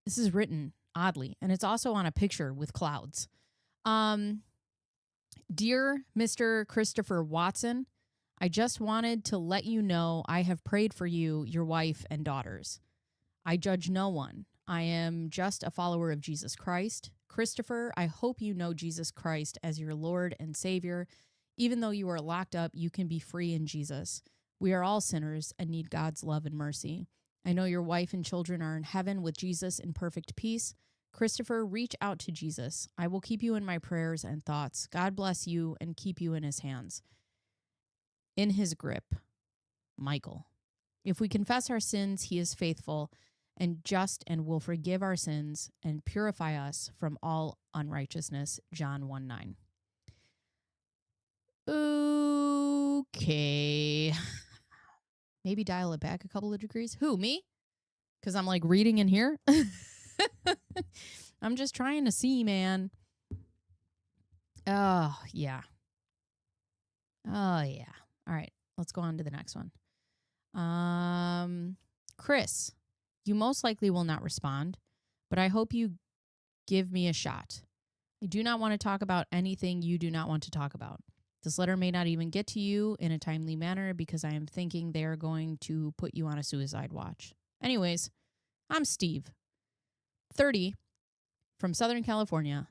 This is written oddly, and it's also on a picture with clouds. Dear Mr. Christopher Watson, I just wanted to let you know I have prayed for you, your wife, and daughters. I judge no one. I am just a follower of Jesus Christ. Christopher, I hope you know Jesus Christ as your Lord and Savior. Even though you are locked up, you can be free in Jesus. We are all sinners and need God's love and mercy. I know your wife and children are in heaven with Jesus in perfect peace. Christopher, reach out to Jesus. I will keep you in my prayers and thoughts. God bless you and keep you in his hands. In his grip, Michael. If we confess our sins, he is faithful and just and will forgive our sins and purify us from all unrighteousness. John 1:9. Okay. Maybe dial it back a couple of degrees. Who, me? Because I'm like reading in here. I'm just trying to see, man. Oh, yeah. Oh, yeah. All right. Let's go on to the next one. Chris, you most likely will not respond, but I hope you give me a shot. I do not want to talk about anything you do not want to talk about. This letter may not even get to you in a timely manner because I am thinking they are going to put you on a suicide watch. Anyways, I'm Steve. 30, from Southern California.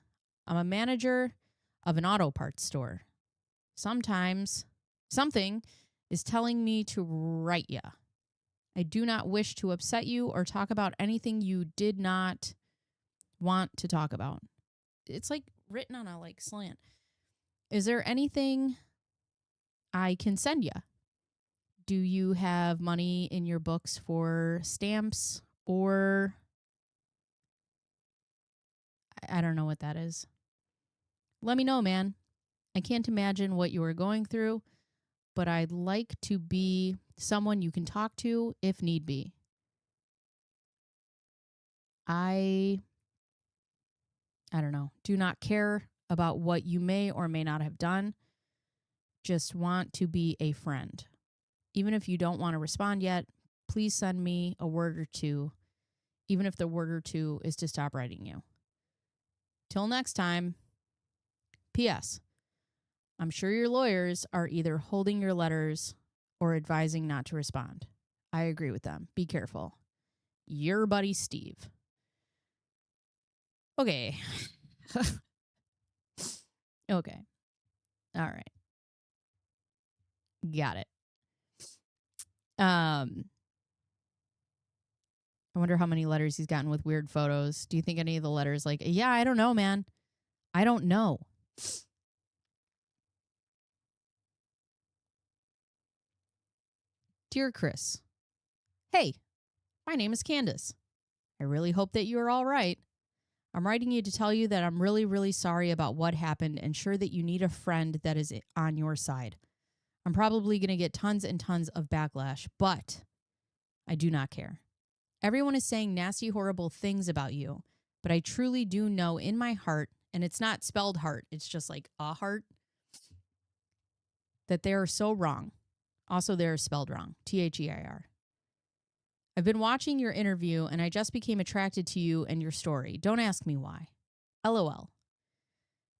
I'm a manager of an auto parts store. Sometimes something is telling me to write ya. I do not wish to upset you or talk about anything you did not want to talk about. It's like written on a like slant. Is there anything I can send you? Do you have money in your books for stamps or I don't know what that is. Let me know, man. I can't imagine what you are going through, but I'd like to be someone you can talk to if need be. I don't know. Do not care about what you may or may not have done. Just want to be a friend. Even if you don't want to respond yet, please send me a word or two, even if the word or two is to stop writing you. Till next time, P.S. I'm sure your lawyers are either holding your letters or advising not to respond. I agree with them. Be careful. Your buddy Steve. Okay. Okay. All right. Got it. I wonder how many letters he's gotten with weird photos. Do you think any of the letters like, yeah, I don't know, man. I don't know. Dear Chris, hey, my name is Candace. I really hope that you are all right. I'm writing you to tell you that I'm really, really sorry about what happened and sure that you need a friend that is on your side. I'm probably going to get tons and tons of backlash, but I do not care. Everyone is saying nasty, horrible things about you, but I truly do know in my heart, and it's not spelled heart, it's just like a heart, that they are so wrong. Also, they're spelled wrong, Their. I've been watching your interview, and I just became attracted to you and your story. Don't ask me why. LOL.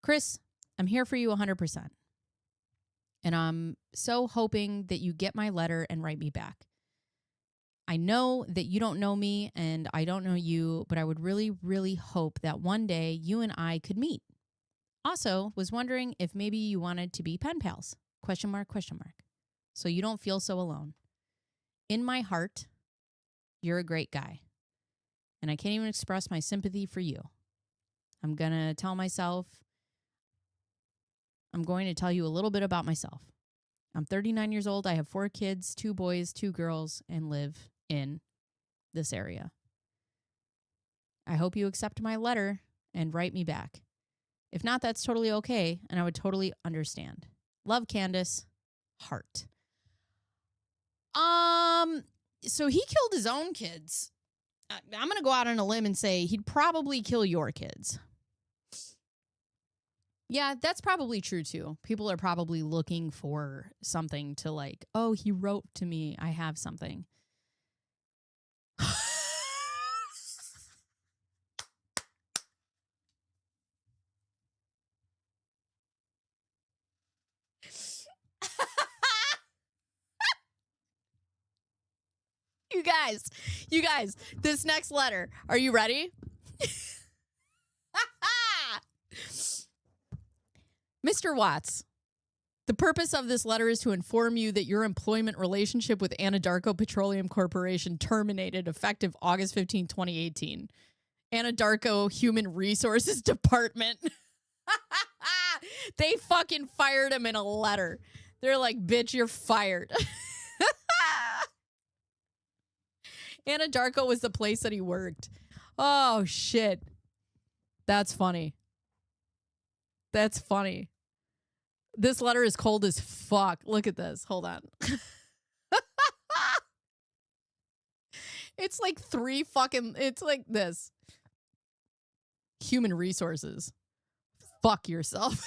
Chris, I'm here for you 100%. And I'm so hoping that you get my letter and write me back. I know that you don't know me and I don't know you, but I would really, really hope that one day you and I could meet. Also, was wondering if maybe you wanted to be pen pals, ? So you don't feel so alone. In my heart, you're a great guy. And I can't even express my sympathy for you. I'm going to tell you a little bit about myself. I'm 39 years old. I have 4 kids, 2 boys, 2 girls, and live in this area. I hope you accept my letter and write me back. If not, that's totally okay, and I would totally understand. Love, Candace. Heart. So he killed his own kids. I'm going to go out on a limb and say he'd probably kill your kids. Yeah, that's probably true too. People are probably looking for something to like, oh, he wrote to me. I have something. You guys, this next letter. Are you ready? Mr. Watts, the purpose of this letter is to inform you that your employment relationship with Anadarko Petroleum Corporation terminated effective August 15, 2018. Anadarko Human Resources Department. They fucking fired him in a letter. They're like, bitch, you're fired. Anadarko was the place that he worked. Oh, shit. That's funny. That's funny. This letter is cold as fuck. Look at this. Hold on. It's like 3 fucking... It's like this. Human resources. Fuck yourself.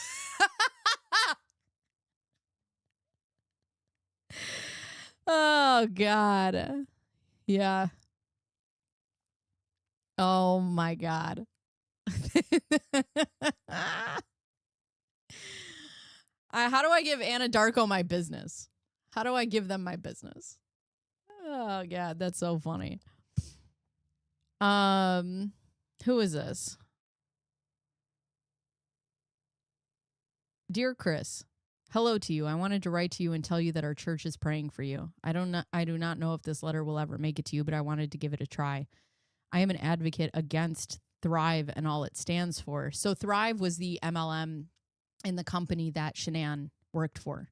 Oh, God. Yeah. Oh, my God. How do I give Anadarko my business? How do I give them my business? Oh, God, that's so funny. Who is this? Dear Chris, hello to you. I wanted to write to you and tell you that our church is praying for you. I do not know if this letter will ever make it to you, but I wanted to give it a try. I am an advocate against Thrive and all it stands for. So Thrive was the MLM in the company that Shanann worked for.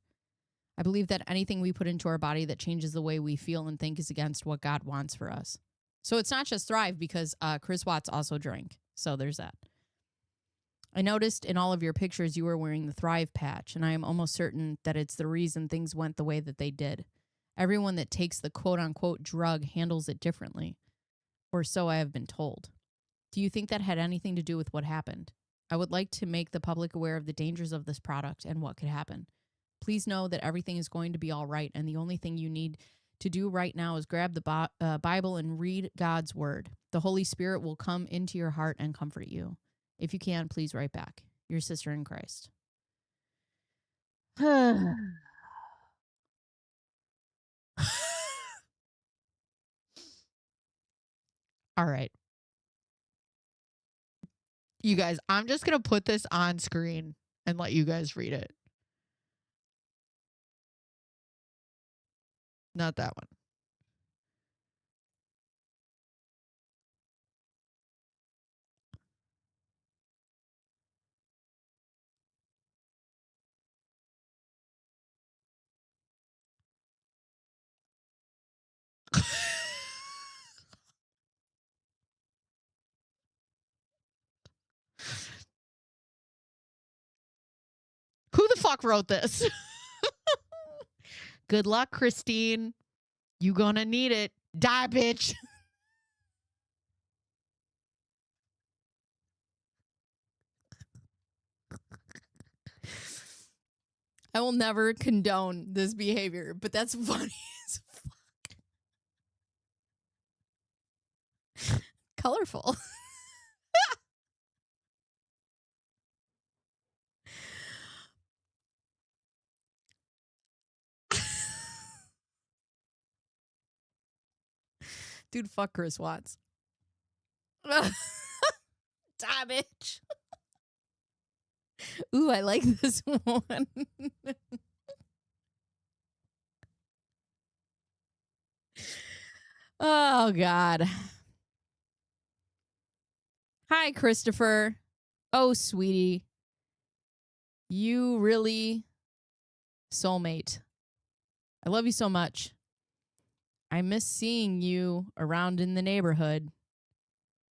I believe that anything we put into our body that changes the way we feel and think is against what God wants for us. So it's not just Thrive, because Chris Watts also drank. So there's that. I noticed in all of your pictures you were wearing the Thrive patch, and I am almost certain that it's the reason things went the way that they did. Everyone that takes the quote-unquote drug handles it differently, or so I have been told. Do you think that had anything to do with what happened? I would like to make the public aware of the dangers of this product and what could happen. Please know that everything is going to be all right, and the only thing you need to do right now is grab the Bible and read God's word. The Holy Spirit will come into your heart and comfort you. If you can, please write back. Your sister in Christ. All right. You guys, I'm just going to put this on screen and let you guys read it. Not that one. Who the fuck wrote this? Good luck, Christine. You gonna need it. Die, bitch. I will never condone this behavior, but that's funny as fuck. Colorful. Dude, fuck Chris Watts. Die, bitch. Ooh, I like this one. Oh, God. Hi, Christopher. Oh, sweetie. You really soulmate. I love you so much. I miss seeing you around in the neighborhood.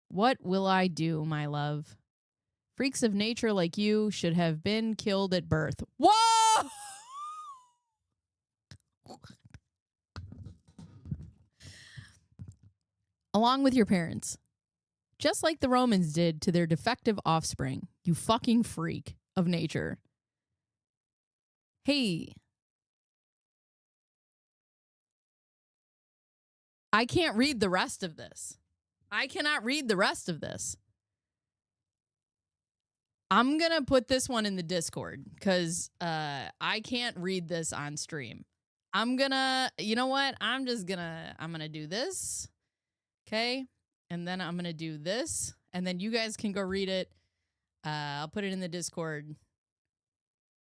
What will I do, my love? Freaks of nature like you should have been killed at birth. Whoa! Along with your parents. Just like the Romans did to their defective offspring. You fucking freak of nature. Hey. I can't read the rest of this. I cannot read the rest of this. I'm going to put this one in the Discord because I can't read this on stream. I'm going to, you know what? I'm going to do this. Okay. And then I'm going to do this. And then you guys can go read it. I'll put it in the Discord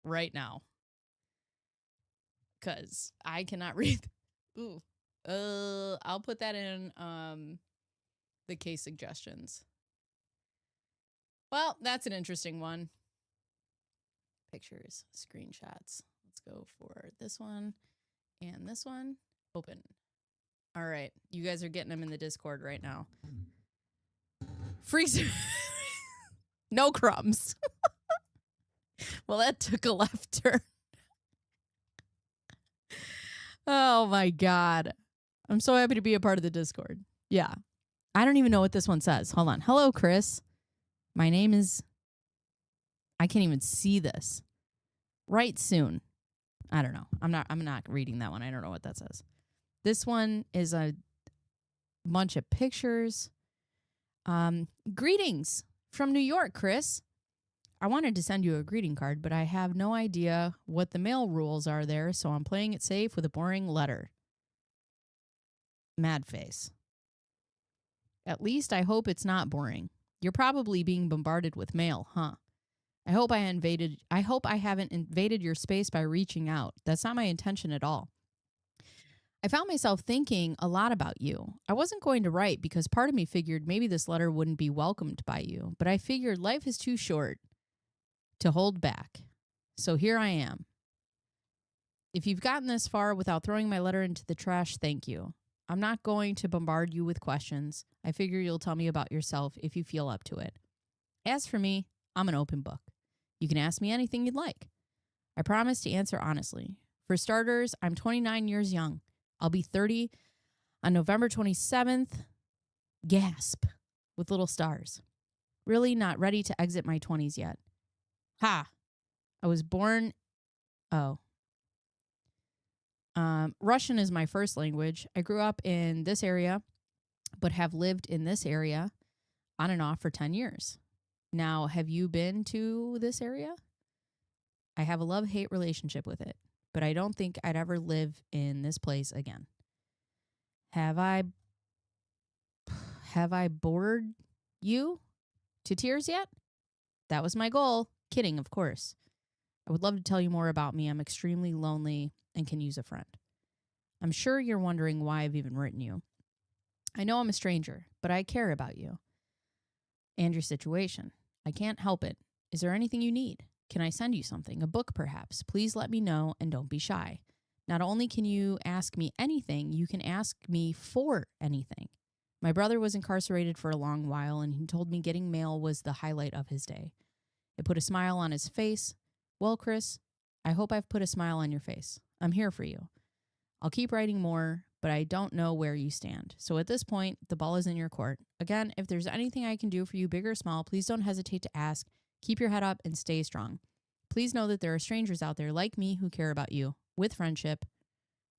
right now. Because I cannot read. Ooh. I'll put that in the case suggestions. Well, that's an interesting one. Pictures, screenshots. Let's go for this one and this one. Open. All right. You guys are getting them in the Discord right now. Freeze. No crumbs. Well, that took a left turn. Oh, my God. I'm so happy to be a part of the Discord. Yeah. I don't even know what this one says. Hold on. Hello, Chris. My name is... I can't even see this. Right soon. I don't know. I'm not reading that one. I don't know what that says. This one is a bunch of pictures. Greetings from New York, Chris. I wanted to send you a greeting card, but I have no idea what the mail rules are there, so I'm playing it safe with a boring letter. Mad face. At least I hope it's not boring. You're probably being bombarded with mail, huh? I hope I haven't invaded your space by reaching out. That's not my intention at all. I found myself thinking a lot about you. I wasn't going to write because part of me figured maybe this letter wouldn't be welcomed by you, but I figured life is too short to hold back. So here I am. If you've gotten this far without throwing my letter into the trash, thank you. I'm not going to bombard you with questions. I figure you'll tell me about yourself if you feel up to it. As for me, I'm an open book. You can ask me anything you'd like. I promise to answer honestly. For starters, I'm 29 years young. I'll be 30 on November 27th. Gasp, with little stars. Really not ready to exit my 20s yet. Ha! I was born... Russian is my first language. I grew up in this area, but have lived in this area on and off for 10 years. Now, have you been to this area? I have a love-hate relationship with it, but I don't think I'd ever live in this place again. Have I bored you to tears yet? That was my goal. Kidding, of course. I would love to tell you more about me. I'm extremely lonely and can use a friend. I'm sure you're wondering why I've even written you. I know I'm a stranger, but I care about you and your situation. I can't help it. Is there anything you need? Can I send you something? A book, perhaps? Please let me know and don't be shy. Not only can you ask me anything, you can ask me for anything. My brother was incarcerated for a long while, and he told me getting mail was the highlight of his day. It put a smile on his face. Well, Chris, I hope I've put a smile on your face. I'm here for you. I'll keep writing more, but I don't know where you stand. So at this point, the ball is in your court. Again, if there's anything I can do for you, big or small, please don't hesitate to ask. Keep your head up and stay strong. Please know that there are strangers out there like me who care about you. With friendship,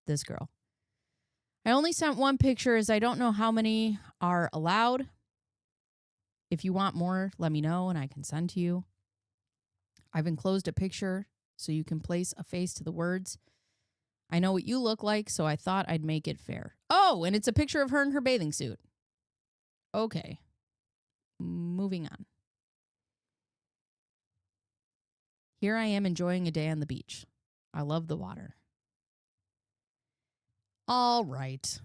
this girl. I only sent one picture as I don't know how many are allowed. If you want more, let me know and I can send to you. I've enclosed a picture so you can place a face to the words. I know what you look like, so I thought I'd make it fair. Oh, and it's a picture of her in her bathing suit. Okay. Moving on. Here I am enjoying a day on the beach. I love the water. All right.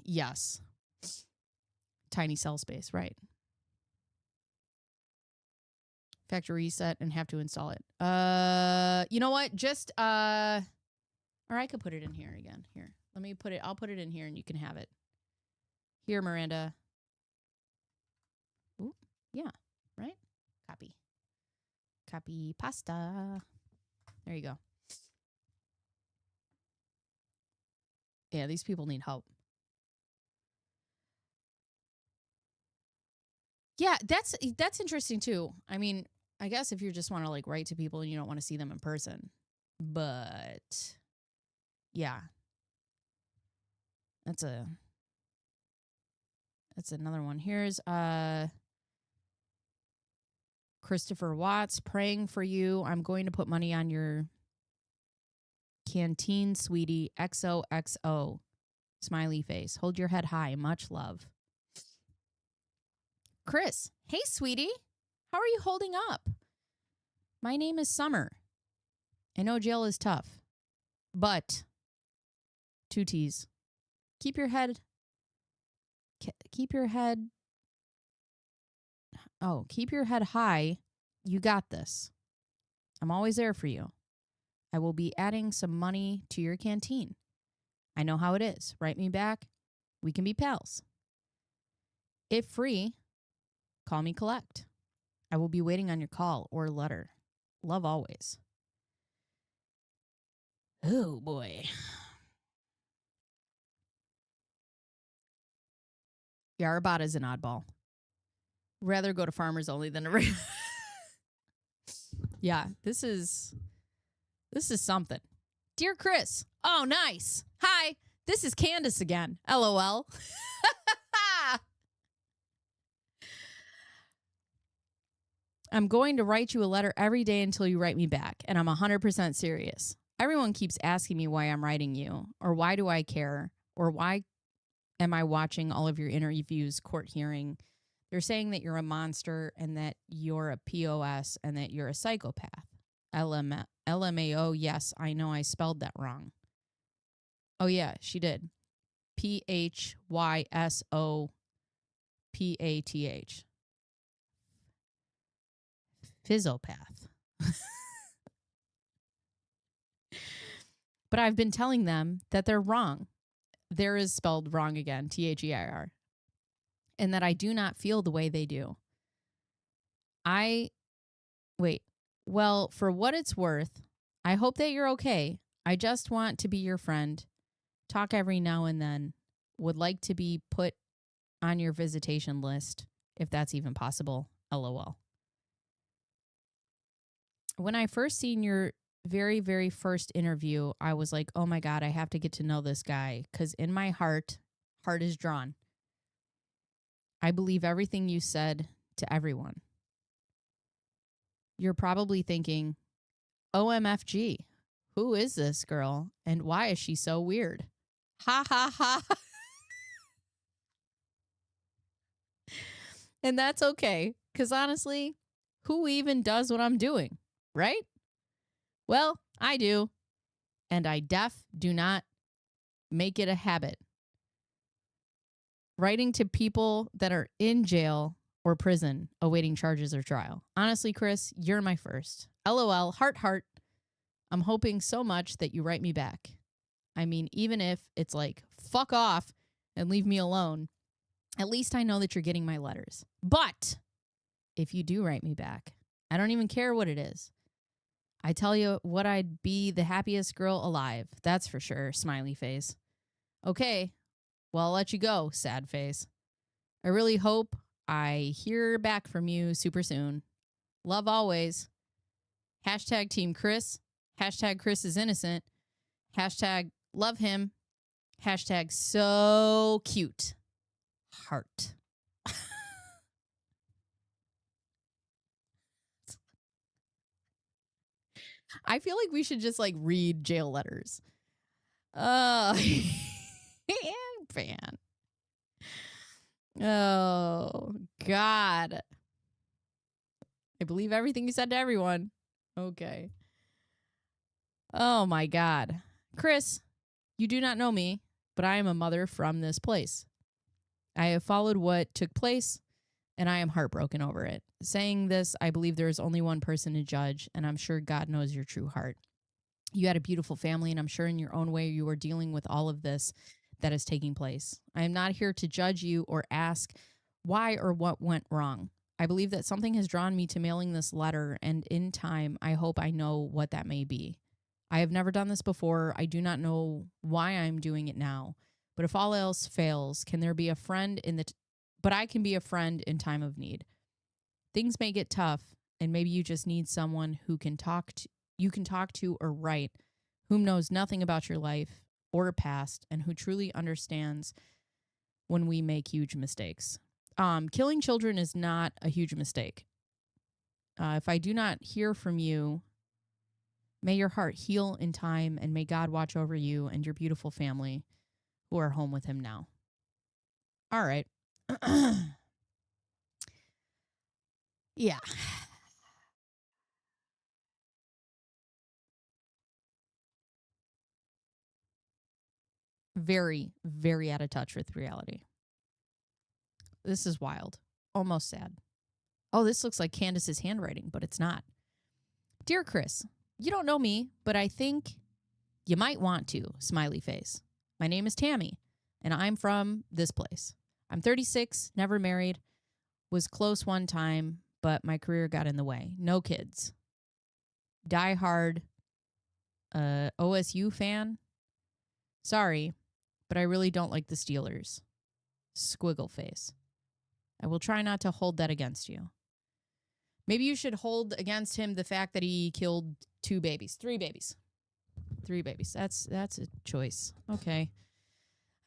Yes. Tiny cell space, right. Factory reset and have to install it. You know what? Just or I could put it in here again. Here. Let me put it. I'll put it in here and you can have it. Here, Miranda. Ooh, yeah, right? Copy. Copy pasta. There you go. Yeah, these people need help. Yeah, that's interesting too. I mean, I guess if you just want to like write to people and you don't want to see them in person. But yeah. That's another one. Here's Christopher Watts, praying for you. I'm going to put money on your canteen, sweetie. XOXO. Smiley face. Hold your head high. Much love. Chris, hey, sweetie. How are you holding up? My name is Summer. I know jail is tough, but 2 T's. Keep your head. Keep your head high. You got this. I'm always there for you. I will be adding some money to your canteen. I know how it is. Write me back. We can be pals. If free, call me collect. I will be waiting on your call or letter. Love always. Oh, boy. Yeah, our is an oddball. Rather go to Farmers Only than a... Yeah, this is something. Dear Chris. Oh, nice. Hi, this is Candace again. LOL. I'm going to write you a letter every day until you write me back, and I'm 100% serious. Everyone keeps asking me why I'm writing you, or why do I care, or why am I watching all of your interviews, court hearing. They're saying that you're a monster and that you're a POS and that you're a psychopath. LMAO, yes, I know I spelled that wrong. Oh, yeah, she did. PHYSOPATH. Physiopath. But I've been telling them that they're wrong. There is spelled wrong again, THEIR. And that I do not feel the way they do. Well, for what it's worth, I hope that you're okay. I just want to be your friend. Talk every now and then. Would like to be put on your visitation list, if that's even possible. LOL. When I first seen your very, very first interview, I was like, oh my God, I have to get to know this guy. Because in my heart is drawn. I believe everything you said to everyone. You're probably thinking, OMFG, who is this girl and why is she so weird? Ha ha ha. And that's okay, because honestly, who even does what I'm doing, right? Well, I do, and I do not make it a habit. Writing to people that are in jail or prison awaiting charges or trial. Honestly, Chris, you're my first. LOL, heart. I'm hoping so much that you write me back. I mean, even if it's like, fuck off and leave me alone, at least I know that you're getting my letters. But if you do write me back, I don't even care what it is. I tell you what, I'd be the happiest girl alive. That's for sure. Smiley face. Okay, well, I'll let you go. Sad face. I really hope I hear back from you super soon. Love always. Hashtag Team Chris. Hashtag Chris is innocent. Hashtag love him. Hashtag so cute. Heart. I feel like we should just like read jail letters. Fan. Oh, God. I believe everything you said to everyone. Okay. Oh, my God. Chris, you do not know me, but I am a mother from this place. I have followed what took place, and I am heartbroken over it. Saying this, I believe there is only one person to judge, and I'm sure God knows your true heart. You had a beautiful family, and I'm sure in your own way you are dealing with all of this that is taking place. I am not here to judge you or ask why or what went wrong. I believe that something has drawn me to mailing this letter, and in time, I hope I know what that may be. I have never done this before. I do not know why I'm doing it now. But if all else fails, can there be a friend but I can be a friend in time of need. Things may get tough, and maybe you just need someone who you can talk to or write, whom knows nothing about your life or past, and who truly understands when we make huge mistakes. Killing children is not a huge mistake. If I do not hear from you, may your heart heal in time, and may God watch over you and your beautiful family who are home with him now. All right. Yeah. Very, very out of touch with reality. This is wild. Almost sad. Oh, this looks like Candace's handwriting, but it's not. Dear Chris, you don't know me, but I think you might want to. Smiley face. My name is Tammy, and I'm from this place. I'm 36, never married, was close one time, but my career got in the way. No kids. Die hard OSU fan. Sorry, but I really don't like the Steelers. Squiggle face. I will try not to hold that against you. Maybe you should hold against him the fact that he killed 3 babies. 3 babies. That's a choice. Okay.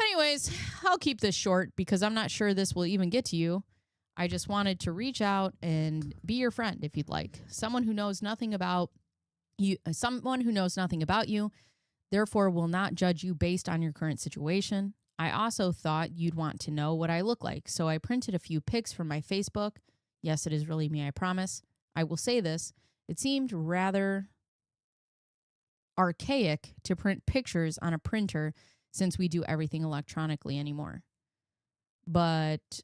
Anyways, I'll keep this short because I'm not sure this will even get to you. I just wanted to reach out and be your friend if you'd like. Someone who knows nothing about you, therefore will not judge you based on your current situation. I also thought you'd want to know what I look like, so I printed a few pics from my Facebook. Yes, it is really me, I promise. I will say this. It seemed rather archaic to print pictures on a printer since we do everything electronically anymore. But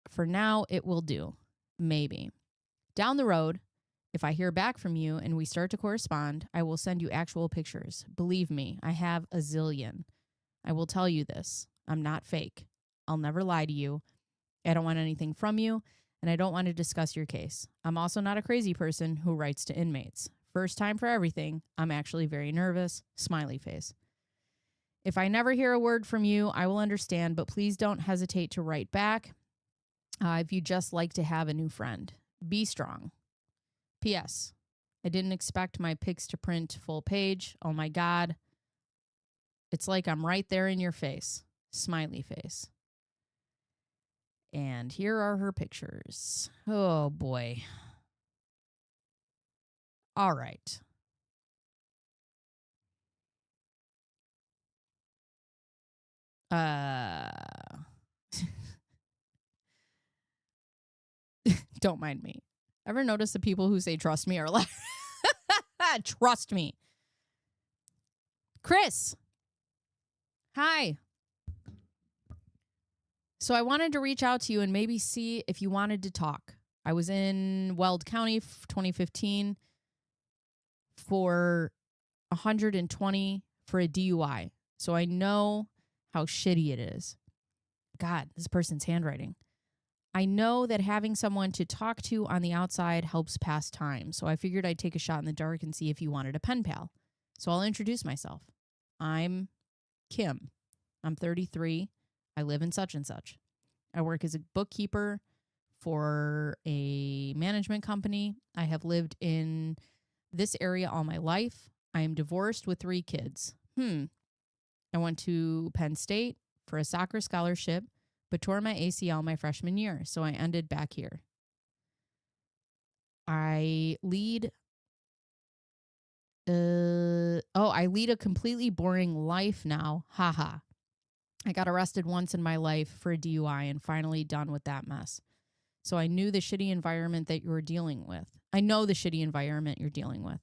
for now, it will do. Maybe. Down the road, if I hear back from you and we start to correspond, I will send you actual pictures. Believe me, I have a zillion. I will tell you this. I'm not fake. I'll never lie to you. I don't want anything from you, and I don't want to discuss your case. I'm also not a crazy person who writes to inmates. First time for everything. I'm actually very nervous. Smiley face. If I never hear a word from you, I will understand, but please don't hesitate to write back if you just like to have a new friend. Be strong. P.S. I didn't expect my pics to print full page. Oh my God. It's like I'm right there in your face. Smiley face. And here are her pictures. Oh boy. All right. Don't mind me. Ever notice the people who say trust me are like, trust me. Chris. Hi. So I wanted to reach out to you and maybe see if you wanted to talk. I was in Weld County 2015 for 120 for a DUI. So I know how shitty it is. God, this person's handwriting. I know that having someone to talk to on the outside helps pass time. So I figured I'd take a shot in the dark and see if you wanted a pen pal. So I'll introduce myself. I'm Kim. I'm 33. I live in such and such. I work as a bookkeeper for a management company. I have lived in this area all my life. I am divorced with 3 kids. I went to Penn State for a soccer scholarship, but tore my ACL my freshman year, so I ended back here. I lead a completely boring life now. Haha. I got arrested once in my life for a DUI and finally done with that mess. So I knew the shitty environment that you were dealing with. I know the shitty environment you're dealing with.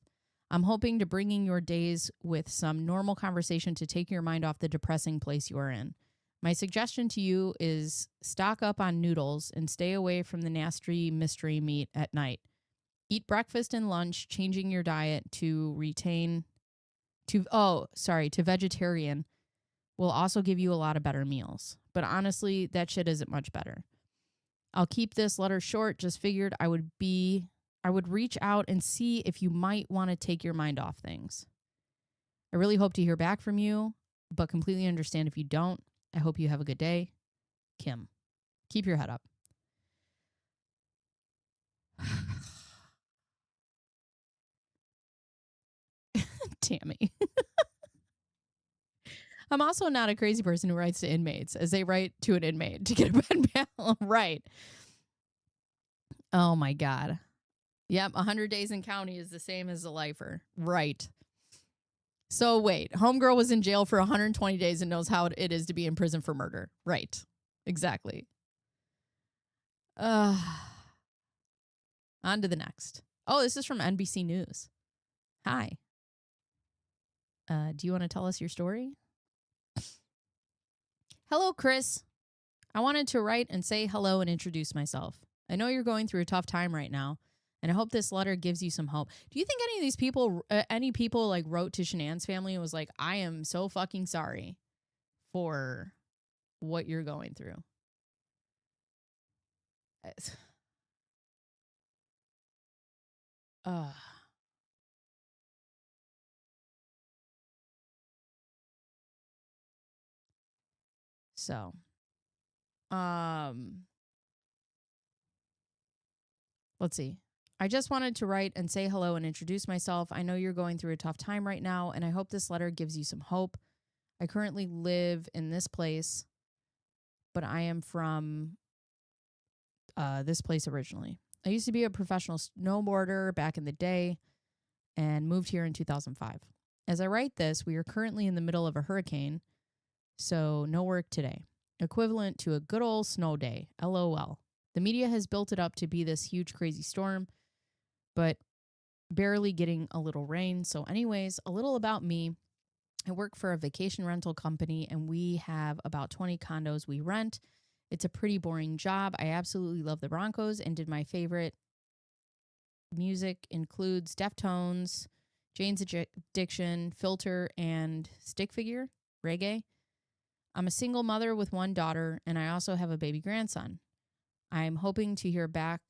I'm hoping to bringing your days with some normal conversation to take your mind off the depressing place you are in. My suggestion to you is stock up on noodles and stay away from the nasty mystery meat at night. Eat breakfast and lunch, changing your diet to vegetarian will also give you a lot of better meals. But honestly, that shit isn't much better. I'll keep this letter short. Just figured I would reach out and see if you might want to take your mind off things. I really hope to hear back from you, but completely understand if you don't. I hope you have a good day. Kim. Keep your head up. Tammy. I'm also not a crazy person who writes to inmates as they write to an inmate to get a pen pal. Right. Oh my God. Yep. 100 days in county is the same as a lifer. Right. So wait, homegirl was in jail for 120 days and knows how it is to be in prison for murder. Right. Exactly. On to the next. Oh, this is from NBC News. Hi. Do you want to tell us your story? Hello, Chris. I wanted to write and say hello and introduce myself. I know you're going through a tough time right now, and I hope this letter gives you some hope. Do you think any of these people, like wrote to Shanann's family and was like, I am so fucking sorry for what you're going through? So, let's see. I just wanted to write and say hello and introduce myself. I know you're going through a tough time right now, and I hope this letter gives you some hope. I currently live in this place, but I am from this place originally. I used to be a professional snowboarder back in the day and moved here in 2005. As I write this, we are currently in the middle of a hurricane. so no work today. Equivalent to a good old snow day. LOL. The media has built it up to be this huge, crazy storm, but barely getting a little rain. So anyways, a little about me. I work for a vacation rental company, and we have about 20 condos we rent. It's a pretty boring job. I absolutely love the Broncos, and did my favorite music includes Deftones, Jane's Addiction, Filter, and Stick Figure, reggae. I'm a single mother with one daughter, and I also have a baby grandson. I'm hoping to hear back.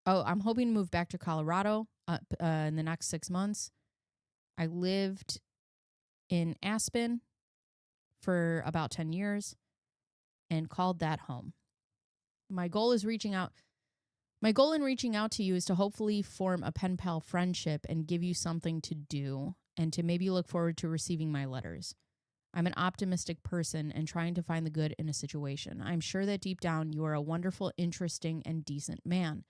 I'm hoping to move back to Colorado in the next 6 months. I lived in Aspen for about 10 years and called that home. My goal in reaching out to you is to hopefully form a pen pal friendship and give you something to do, and to maybe look forward to receiving my letters. I'm an optimistic person and trying to find the good in a situation. I'm sure that deep down you are a wonderful, interesting, and decent man.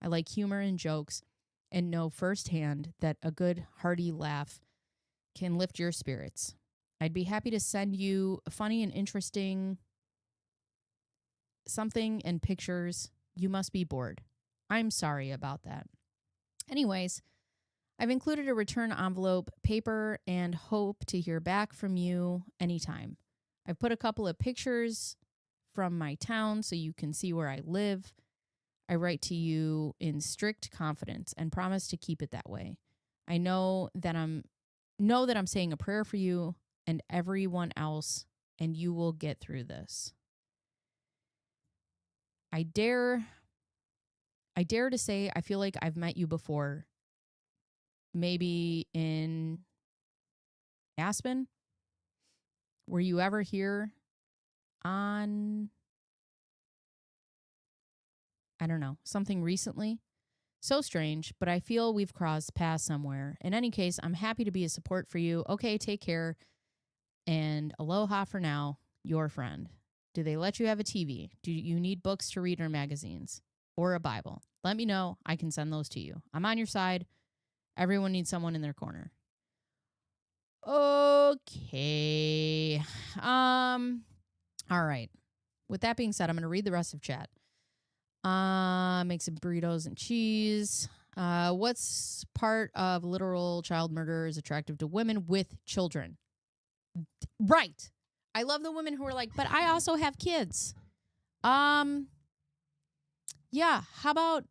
I like humor and jokes and know firsthand that a good, hearty laugh can lift your spirits. I'd be happy to send you funny and interesting something and pictures. You must be bored. I'm sorry about that. Anyways, I've included a return envelope, paper, and hope to hear back from you anytime. I've put a couple of pictures from my town so you can see where I live. I write to you in strict confidence and promise to keep it that way. I know that I'm saying a prayer for you and everyone else, and you will get through this. I dare to say I feel like I've met you before. Maybe in Aspen? Were you ever here on, I don't know, something recently? So strange, but I feel we've crossed paths somewhere. In any case, I'm happy to be a support for you. Okay, take care. And aloha for now, your friend. Do they let you have a TV? Do you need books to read or magazines? Or a Bible? Let me know. I can send those to you. I'm on your side. Everyone needs someone in their corner. Okay. All right. With that being said, I'm going to read the rest of chat. Make some burritos and cheese. What's part of literal child murder is attractive to women with children? Right. I love the women who are like, but I also have kids. Yeah. How about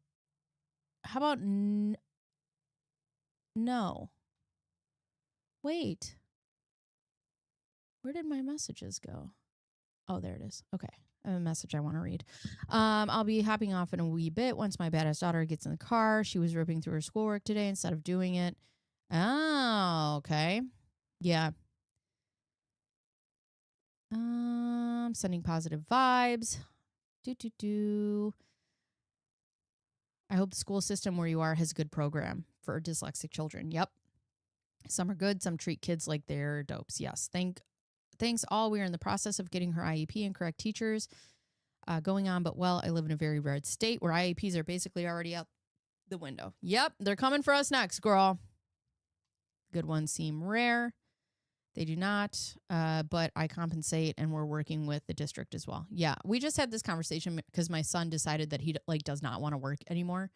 no. Wait. Where did my messages go? Oh, there it is. Okay. I have a message I want to read. I'll be hopping off in a wee bit once my badass daughter gets in the car. She was ripping through her schoolwork today instead of doing it. Oh, okay. Yeah. Sending positive vibes. I hope the school system where you are has a good program for dyslexic children. Yep. Some are good. Some treat kids like they're dopes. Yes. Thanks all. We are in the process of getting her IEP and correct teachers going on. But, well, I live in a very red state where IEPs are basically already out the window. Yep. They're coming for us next, girl. Good ones seem rare. They do not, but I compensate, and we're working with the district as well. Yeah, we just had this conversation because my son decided that he does not want to work anymore.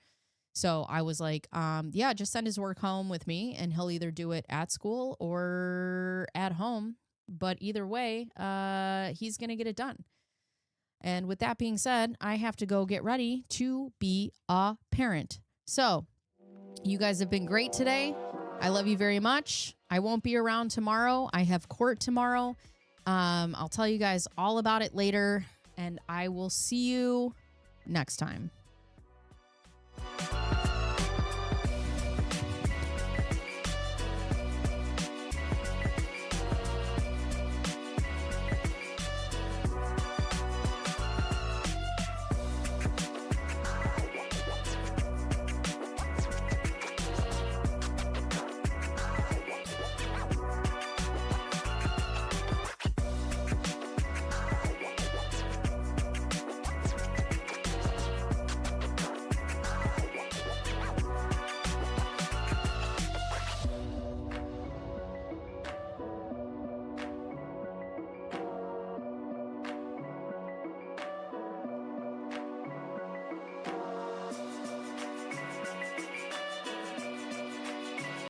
So I was like, yeah, just send his work home with me, and he'll either do it at school or at home. But either way, he's going to get it done. And with that being said, I have to go get ready to be a parent. So you guys have been great today. I love you very much. I won't be around tomorrow. I have court tomorrow. I'll tell you guys all about it later, and I will see you next time.